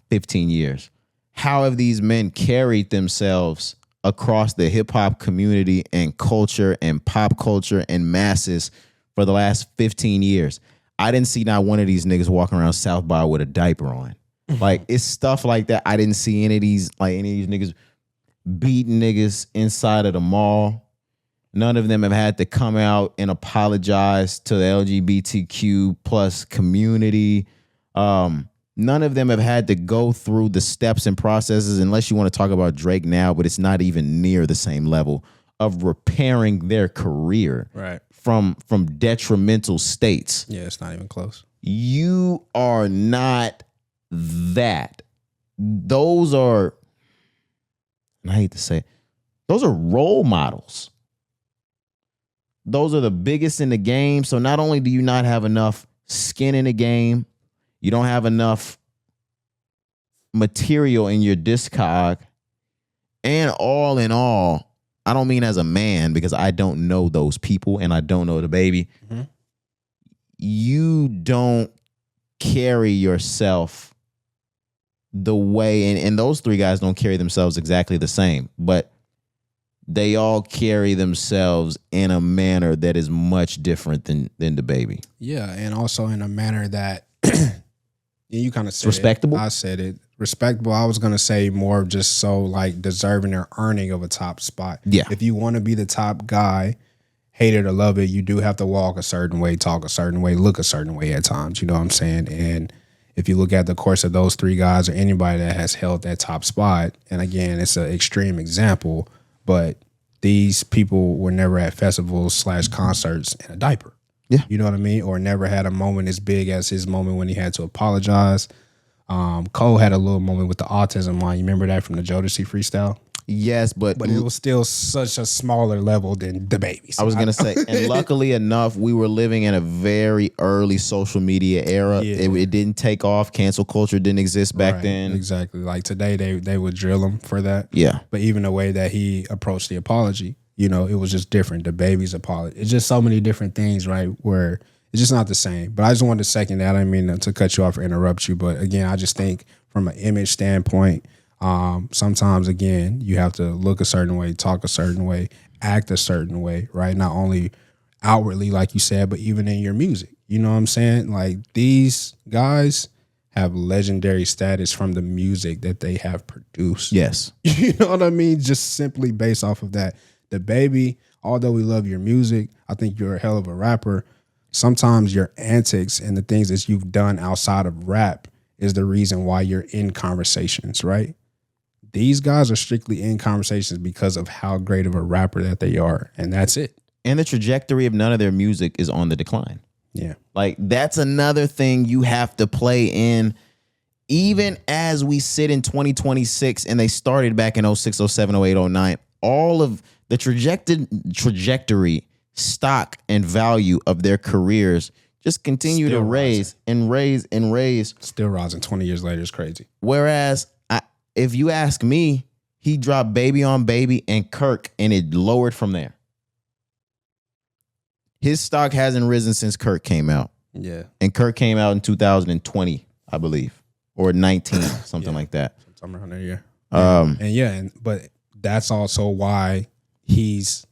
15 years. How have these men carried themselves across the hip hop community and culture and pop culture and masses for the last 15 years? I didn't see not one of these niggas walking around South by with a diaper on. Like, it's stuff like that. I didn't see any of these niggas beating niggas inside of the mall. None of them have had to come out and apologize to the LGBTQ plus community. None of them have had to go through the steps and processes, unless you want to talk about Drake now, but it's not even near the same level of repairing their career from detrimental states. Yeah, it's not even close. You are not that. Those are, and I hate to say it, those are role models. Those are the biggest in the game. So not only do you not have enough skin in the game, you don't have enough material in your discog, and all in all, I don't mean as a man, because I don't know those people and I don't know DaBaby. Mm-hmm. You don't carry yourself the way, and those three guys don't carry themselves exactly the same, but they all carry themselves in a manner that is much different than DaBaby. Yeah, and also in a manner that you kind of said respectable. I said it. Respectable. I was gonna say more just so like deserving or earning of a top spot. Yeah. If you want to be the top guy, hate it or love it, you do have to walk a certain way, talk a certain way, look a certain way at times. You know what I'm saying? And if you look at the course of those three guys or anybody that has held that top spot, and again, it's an extreme example, but these people were never at festivals / concerts in a diaper. Yeah. You know what I mean? Or never had a moment as big as his moment when he had to apologize. Cole had a little moment with the autism line. You remember that from the Jodeci freestyle? Yes, but it was still such a smaller level than DaBaby. I was gonna say, and luckily enough, we were living in a very early social media era. Yeah. It didn't take off. Cancel culture didn't exist back then. Exactly. Like today, they would drill him for that. Yeah. But even the way that he approached the apology, you know, it was just different. DaBaby's apology. It's just so many different things, right? Where it's just not the same. But I just wanted to second that. I didn't mean to cut you off or interrupt you. But again, I just think from an image standpoint, sometimes, again, you have to look a certain way, talk a certain way, act a certain way, right? Not only outwardly, like you said, but even in your music. You know what I'm saying? Like, these guys have legendary status from the music that they have produced. Yes. You know what I mean? Just simply based off of that. DaBaby, although we love your music, I think you're a hell of a rapper. Sometimes your antics and the things that you've done outside of rap is the reason why you're in conversations, right? These guys are strictly in conversations because of how great of a rapper that they are, and that's it. And the trajectory of none of their music is on the decline. Yeah. Like, that's another thing you have to play in. Even as we sit in 2026 and they started back in 06, 07, 08, 09, all of the trajectory, stock, and value of their careers just continue Still to raise rising. and raise and raise. Still rising 20 years later is crazy. Whereas, if you ask me, he dropped Baby on Baby and Kirk, and it lowered from there. His stock hasn't risen since Kirk came out. Yeah. And Kirk came out in 2020, I believe, or 19, something like that. Something around there, Yeah. But that's also why he's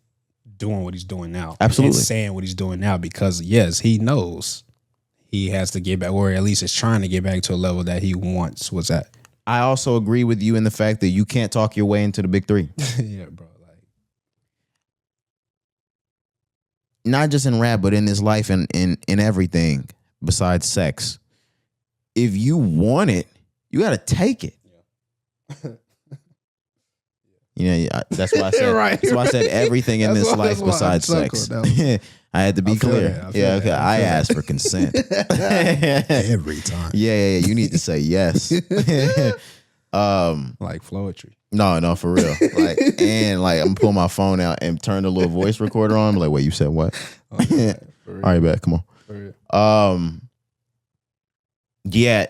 doing what he's doing now. Absolutely. And saying what he's doing now, because yes, he knows he has to get back, or at least is trying to get back to a level that he once was at. I also agree with you in the fact that you can't talk your way into the big three. Yeah, bro. Like, not just in rap, but in this life and in everything besides sex. If you want it, you got to take it. Yeah. You know, that's why I said. Right. That's why I said everything in this life besides sex. I had to be clear. Okay. I asked for consent every time. Yeah. You need to say yes. Like poetry. No, for real. I'm gonna pull my phone out and turn the little voice recorder on. I'm like, wait, you said what? Okay, all right, bet. Come on. For real. Yeah,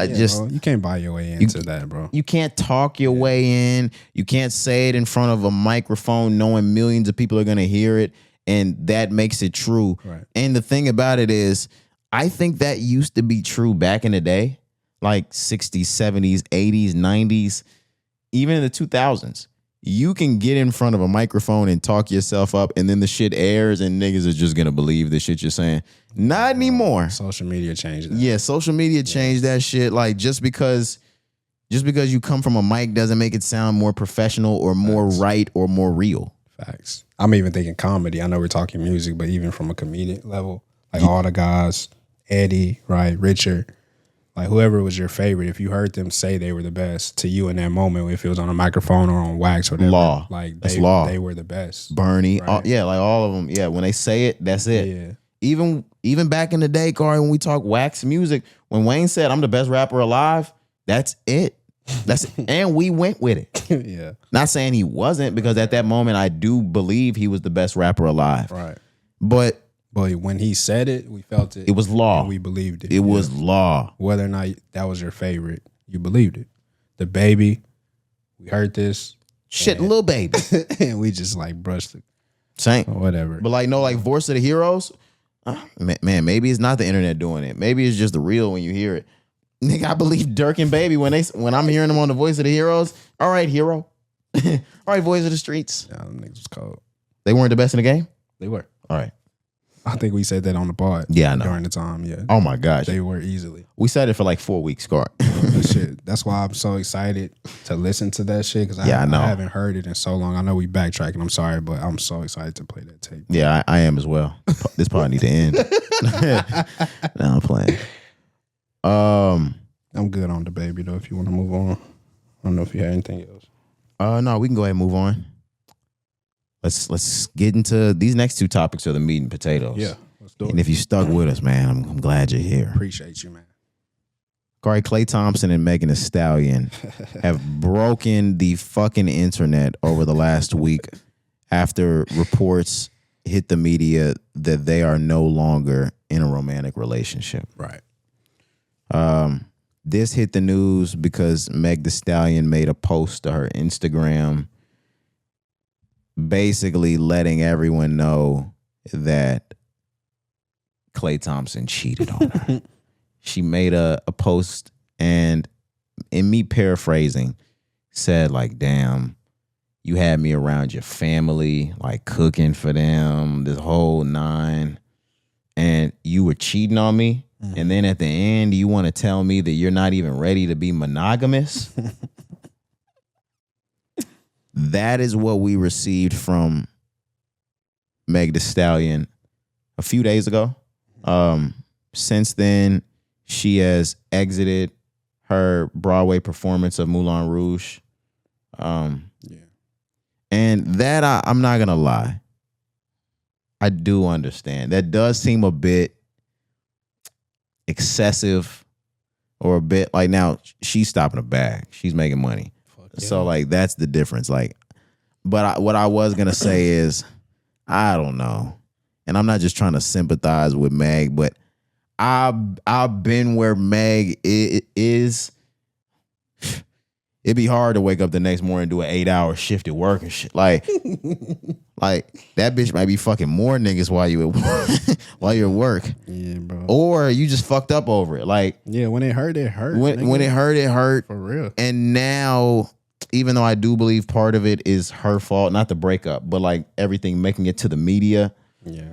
just bro, you can't buy your way into that, bro. You can't talk your way in. You can't say it in front of a microphone knowing millions of people are going to hear it, and that makes it true. Right. And the thing about it is, I think that used to be true back in the day, like 60s, 70s, 80s, 90s, even in the 2000s. You can get in front of a microphone and talk yourself up, and then the shit airs, and niggas are just going to believe the shit you're saying. Not anymore. Social media changed that. Yeah, social media changed that shit. Like, just because you come from a mic doesn't make it sound more professional or more right or more real. Facts. I'm even thinking comedy. I know we're talking music, but even from a comedic level, like all the guys, Eddie, right, Richard, like whoever was your favorite, if you heard them say they were the best to you in that moment, if it was on a microphone or on wax or whatever, Law. like that's law. They were the best. Bernie, right? Like all of them. Yeah, when they say it, that's it. Yeah. Even back in the day, Cari, when we talk wax music, when Wayne said, I'm the best rapper alive, that's it. That's it. And we went with it. Yeah. Not saying he wasn't, because at that moment, I do believe he was the best rapper alive. Right. But when he said it, we felt it. It was law. And we believed it. It was law. Whether or not that was your favorite, you believed it. DaBaby, we heard this. Shit, Lil Baby. And we just like brushed it. Same. Or whatever. But like Voice of the Heroes, man, maybe it's not the internet doing it. Maybe it's just the real when you hear it. Nigga, I believe Dirk and Baby when I'm hearing them on the Voice of the Heroes. All right, hero. All right, voice of the streets. Yeah, them niggas was cold. They weren't the best in the game? They were. All right. I think we said that on the pod. Yeah, I know. During the time, yeah. Oh my gosh. They were easily. We said it for like 4 weeks, Scar. That shit. That's why I'm so excited to listen to that shit because I haven't heard it in so long. I know we backtracking. I'm sorry, but I'm so excited to play that tape. Yeah, I am as well. This probably need to end. No, I'm playing. I'm good on DaBaby though. If you want to move on, I don't know if you had anything else. No, we can go ahead and move on. Let's get into these next two topics are the meat and potatoes. Yeah, let's do it. And if you stuck with us, man, I'm glad you're here. Appreciate you, man. Cari, Klay Thompson and Megan Thee Stallion have broken the fucking internet over the last week after reports hit the media that they are no longer in a romantic relationship. Right. This hit the news because Meg Thee Stallion made a post to her Instagram basically letting everyone know that Klay Thompson cheated on her. She made a post and, in me paraphrasing, said like, damn, you had me around your family, like cooking for them, this whole nine, and you were cheating on me. Mm-hmm. And then at the end, you want to tell me that you're not even ready to be monogamous? That is what we received from Meg Thee Stallion a few days ago. Since then, she has exited her Broadway performance of Moulin Rouge. And that, I'm not going to lie, I do understand. That does seem a bit excessive or a bit like, now she's stopping a bag. She's making money. Yeah. So like that's the difference. Like, but what I was gonna say is, I don't know, and I'm not just trying to sympathize with Meg, but I've been where Meg is. It'd be hard to wake up the next morning and do an 8-hour shift at work and shit. Like that bitch might be fucking more niggas while you at work. Yeah, bro. Or you just fucked up over it. Like, yeah, when it hurt, it hurt. When it hurt, it hurt. For real. And now, even though I do believe part of it is her fault, not the breakup, but like everything making it to the media. Yeah.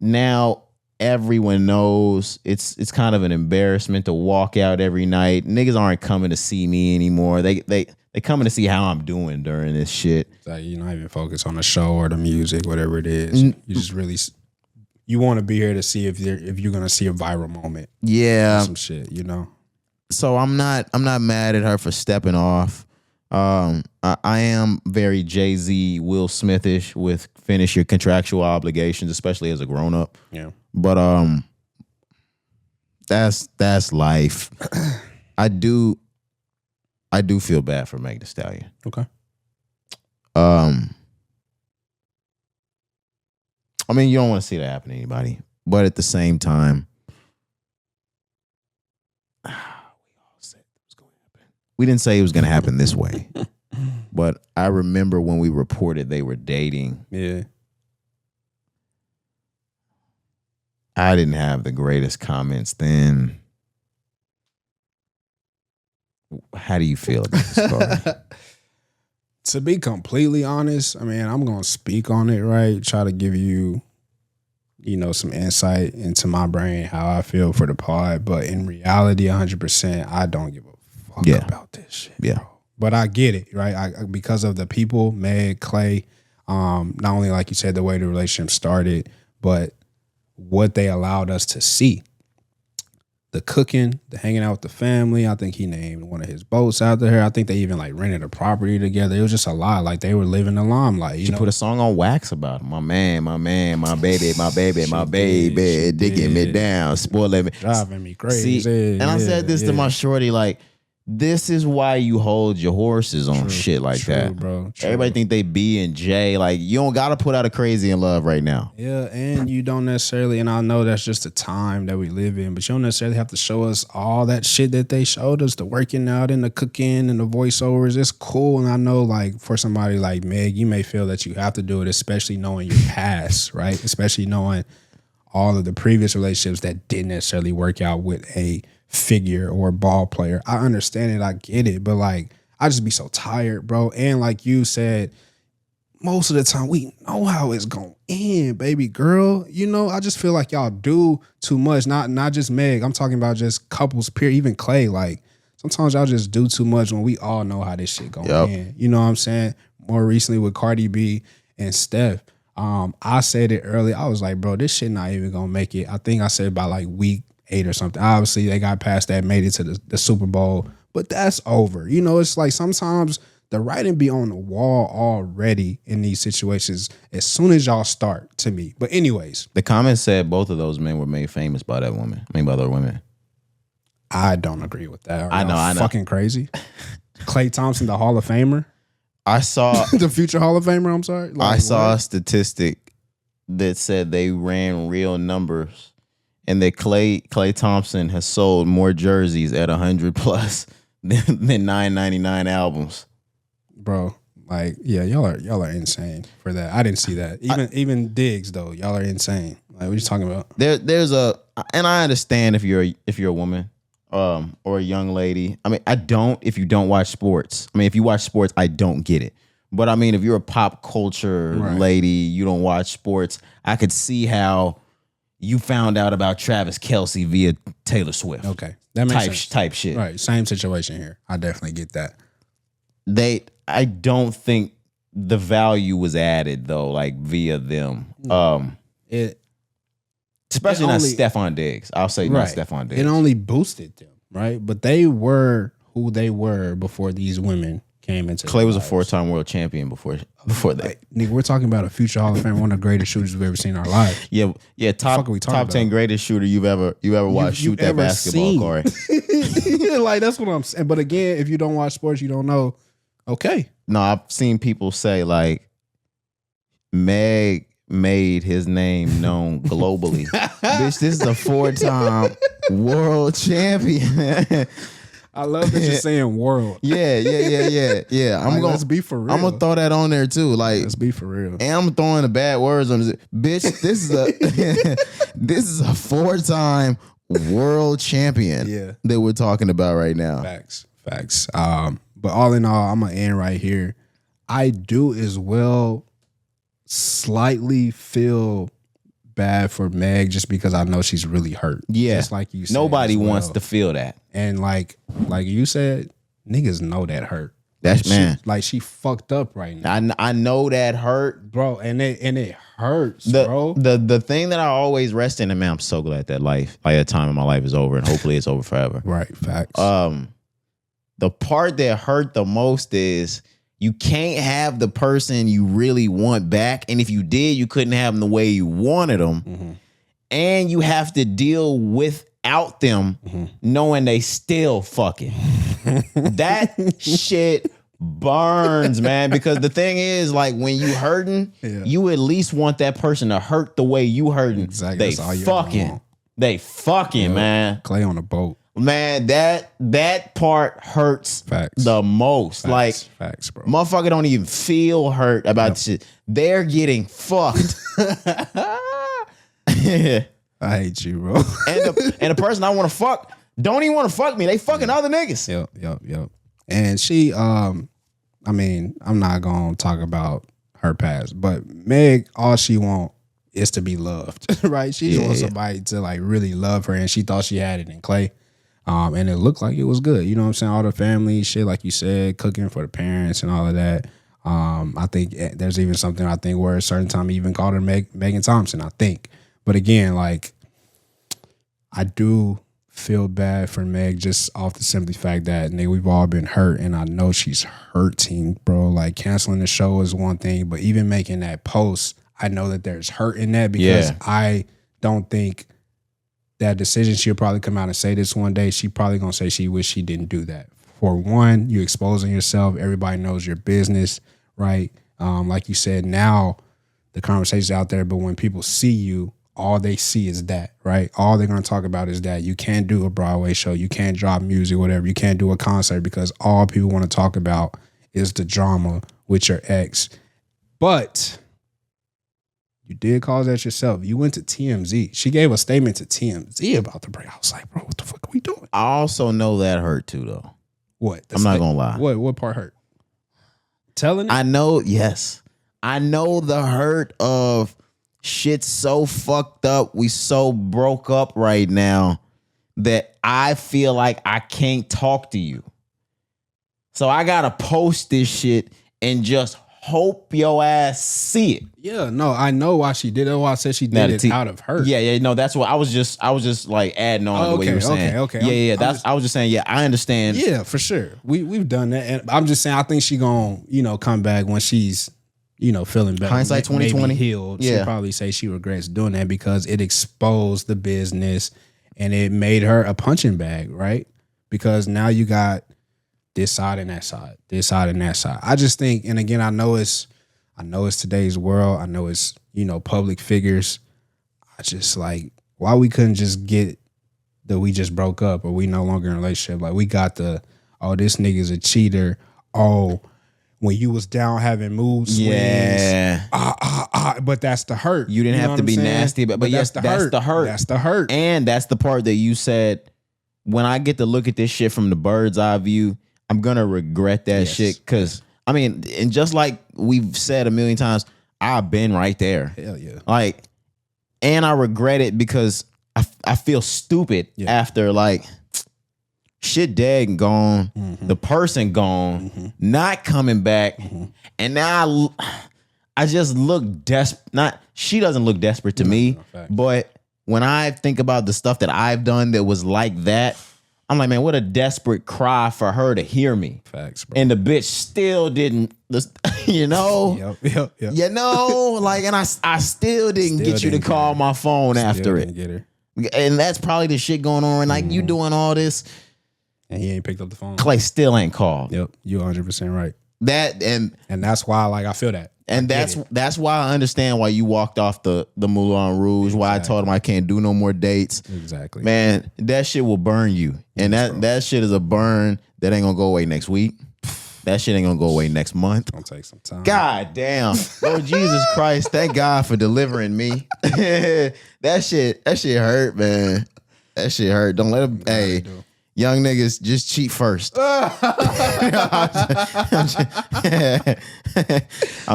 Now everyone knows it's kind of an embarrassment to walk out every night. Niggas aren't coming to see me anymore. They coming to see how I'm doing during this shit. It's like you're not even focused on the show or the music, whatever it is. You just really, you want to be here to see if you're gonna see a viral moment. Yeah, some shit, you know. So I'm not mad at her for stepping off. I am very Jay-Z, Will Smith-ish with finish your contractual obligations, especially as a grown up. Yeah. But that's life. I do feel bad for Meg Thee Stallion. Okay. I mean, you don't want to see that happen to anybody, but at the same time, we didn't say it was going to happen this way. But I remember when we reported they were dating. Yeah. I didn't have the greatest comments then. How do you feel about this story? To be completely honest, I mean, I'm going to speak on it, right? Try to give you, some insight into my brain, how I feel for the pod. But in reality, 100%, I don't give a fuck about this shit. Yeah. Bro. But I get it, right? Because of the people, Meg, Klay, not only, like you said, the way the relationship started, but what they allowed us to see. The cooking, the hanging out with the family. I think he named one of his boats out there. I think they even rented a property together. It was just a lot. Like they were living the limelight. She put a song on Wax about him. My man, my baby, digging me down, spoiling me, driving me crazy. See, and I said this to my shorty, like, this is why you hold your horses on shit like that, bro. Everybody think they B and J. Like, you don't gotta put out a Crazy in Love right now. Yeah, and you don't necessarily, and I know that's just the time that we live in, but you don't necessarily have to show us all that shit that they showed us, the working out and the cooking and the voiceovers. It's cool, and I know, like, for somebody like Meg, you may feel that you have to do it, especially knowing your past, right? Especially knowing all of the previous relationships that didn't necessarily work out with a figure or a ball player. I understand it, I get it, but like I just be so tired, bro. And like you said, most of the time we know how it's gonna end, baby girl. You know, I just feel like y'all do too much. Not just Meg. I'm talking about just couples, period. Even Klay. Like sometimes y'all just do too much when we all know how this shit gonna end. You know what I'm saying? More recently with Cardi B and Steph. I said it earlier. I was like, bro, this shit not even gonna make it. I think I said by like week 8 or something. Obviously, they got past that, made it to the Super Bowl, but that's over. You know, it's like sometimes the writing be on the wall already in these situations as soon as y'all start, to me. But anyways. The comments said both of those men were made famous by that woman. I mean, by other women. I don't agree with that. I know. Fucking crazy. Klay Thompson, the Hall of Famer. I saw the future Hall of Famer. I'm sorry. Like, I saw a statistic that said they ran real numbers, and that Klay Thompson has sold more jerseys at 100 plus than 9.99 albums. Bro, like, yeah, y'all are insane for that. I didn't see that. Even Diggs though, y'all are insane. Like, what are you talking about? There's and I understand if you're a woman. Or a young lady. I mean, I don't if you don't watch sports. I mean, if you watch sports, I don't get it. But I mean, if you're a pop culture lady, you don't watch sports, I could see how you found out about Travis Kelce via Taylor Swift. Okay. That makes sense. Type shit. Right. Same situation here. I definitely get that. I don't think the value was added though, like via them. Especially not Stephon Diggs. I'll say not Stephon Diggs. It only boosted them, right? But they were who they were before these women came into. Klay was a 4-time world champion before that. Nigga, we're talking about a future Hall of Fame, one of the greatest shooters we've ever seen in our lives. Yeah. Top 10 greatest shooter you've ever watched shoot that basketball, Cari. Like, that's what I'm saying. But again, if you don't watch sports, you don't know. Okay. No, I've seen people say like Meg made his name known globally. Bitch, this is a 4-time world champion. I love that you're saying world. Yeah. Let's be for real. I'm gonna throw that on there too. Like, let's be for real. And I'm throwing the bad words on this. Bitch, this is a 4-time world champion that we're talking about right now. Facts. But all in all, I'm gonna end right here. I do as well slightly feel bad for Meg just because I know she's really hurt. Yeah. Just like you said. Nobody wants to feel that. And like you said, niggas know that hurt. She fucked up right now. I know that hurt. Bro, and it hurts, bro. The thing that I always rest in, and man, I'm so glad that a time in my life is over, and hopefully it's over forever. Right, facts. The part that hurt the most is you can't have the person you really want back. And if you did, you couldn't have them the way you wanted them. Mm-hmm. And you have to deal without them knowing they still fucking. That shit burns, man. Because the thing is, like, when you hurting, you at least want that person to hurt the way you hurting. Exactly. They fucking, man. Klay on a boat. Man, that part hurts the most. Facts, bro. Motherfucker don't even feel hurt about this shit. They're getting fucked. I hate you, bro. and the person I want to fuck don't even want to fuck me. They fucking other niggas. Yep. And she, I mean, I'm not gonna talk about her past, but Meg, all she want is to be loved, right? She just wants somebody to like really love her, and she thought she had it in Klay. And it looked like it was good. You know what I'm saying? All the family shit, like you said, cooking for the parents and all of that. I think there's even something where a certain time he even called her Megan Thompson, I think. But again, like, I do feel bad for Meg just off the simple fact that, nigga, we've all been hurt, and I know she's hurting, bro. Like, canceling the show is one thing, but even making that post, I know that there's hurt in that because I don't think that decision, she'll probably come out and say this one day. She probably gonna say she wish she didn't do that. For one, you're exposing yourself. Everybody knows your business, right? Like you said, now the conversation's out there, but when people see you, all they see is that, right? All they're gonna talk about is that. You can't do a Broadway show. You can't drop music, whatever. You can't do a concert because all people want to talk about is the drama with your ex. But you did cause that yourself. You went to TMZ. She gave a statement to TMZ about the break. I was like, bro, what the fuck are we doing? I also know that hurt too, though. What? I'm not gonna lie. What part hurt? Telling it? I know, yes. I know the hurt of shit's so fucked up. We so broke up right now that I feel like I can't talk to you. So I gotta post this shit and just hope your ass see it. Yeah, no, I know why she did it. Why I said she did it out of hurt. Yeah, no, that's what I was just like adding on the way you were saying. Okay. I was just saying, yeah, I understand. Yeah, for sure. We've done that. And I'm just saying I think she gonna, come back when she's, feeling better. Hindsight 2020 healed. She'll probably say she regrets doing that because it exposed the business and it made her a punching bag, right? Because now you got this side and that side, this side and that side. I just think, and again, I know it's today's world. I know it's, public figures. I just like, why we couldn't just get that we just broke up or we no longer in a relationship. Like we got this nigga's a cheater. Oh, when you was down having mood swings. Yeah. But that's the hurt. You didn't have to be nasty, but yes, that's the hurt. That's the hurt. And that's the part that you said, when I get to look at this shit from the bird's eye view, I'm gonna regret that shit. Cause I mean, and just like we've said a million times, I've been right there. Hell yeah. Like, and I regret it because I feel stupid after like shit dead and gone, the person gone, not coming back, and now I just look desperate. She doesn't look desperate to me, but when I think about the stuff that I've done that was like that, I'm like, man, what a desperate cry for her to hear me. Facts, bro. And the bitch still didn't, Yep. like, and I still didn't get you to call my phone after it. Get her. And that's probably the shit going on. Like, you doing all this. And he ain't picked up the phone. Klay still ain't called. Yep, you're 100% right. That and that's why, like, I feel that. And that's why I understand why you walked off the Moulin Rouge. Exactly. Why I told him I can't do no more dates. Exactly, man. That shit will burn you, and that shit is a burn that ain't gonna go away next week. That shit ain't gonna go away next month. Gonna take some time. God damn, Lord Jesus Christ! Thank God for delivering me. that shit hurt, man. That shit hurt. Don't let him. Hey. Young niggas, just cheat first. I'm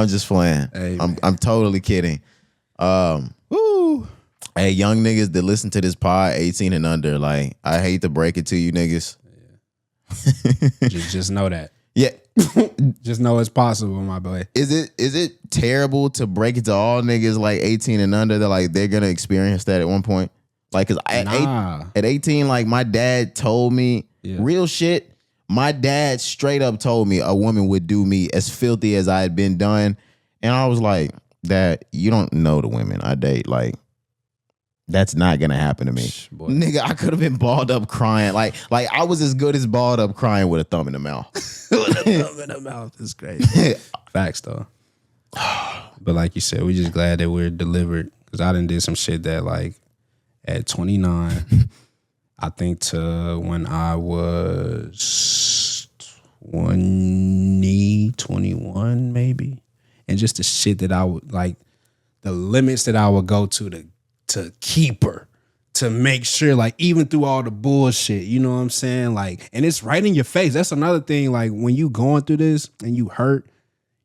just playing. Hey, I'm totally kidding. Hey, young niggas that listen to this pod, 18 and under, like, I hate to break it to you niggas. Yeah. just know that. Yeah. Just know it's possible, my boy. Is it terrible to break it to all niggas like 18 and under that like they're gonna experience that at one point? Like, cause at 18, like my dad told me real shit. My dad straight up told me a woman would do me as filthy as I had been done. And I was like, Dad, you don't know the women I date. Like, that's not gonna happen to me. Boy. Nigga, I could have been balled up crying. Like I was as good as balled up crying with a thumb in the mouth. With a thumb in the mouth is crazy. Facts though. But like you said, we just glad that we're delivered. Cause I done did some shit that like at 29, I think to when I was 21 maybe. And just the shit that I would like, the limits that I would go to keep her, to make sure, like, even through all the bullshit, you know what I'm saying? Like, and it's right in your face. That's another thing. Like, when you going through this and you hurt,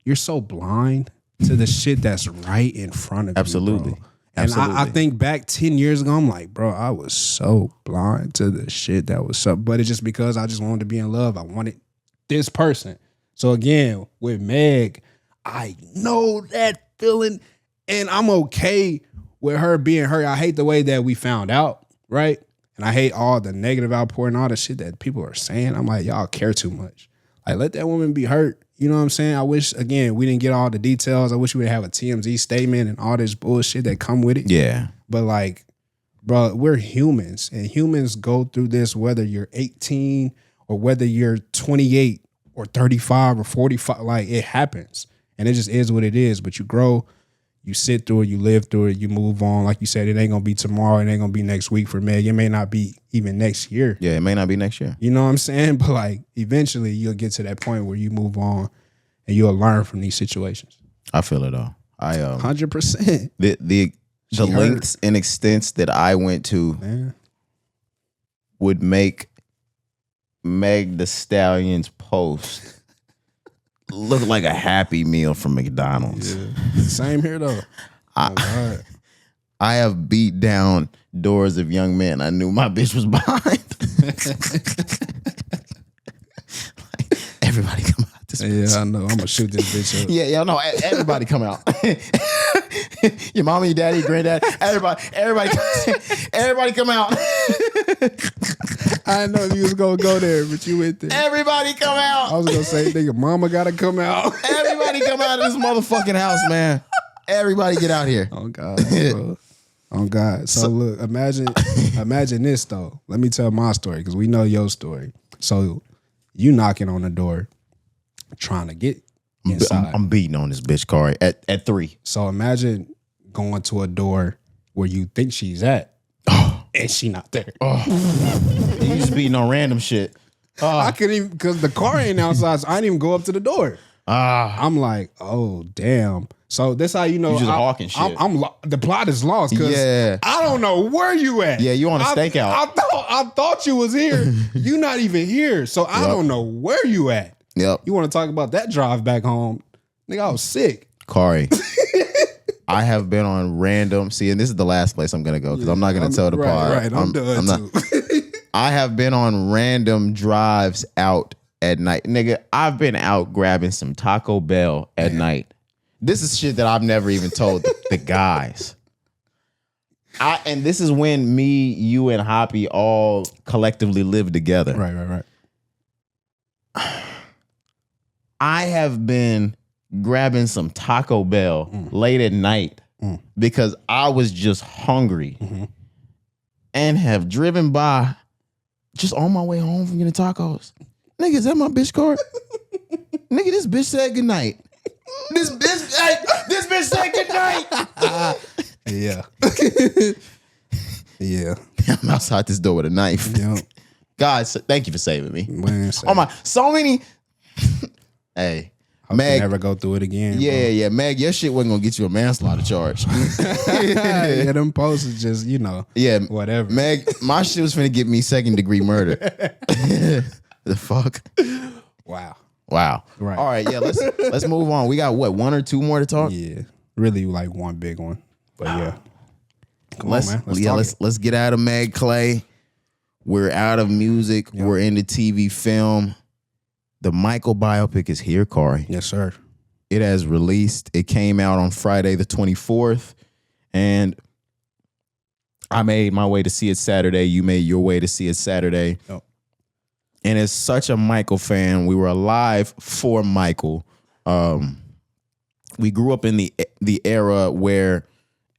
you're so blind to the shit that's right in front of Absolutely. you, bro. And I think back 10 years ago, I'm like, bro, I was so blind to the shit that was up. But it's just because I just wanted to be in love. I wanted this person. So again, with Meg, I know that feeling, and I'm okay with her being hurt. I hate the way that we found out, right? And I hate all the negative outpouring, all the shit that people are saying. I'm like, y'all care too much. Like, let that woman be hurt. You know what I'm saying? I wish, again, we didn't get all the details. I wish we would have a TMZ statement and all this bullshit that come with it. Yeah. But like, bro, we're humans, and humans go through this whether you're 18 or whether you're 28 or 35 or 45. Like, it happens. And it just is what it is. But you grow, you sit through it, you live through it, you move on. Like you said, it ain't going to be tomorrow. It ain't going to be next week for Meg. It may not be even next year. Yeah, it may not be next year. You know what I'm saying? But like, eventually you'll get to that point where you move on and you'll learn from these situations. I feel it all. 100%. The lengths and extents that I went to would make Meg the Stallion's post looked like a Happy Meal from McDonald's. Yeah. Same here though. I have beat down doors of young men I knew my bitch was behind. Like, everybody come out this bitch. Yeah, I know. I'm gonna shoot this bitch up. Yeah, no, everybody come out. Your mommy, your daddy, your granddad, everybody come out. I didn't know if you was gonna go there, but you went there. Everybody come out. I was gonna say, nigga, mama gotta come out. Everybody come out of this motherfucking house, man. Everybody get out here. Oh God, bro. Oh God. So look, imagine this though. Let me tell my story because we know your story. So you knocking on the door, trying to get inside. I'm beating on this bitch, Cari, at 3. So imagine going to a door where you think she's at, and she not there. You just beating on random shit. I couldn't even, because the car ain't outside, so I didn't even go up to the door. I'm like, oh damn. So that's how you know. You just hawking shit. The plot is lost because I don't know where you at. Yeah, you on a stakeout. I thought you was here. You not even here. So I don't know where you at. Yep. You want to talk about that drive back home? Nigga, I was sick. Cari, I have been on random. See, and this is the last place I'm gonna go because I'm not gonna tell the pod. Right, I'm done too. I have been on random drives out at night. Nigga, I've been out grabbing some Taco Bell at night. This is shit that I've never even told the guys. And this is when me, you, and Hoppy all collectively live together. Right. I have been grabbing some Taco Bell late at night because I was just hungry and have driven by just on my way home from getting tacos. Nigga, is that my bitch card? Nigga, this bitch said goodnight. This bitch said goodnight. Yeah. Yeah. I'm outside this door with a knife. Yeah. Guys, thank you for saving me. Man, oh my, so many. Hey, Meg, never go through it again. Yeah. Meg, your shit wasn't gonna get you a manslaughter charge. Yeah, them posts is just, whatever. Meg, my shit was finna get me 2nd-degree murder. The fuck? Wow. Right. All right, yeah, let's move on. We got what, 1 or 2 more to talk? Yeah. Really like one big one. But yeah. Come on, man. Let's get out of Meg Klay. We're out of music. Yep. We're into TV film. The Michael biopic is here, Cari. Yes, sir. It has released. It came out on Friday the 24th. And I made my way to see it Saturday. You made your way to see it Saturday. Yep. And as such a Michael fan, we were alive for Michael. We grew up in the era where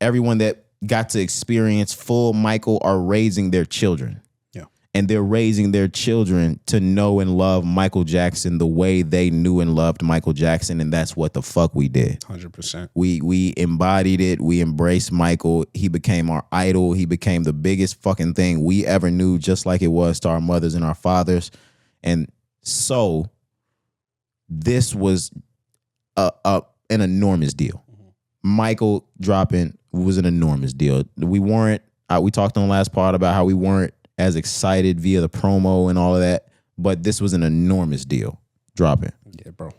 everyone that got to experience full Michael are raising their children. Yeah. And they're raising their children to know and love Michael Jackson the way they knew and loved Michael Jackson. And that's what the fuck we did. 100%. We embodied it. We embraced Michael. He became our idol. He became the biggest fucking thing we ever knew, just like it was to our mothers and our fathers. And so this was an enormous deal. Michael dropping was an enormous deal. We talked on the last part about how we weren't as excited via the promo and all of that, but this was an enormous deal dropping. Yeah, bro.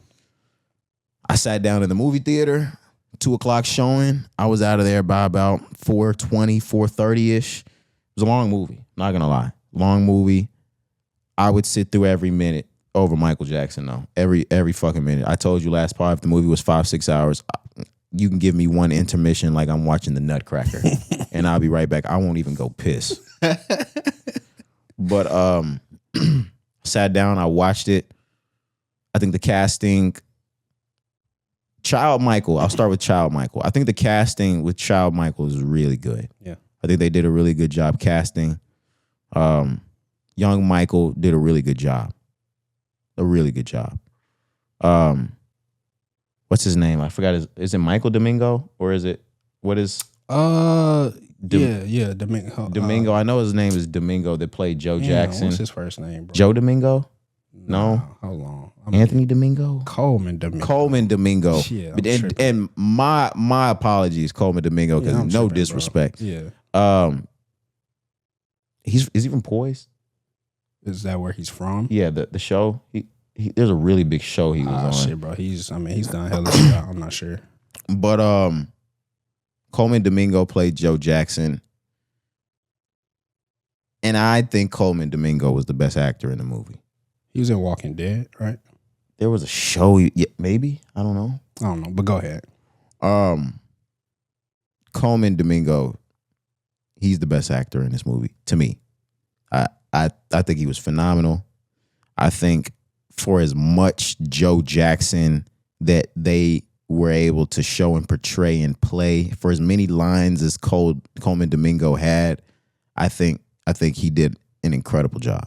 I sat down in the movie theater, 2:00 showing. I was out of there by about 4:20, 4:30-ish. It was a long movie, not gonna lie. Long movie. I would sit through every minute over Michael Jackson, though. Every fucking minute. I told you last part, if the movie was 5-6 hours, you can give me one intermission like I'm watching the Nutcracker, and I'll be right back. I won't even go piss. But sat down, I watched it. I think the casting, Child Michael, I'll start with Child Michael. I think the casting with Child Michael is really good. Yeah. I think they did a really good job casting. Young Michael did a really good job. A really good job. What's his name? I forgot. Is it Michael Domingo or is it, what is? Domingo. Domingo. I know his name is Domingo that played Joe Jackson. What's his first name, bro? Joe Domingo? No. Hold on. Anthony Domingo? Coleman Domingo. Coleman Domingo. Yeah, and my apologies, Coleman Domingo, because no disrespect. Bro. Yeah. Is he from Poise? Is that where he's from? Yeah, the show. There's a really big show he was on. Shit, bro. He's done hella shit. I'm not sure. But Coleman Domingo played Joe Jackson. And I think Coleman Domingo was the best actor in the movie. He was in Walking Dead, right? There was a show, maybe. I don't know. But go ahead. Coleman Domingo, he's the best actor in this movie to me. I think he was phenomenal. I think for as much Joe Jackson that they were able to show and portray and play, for as many lines as Coleman Domingo had, I think he did an incredible job.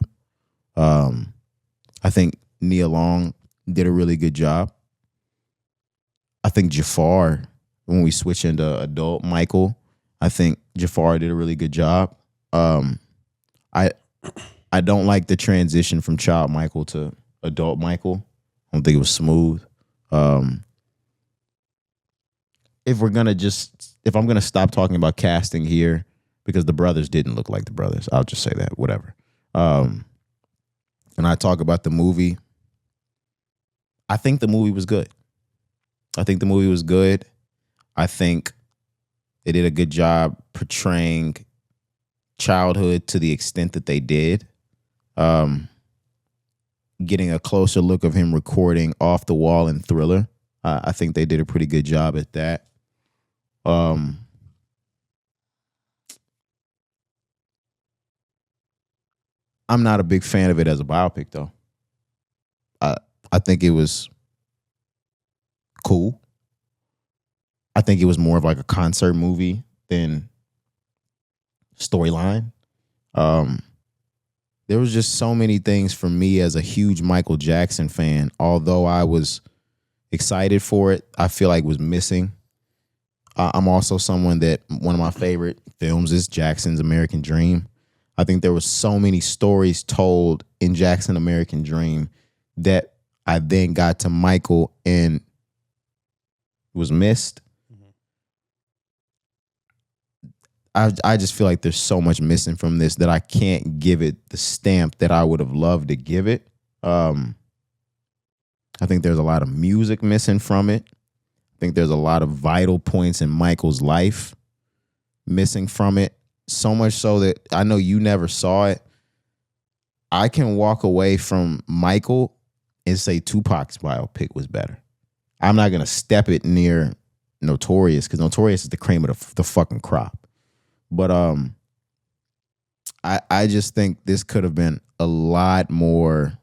I think Nia Long did a really good job. I think Jafar, when we switch into adult Michael, I think Jafar did a really good job. I don't like the transition from child Michael to adult Michael. I don't think it was smooth. If I'm gonna stop talking about casting here, because the brothers didn't look like the brothers, I'll just say that, whatever. And I talk about the movie. I think the movie was good. I think they did a good job portraying childhood to the extent that they did. Getting a closer look of him recording Off the Wall and Thriller. I think they did a pretty good job at that. I'm not a big fan of it as a biopic, though. I think it was cool. I think it was more of like a concert movie than storyline. There was just so many things for me as a huge Michael Jackson fan. Although I was excited for it, I feel like was missing. I'm also someone that one of my favorite films is Jackson's American Dream. I think there was so many stories told in Jackson American Dream that I then got to Michael and was missed. I just feel like there's so much missing from this that I can't give it the stamp that I would have loved to give it. I think there's a lot of music missing from it. I think there's a lot of vital points in Michael's life missing from it. So much so that I know you never saw it. I can walk away from Michael and say Tupac's biopic was better. I'm not going to step it near Notorious because Notorious is the cream of the fucking crop. But I just think this could have been a lot more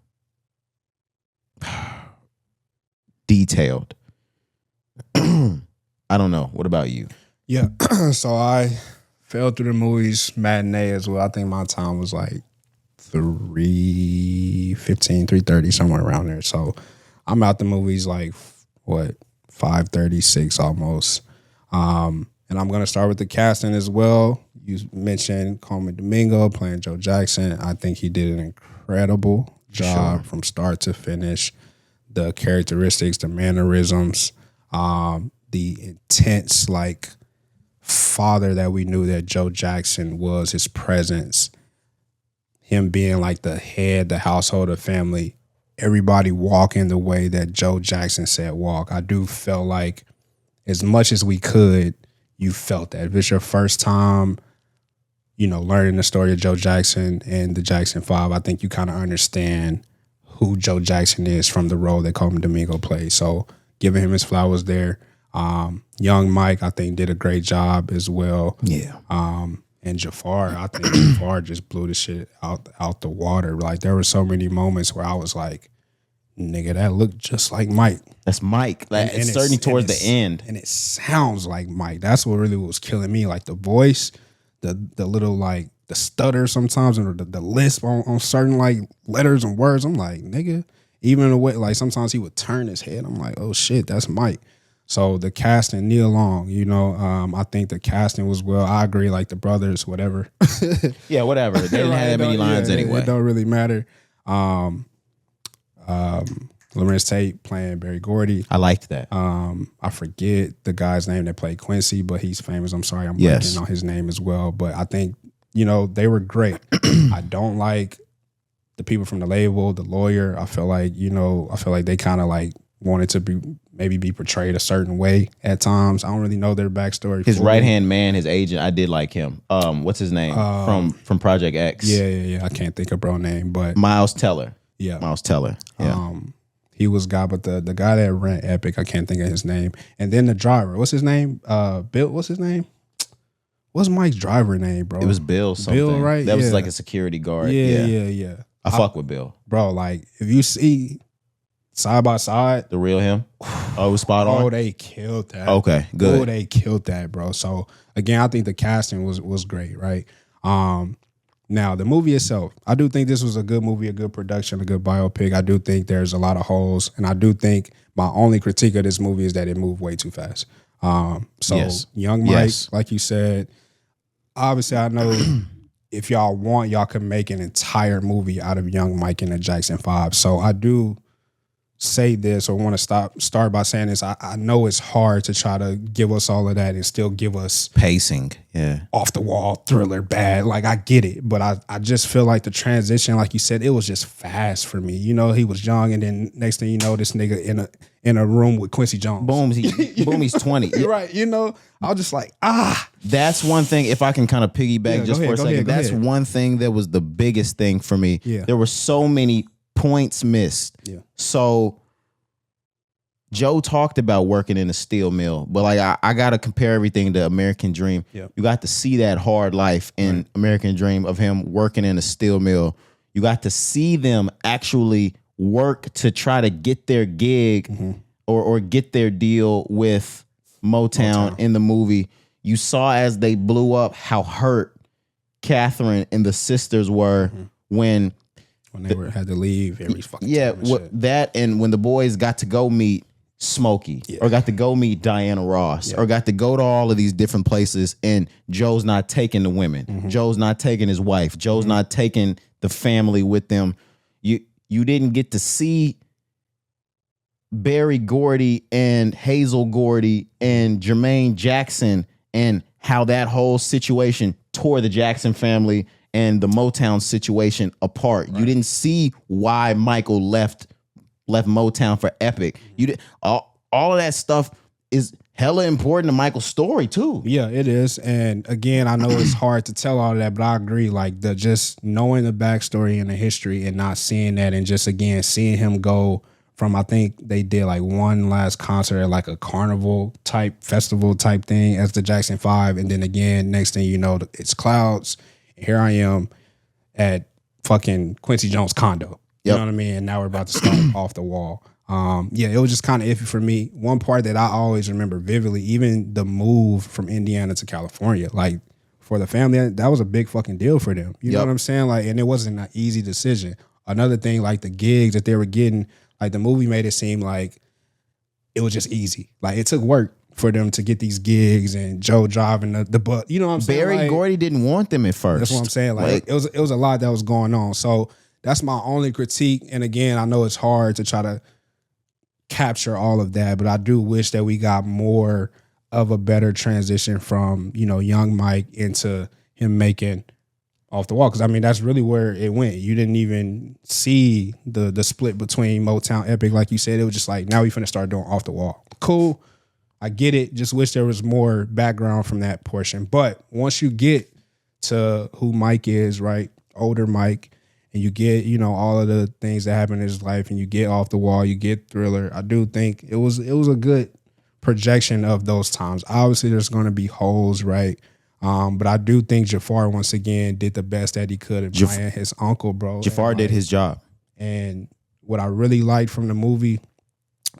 detailed. I don't know. What about you? Yeah. So I fell through the movies matinee as well. I think my time was like 3:15, 3:30, somewhere around there. So I'm out the movies like, 5:30, 6 almost. And I'm going to start with the casting as well. You mentioned Coleman Domingo playing Joe Jackson. I think he did an incredible job from start to finish. The characteristics, the mannerisms, the intense like father that we knew that Joe Jackson was, his presence, him being like the head, the household of family, everybody walking the way that Joe Jackson said walk. I do feel like as much as we could, you felt that. If it's your first time, learning the story of Joe Jackson and the Jackson 5, I think you kind of understand who Joe Jackson is from the role that Coleman Domingo plays. So giving him his flowers there. Young Mike, I think, did a great job as well. Yeah. And Jafar, I think Jafar just blew the shit out the water. Like, there were so many moments where I was like, nigga, that looked just like Mike. That's Mike. It's certainly towards the end. And it sounds like Mike. That's what really was killing me. Like the voice, the little like the stutter sometimes, or the lisp on certain like letters and words. I'm like, nigga, even in the way, like sometimes he would turn his head. I'm like, oh shit, that's Mike. So the casting, Nia Long, I think the casting was well. I agree, like the brothers, whatever. Yeah, whatever. They didn't have that many lines anyway. It don't really matter. Lorenz Tate playing Barry Gordy. I liked that. I forget the guy's name that played Quincy, but he's famous. I'm sorry, I'm blanking on his name as well. But I think, they were great. I don't like the people from the label, the lawyer, I feel like they kind of like wanted to be portrayed a certain way at times. I don't really know their backstory. His right hand man, his agent, I did like him. What's his name from Project X? Yeah. I can't think of bro name, but Miles Teller. Yeah, Miles Teller. Yeah. He was guy, but the guy that ran Epic, I can't think of his name. And then the driver, what's his name? Bill. What's his name? What's Mike's driver name, bro? It was Bill something. Bill, right? That was like a security guard. Yeah. I fuck with Bill. Bro, like, if you see side by side. The real him? Oh, it was spot on? Oh, they killed that. Okay, good. Oh, they killed that, bro. So, again, I think the casting was great, right? Now, the movie itself, I do think this was a good movie, a good production, a good biopic. I do think there's a lot of holes, and I do think my only critique of this movie is that it moved way too fast. Yes. Young Mike, like you said, obviously I know if y'all want, y'all can make an entire movie out of Young Mike and the Jackson 5. So I do say this or want to start by saying this. I know it's hard to try to give us all of that and still give us pacing, off the wall thriller bad. Like, I get it, but I just feel like the transition, like you said, it was just fast for me. You know, he was young, and then next thing you know, this nigga in a room with Quincy Jones. Boom, he's 20. Right, you know, I was just like, That's one thing, if I can kind of piggyback for a second, that's one thing that was the biggest thing for me. Yeah. There were so many points missed. Yeah. So Joe talked about working in a steel mill, but like I gotta compare everything to American Dream. Yeah. You got to see that hard life in American Dream of him working in a steel mill. You got to see them actually work to try to get their gig or get their deal with Motown in the movie. You saw as they blew up how hurt Catherine and the sisters were when they had to leave every fucking time. That and when the boys got to go meet Smokey or got to go meet Diana Ross or got to go to all of these different places, and Joe's not taking the women. Joe's not taking his wife. Joe's not taking the family with them. You didn't get to see Barry Gordy and Hazel Gordy and Jermaine Jackson and how that whole situation tore the Jackson family and the Motown situation apart. You didn't see why Michael left Motown for Epic. You did all of that stuff is hella important to Michael's story too. Yeah, it is. And again, I know it's hard to tell all of that, but I agree. Like, the just knowing the backstory and the history and not seeing that, and just again seeing him go from, I think they did like one last concert at like a carnival type festival type thing as the Jackson 5, and then again next thing you know, it's Clouds. Here I am at fucking Quincy Jones' condo. You know what I mean? And now we're about to start off the wall. It was just kind of iffy for me. One part that I always remember vividly, even the move from Indiana to California, like for the family, that was a big fucking deal for them. You know what I'm saying? Like, and it wasn't an easy decision. Another thing, like the gigs that they were getting, like the movie made it seem like it was just easy. Like, it took work for them to get these gigs, and Joe driving the bus. You know what I'm saying? Barry Gordy didn't want them at first. That's what I'm saying. Like it was a lot that was going on. So that's my only critique. And again, I know it's hard to try to capture all of that, but I do wish that we got more of a better transition from, you know, Young Mike into him making Off the Wall. Because I mean, that's really where it went. You didn't even see the split between Motown Epic, like you said. It was just like, now we finna start doing Off the Wall. Cool. I get it. Just wish there was more background from that portion. But once you get to who Mike is, right? Older Mike, and you get, you know, all of the things that happen in his life, and you get Off the Wall, you get Thriller. I do think it was a good projection of those times. Obviously, there's going to be holes, right? But I do think Jafar, once again, did the best that he could at playing his uncle, bro. Jafar did his job. And what I really liked from the movie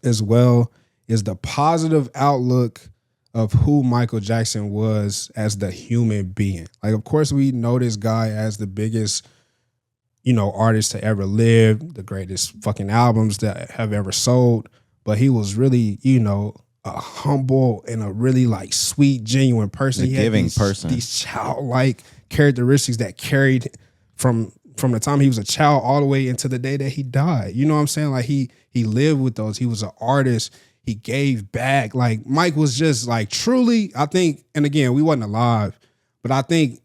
as well is the positive outlook of who Michael Jackson was as the human being. Like, of course, we know this guy as the biggest, you know, artist to ever live, the greatest fucking albums that have ever sold. But he was really, you know, a humble and a really like sweet, genuine person. He had giving person. These childlike characteristics that carried from the time he was a child all the way into the day that he died. You know what I'm saying? Like he lived with those. He was an artist. He gave back. Like Mike was just like truly, I think, and again, we wasn't alive, but I think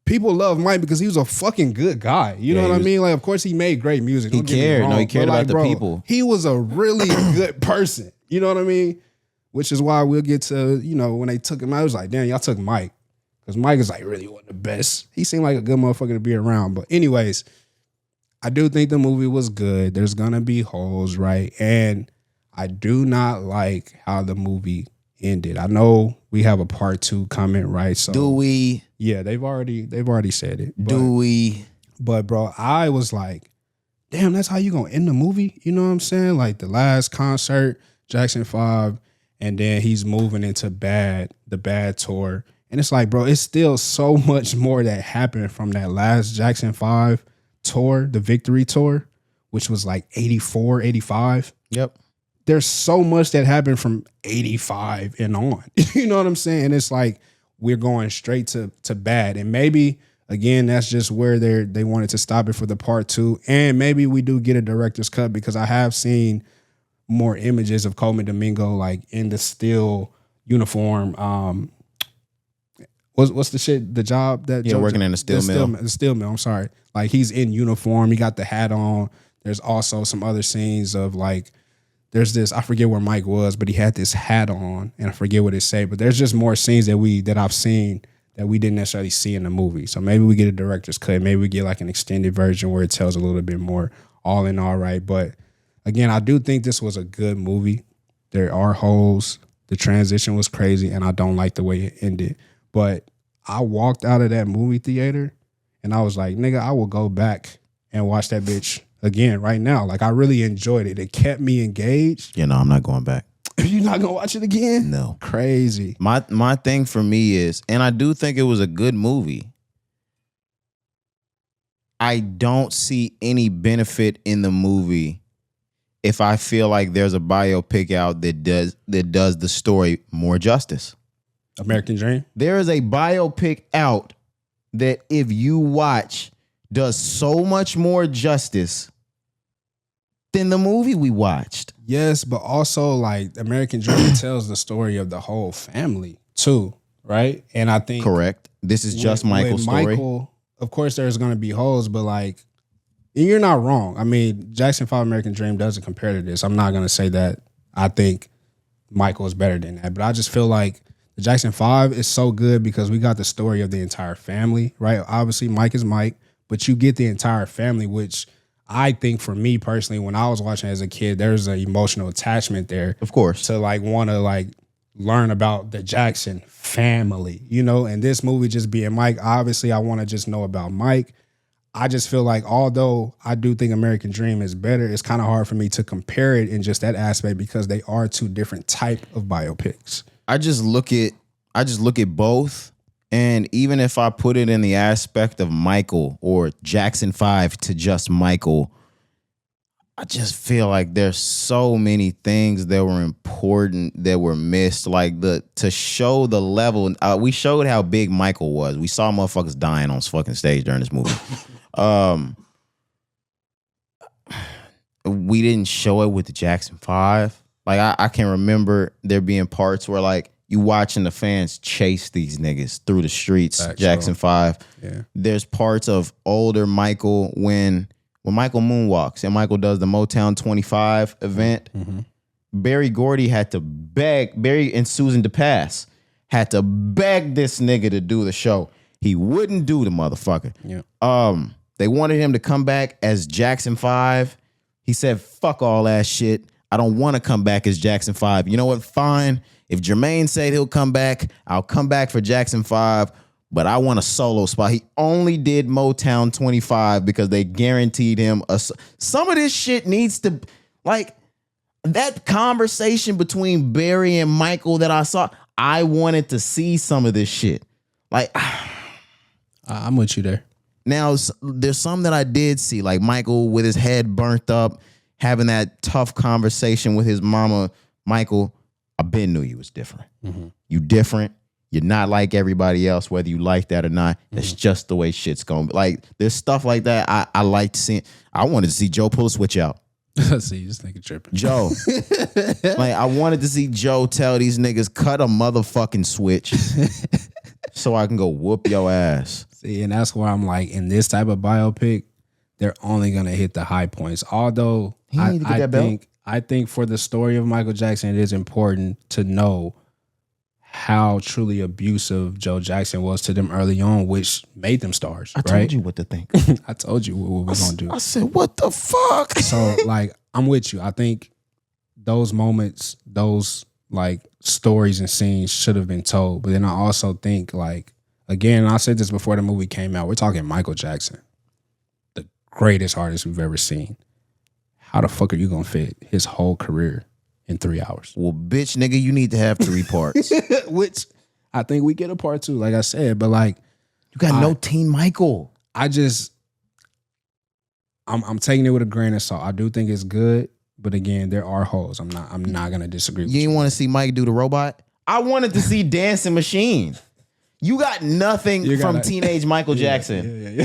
people love Mike because he was a fucking good guy. You know what I mean? Like, of course, he made great music. He cared. No, he cared about the people. He was a really good person. You know what I mean? Which is why we'll get to, you know, when they took him out, I was like, damn, y'all took Mike. Because Mike is like really one of the best. He seemed like a good motherfucker to be around. But anyways, I do think the movie was good. There's going to be holes, right? And I do not like how the movie ended. I know we have a part 2 coming, right? So do we? Yeah, they've already said it. But, do we? But bro, I was like, damn, that's how you gonna end the movie? You know what I'm saying? Like the last concert, Jackson 5, and then he's moving into the bad tour. And it's like, bro, it's still so much more that happened from that last Jackson 5 tour, the Victory Tour, which was like 84, 85. Yep. There's so much that happened from 85 and on. You know what I'm saying? It's like we're going straight to bad. And maybe, again, that's just where they wanted to stop it for the part 2. And maybe we do get a director's cut because I have seen more images of Coleman Domingo like in the steel uniform. What's the shit? The job that working in the steel mill. The steel mill. I'm sorry. Like he's in uniform. He got the hat on. There's also some other scenes of like, there's this. I forget where Mike was, but he had this hat on, and I forget what it say. But there's just more scenes that I've seen that we didn't necessarily see in the movie. So maybe we get a director's cut. Maybe we get like an extended version where it tells a little bit more. All in all, right. But again, I do think this was a good movie. There are holes. The transition was crazy, and I don't like the way it ended. But I walked out of that movie theater and I was like, nigga, I will go back and watch that bitch again right now. Like I really enjoyed it. It kept me engaged. You know, I'm not going back. You're not gonna watch it again? No. Crazy. My thing for me is, and I do think it was a good movie, I don't see any benefit in the movie if I feel like there's a biopic out that does the story more justice. American Dream? There is a biopic out that if you watch does so much more justice than the movie we watched. Yes, but also like American Dream tells the story of the whole family too, right? And I think correct. This is just Michael's story. Michael, of course, there's going to be holes, but like, you're not wrong. I mean, Jackson 5 American Dream doesn't compare to this. I'm not going to say that I think Michael is better than that, but I just feel like the Jackson 5 is so good because we got the story of the entire family, right? Obviously, Mike is Mike, but you get the entire family, which I think for me personally, when I was watching as a kid, there's an emotional attachment there. Of course. To like want to like learn about the Jackson family, you know? And this movie just being Mike, obviously I want to just know about Mike. I just feel like although I do think American Dream is better, it's kind of hard for me to compare it in just that aspect because they are two different type of biopics. I just look at both, and even if I put it in the aspect of Michael or Jackson 5 to just Michael, I just feel like there's so many things that were important that were missed. Like to show the level, we showed how big Michael was. We saw motherfuckers dying on fucking stage during this movie. We didn't show it with the Jackson 5. Like I can remember there being parts where like you watching the fans chase these niggas through the streets. Actually, Jackson 5. Yeah. There's parts of older Michael when Michael moonwalks and Michael does the Motown 25 event. Mm-hmm. Berry Gordy had to beg, Berry and Susan DePass had to beg this nigga to do the show. He wouldn't do the motherfucker. Yeah. They wanted him to come back as Jackson 5. He said, fuck all that shit. I don't want to come back as Jackson 5. You know what? Fine. If Jermaine said he'll come back, I'll come back for Jackson 5, but I want a solo spot. He only did Motown 25 because they guaranteed him some of this shit needs to, like, that conversation between Barry and Michael that I saw, I wanted to see some of this shit. Like, I'm with you there. Now, there's some that I did see, like Michael with his head burnt up, having that tough conversation with his mama. Michael, I been knew you was different. Mm-hmm. You different. You're not like everybody else, whether you like that or not. That's just the way shit's going. Like, there's stuff like that I liked seeing. I wanted to see Joe pull a switch out. See, this nigga tripping. Joe. Like, I wanted to see Joe tell these niggas, cut a motherfucking switch so I can go whoop your ass. See, and that's why I'm like, in this type of biopic, they're only gonna hit the high points. Although I think for the story of Michael Jackson, it is important to know how truly abusive Joe Jackson was to them early on, which made them stars. I told you what to think. I told you what we're gonna do. I said, what the fuck? So like, I'm with you. I think those moments, those like stories and scenes should have been told. But then I also think like, again, I said this before the movie came out, we're talking Michael Jackson, the greatest artist we've ever seen. How the fuck are you gonna fit his whole career in 3 hours? Well, bitch, nigga, you need to have 3 parts. Which I think we get a part 2, like I said, but like, you got no Teen Michael. I'm taking it with a grain of salt. I do think it's good, but again, there are holes. I'm not gonna disagree with you. You didn't want to see Mike do the robot? I wanted to see Dancing Machine. You got nothing from teenage Michael Jackson. Yeah.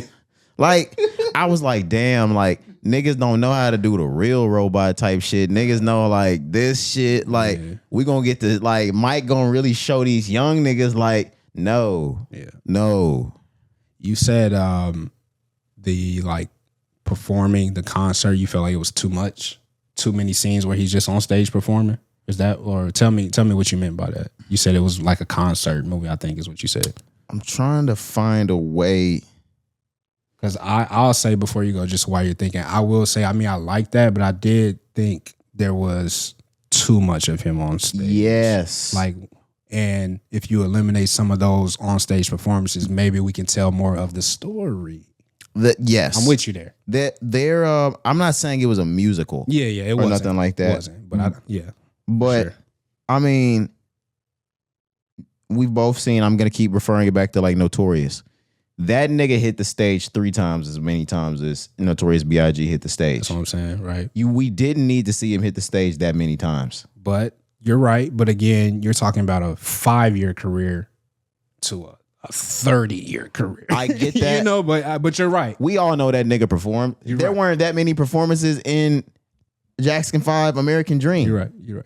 Like, I was like, damn, like, niggas don't know how to do the real robot type shit. Niggas know, like, this shit, like, we gonna get to, like, Mike gonna really show these young niggas, like, no. You said the, like, performing, the concert, you felt like it was too much? Too many scenes where he's just on stage performing? Is that, or tell me what you meant by that. You said it was like a concert movie, I think is what you said. I'm trying to find a way. Because I'll say before you go, just while you're thinking, I will say, I mean, I like that, but I did think there was too much of him on stage. Yes. Like, and if you eliminate some of those on stage performances, maybe we can tell more of the story. Yes. I'm with you there. I'm not saying it was a musical. Yeah, it wasn't. Nothing like that. It wasn't, but But, sure. I mean, we've both seen, I'm going to keep referring it back to, like, Notorious. That nigga hit the stage 3 times as many times as Notorious B.I.G. hit the stage. That's what I'm saying, right? We didn't need to see him hit the stage that many times. But you're right. But again, you're talking about a 5-year career to a 30-year career. I get that. But you're right. We all know that nigga performed. There weren't that many performances in Jackson 5 American Dream. You're right.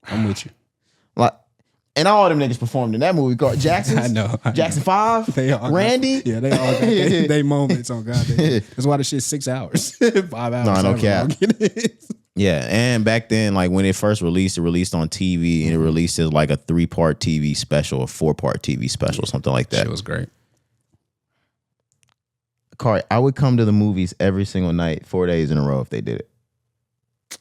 I'm with you. Like, and all them niggas performed in that movie called Jackson. I know. Jackson 5, Randy. They all got they moments on God. That's why the shit's 6 hours, 5 hours. No cap. Yeah, and back then, like when it first released, it released on TV, and it released as like a 3-part TV special, a 4-part TV special, something like that. It was great. Cari, I would come to the movies every single night, 4 days in a row if they did it.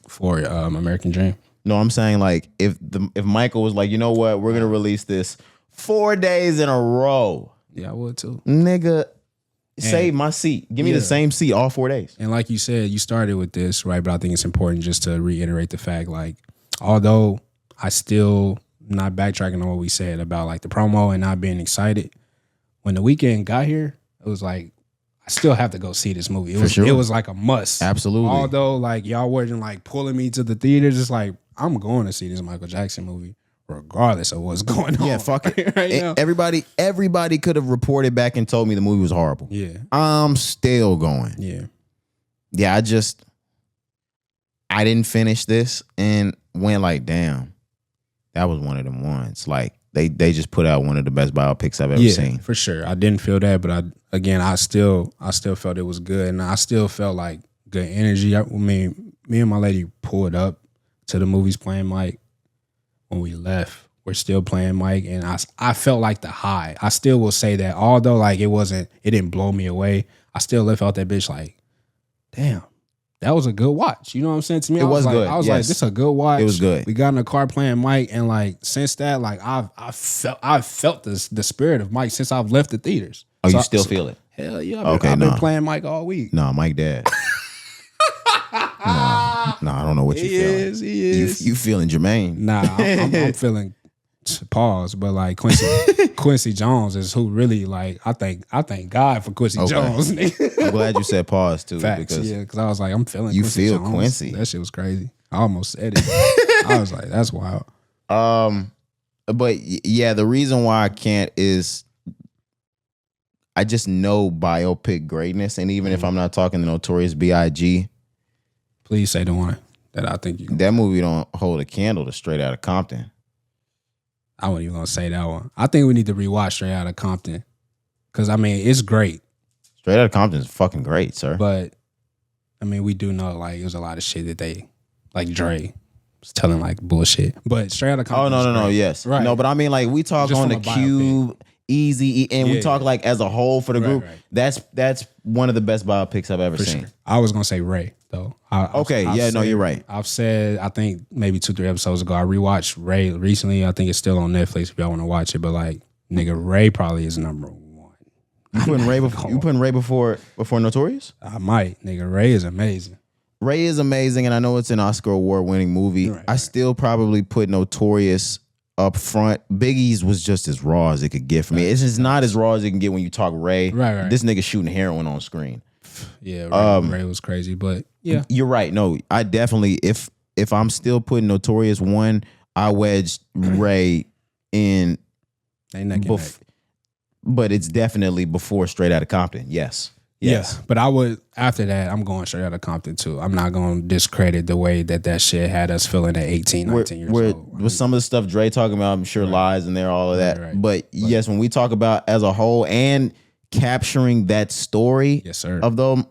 For American Dream. No, I'm saying like if Michael was like, you know what, we're gonna release this 4 days in a row. Yeah, I would too. Nigga, save my seat. Give me the same seat all 4 days. And like you said, you started with this, right? But I think it's important just to reiterate the fact, like, although I still not backtracking on what we said about like the promo and not being excited, when the weekend got here, it was like, I still have to go see this movie. It was like a must. Absolutely. Although like y'all wasn't like pulling me to the theaters, it's like, I'm going to see this Michael Jackson movie regardless of what's going on. Yeah, fuck it. right now. Everybody could have reported back and told me the movie was horrible. Yeah. I'm still going. Yeah. Yeah, I didn't finish this and went like, damn, that was one of them ones. Like they just put out one of the best biopics I've ever seen. For sure. I didn't feel that, but I still felt it was good, and I still felt like good energy. I mean, me and my lady pulled up to the movies playing Mike. When we left, we're still playing Mike, and I felt like the high. I still will say that, although like it didn't blow me away, I still left out that bitch like, damn, that was a good watch. You know what I'm saying? To me, it was good. I was like, this is a good watch. It was good. We got in the car playing Mike, and like since that, like I felt the spirit of Mike since I've left the theaters. Oh, you still feel it? Hell yeah. I've been playing Mike all week. No, Mike dead. No, I don't know what you feeling. He is. You feeling Jermaine? Nah, I'm feeling pause, but like Quincy Jones is who really like I thank God for Quincy Jones. Nigga. I'm glad you said pause too. Facts, because I was like, I'm feeling you Quincy feel Jones. Quincy. That shit was crazy. I almost said it. I was like, that's wild. But yeah, the reason why I can't is I just know biopic greatness, and even if I'm not talking the Notorious B.I.G., please say the one that I think you. That movie don't hold a candle to Straight Outta Compton. I wasn't even gonna say that one. I think we need to rewatch Straight Outta Compton Because I mean, it's great. Straight Outta Compton is fucking great, sir. But I mean, we do know like there's a lot of shit that they like Dre was telling like bullshit. But Straight Outta Compton. Oh no, yes, right. No, but I mean like we talk just on the Cube, Easy, and we talk like as a whole for the group. Right. That's one of the best biopics I've ever seen. Sure. I was gonna say Ray though. You're right. I've said I think maybe 2-3 episodes ago I rewatched Ray recently. I think it's still on Netflix if y'all want to watch it. But like nigga, Ray probably is number one. You putting Ray before? You putting Ray before Notorious? I might, nigga. Ray is amazing. Ray is amazing, and I know it's an Oscar award-winning movie. I still probably put Notorious up front. Biggie's was just as raw as it could get for me. It's just not as raw as it can get when you talk Ray. Right. This nigga shooting heroin on screen. Yeah, Ray was crazy, but yeah, you're right. No, I definitely if I'm still putting Notorious 1, I wedged Ray in. But it's definitely before Straight Outta Compton. Yes. Yeah, but I would, after that, I'm going Straight Outta Compton too. I'm not going to discredit the way that shit had us feeling at 18, 19 years old. With some of the stuff Dre talking about, I'm sure lies in there, all of that. Right. But yes, when we talk about as a whole and capturing that story of them,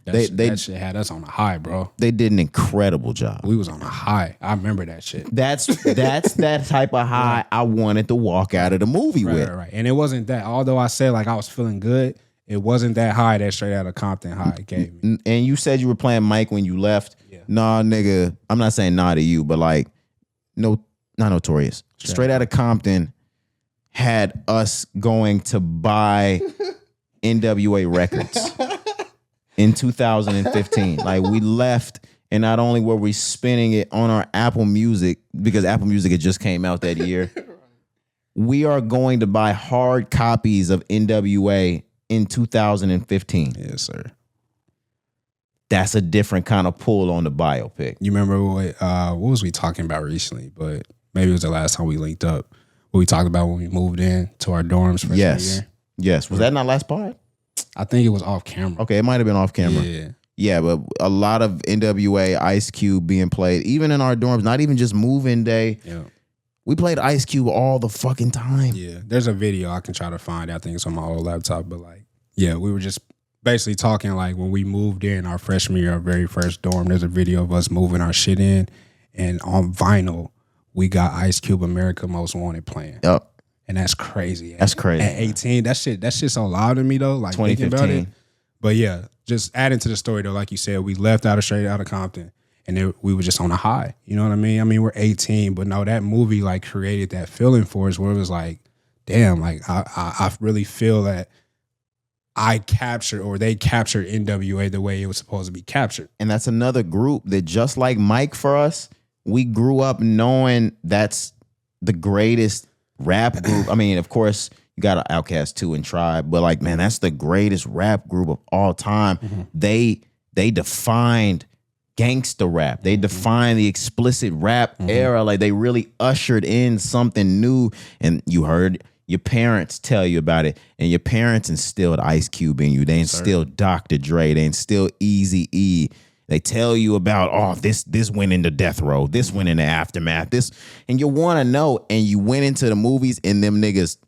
that shit had us on a high, bro. They did an incredible job. We was on a high. I remember that shit. That's that type of high I wanted to walk out of the movie with. Right. And it wasn't that. Although I said like I was feeling good, it wasn't that high that Straight Outta Compton high gave me. And you said you were playing Mike when you left. Yeah. Nah, nigga. I'm not saying nah to you, but like, no, not Notorious. Straight Outta Compton had us going to buy NWA records. In 2015, like we left, and not only were we spinning it on our Apple Music because Apple Music had just came out that year, we are going to buy hard copies of NWA in 2015. Yes, sir. That's a different kind of pull on the biopic. You remember what was we talking about recently? But maybe it was the last time we linked up. What we talked about when we moved in to our dorms freshman year. Yes. Was that not last pod? I think it was off camera. Okay, it might have been off camera. Yeah, but a lot of NWA, Ice Cube being played, even in our dorms, not even just move-in day. Yeah. We played Ice Cube all the fucking time. Yeah, there's a video I can try to find. I think it's on my old laptop, but like, yeah, we were just basically talking like when we moved in our freshman year, our very first dorm, there's a video of us moving our shit in, and on vinyl, we got Ice Cube America Most Wanted playing. Yep. And that's crazy. That's crazy. At 18, that shit's so loud to me though. Like thinking about it. But yeah, just adding to the story though, like you said, we left out of Straight Outta Compton, and we were just on a high. You know what I mean? I mean, we're 18, but no, that movie like created that feeling for us where it was like, damn, like I really feel that they captured NWA the way it was supposed to be captured. And that's another group that just like Mike for us, we grew up knowing that's the greatest rap group. I mean, of course, you got an Outkast 2 and Tribe, but like, man, that's the greatest rap group of all time. Mm-hmm. They defined gangster rap. They defined the explicit rap era. Like they really ushered in something new. And you heard your parents tell you about it, and your parents instilled Ice Cube in you. They instilled Dr. Dre. They instilled Eazy-E. They tell you about, this went into Death Row. This went into Aftermath. And you want to know. And you went into the movies, and them niggas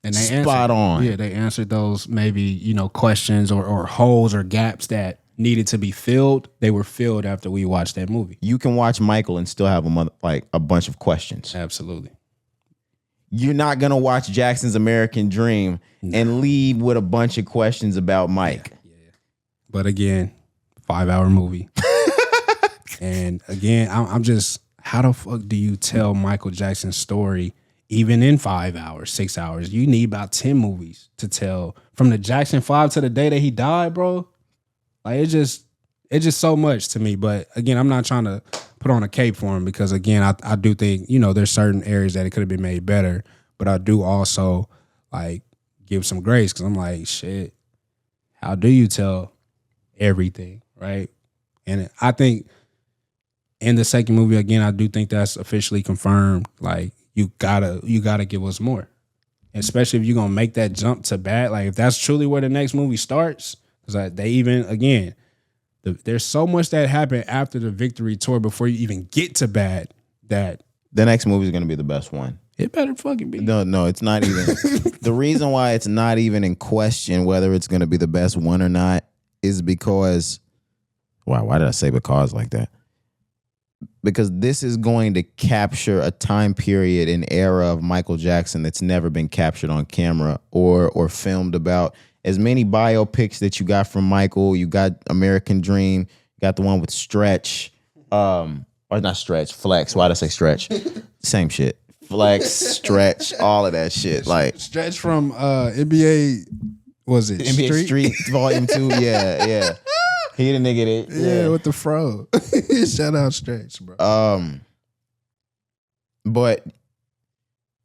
and they spot on. Yeah, they answered those maybe, questions or holes or gaps that needed to be filled. They were filled after we watched that movie. You can watch Michael and still have a bunch of questions. Absolutely. You're not going to watch Jackson's American Dream and leave with a bunch of questions about Mike. Yeah. But again, 5-hour movie. And again, I'm just, how the fuck do you tell Michael Jackson's story even in 5 hours, 6 hours? You need about 10 movies to tell from the Jackson 5 to the day that he died, bro. Like it's just so much to me. But again, I'm not trying to put on a cape for him because again, I do think, there's certain areas that it could have been made better, but I do also like give some grace because I'm like, shit, how do you tell everything? Right. And I think in the second movie, again, I do think that's officially confirmed. Like you gotta give us more, especially if you're going to make that jump to bad. Like if that's truly where the next movie starts, because they even, again, there's so much that happened after the Victory Tour before you even get to bad that the next movie is going to be the best one. It better fucking be. No, it's not even. The reason why it's not even in question whether it's going to be the best one or not is because, wow, why did I say because like that? Because this is going to capture a time period, an era of Michael Jackson that's never been captured on camera or filmed about. As many biopics that you got from Michael, you got American Dream, you got the one with Stretch, or not Stretch, Flex. Why did I say Stretch? Same shit. Flex, Stretch, all of that shit. Like Stretch from NBA, was it NBA Street Volume 2? Yeah. He the nigga that yeah, with the fro. Shout out Stretch, bro. But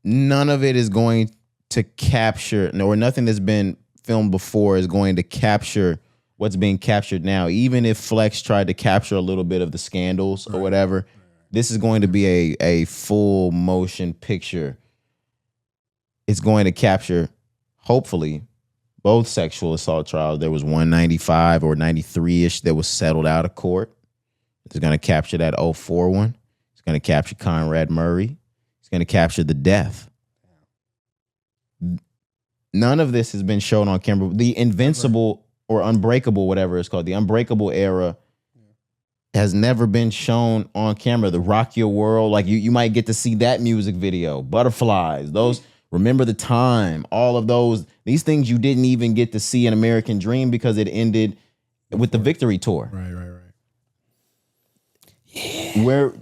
none of it is going to capture, or nothing that's been filmed before is going to capture what's being captured now. Even if Flex tried to capture a little bit of the scandals or whatever, this is going to be a full motion picture. It's going to capture, hopefully, both sexual assault trials. There was 195 or 93-ish that was settled out of court. It's going to capture that 04 one. It's going to capture Conrad Murray. It's going to capture the death. None of this has been shown on camera. The Invincible or Unbreakable, whatever it's called, the Unbreakable era has never been shown on camera. The Rock Your World, like you might get to see that music video. Butterflies, those Remember the Time, all of those. These things you didn't even get to see in American Dream because it ended with the Victory Tour. Right. Yeah. Where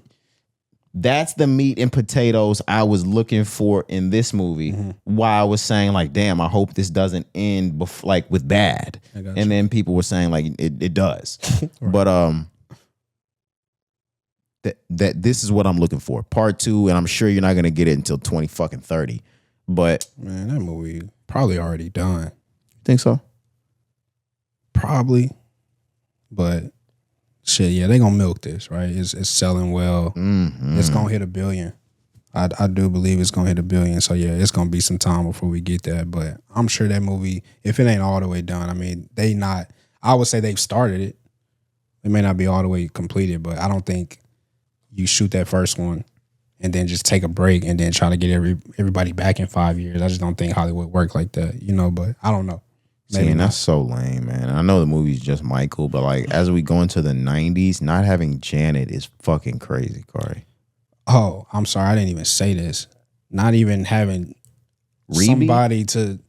that's the meat and potatoes I was looking for in this movie. Why I was saying like, damn, I hope this doesn't end like with bad. And then people were saying like it does. Right. But that this is what I'm looking for. Part 2, and I'm sure you're not gonna get it until 2030. But man, that movie probably already done. Think so? Probably. But shit, yeah, they gonna milk this, right? It's selling well. It's gonna hit $1 billion. I do believe it's gonna hit $1 billion. So yeah, it's gonna be some time before we get that. But I'm sure that movie, if it ain't all the way done, I mean, I would say they've started it. It may not be all the way completed, but I don't think you shoot that first one and then just take a break and then try to get everybody back in 5 years. I just don't think Hollywood work like that, but I don't know. Man, that's so lame, man. I know the movie's just Michael, but like as we go into the 90s, not having Janet is fucking crazy, Cari. Oh, I'm sorry. I didn't even say this. Not even having somebody to,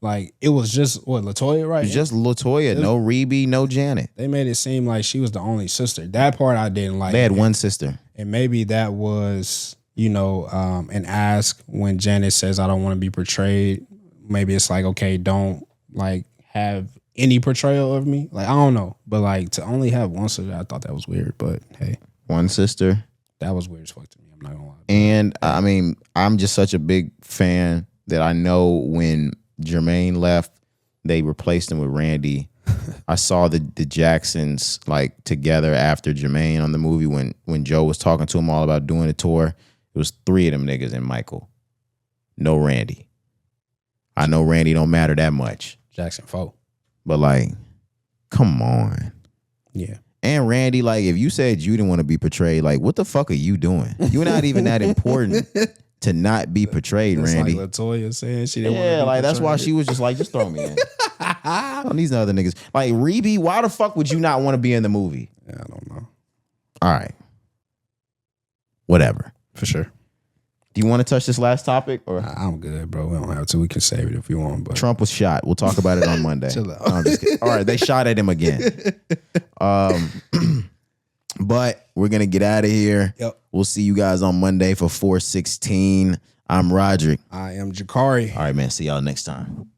like, it was just, LaToya, right? It's just LaToya, no Rebe, no Janet. They made it seem like she was the only sister. That part I didn't like. They had one sister. And maybe that was, an ask when Janet says, I don't want to be portrayed. Maybe it's like, okay, don't, like, have any portrayal of me. Like, I don't know. But, like, to only have one sister, I thought that was weird. But, hey. One sister. That was weird as fuck to me. I'm not going to lie. And, I mean, I'm just such a big fan that I know when Jermaine left, they replaced him with Randy. I saw the Jacksons, like, together after Jermaine on the movie when Joe was talking to him all about doing a tour. It was 3 of them niggas and Michael. No Randy. I know Randy don't matter that much. Jackson 4. But like, come on. Yeah. And Randy, like, if you said you didn't want to be portrayed, like, what the fuck are you doing? You're not even that important to not be portrayed, that's Randy. Like LaToya saying she didn't want to be like portrayed. That's why she was just like, just throw me in. On these other niggas. Like, Rebe, why the fuck would you not want to be in the movie? Yeah, I don't know. All right. Whatever. For sure. Do you want to touch this last topic? Or I'm good, bro. We don't have to. We can save it if you want. But Trump was shot. We'll talk about it on Monday. Chill out. No, I'm just kidding. All right, they shot at him again. But we're going to get out of here. Yep. We'll see you guys on Monday for 416. I'm Roderick. I am Cari. All right, man. See y'all next time.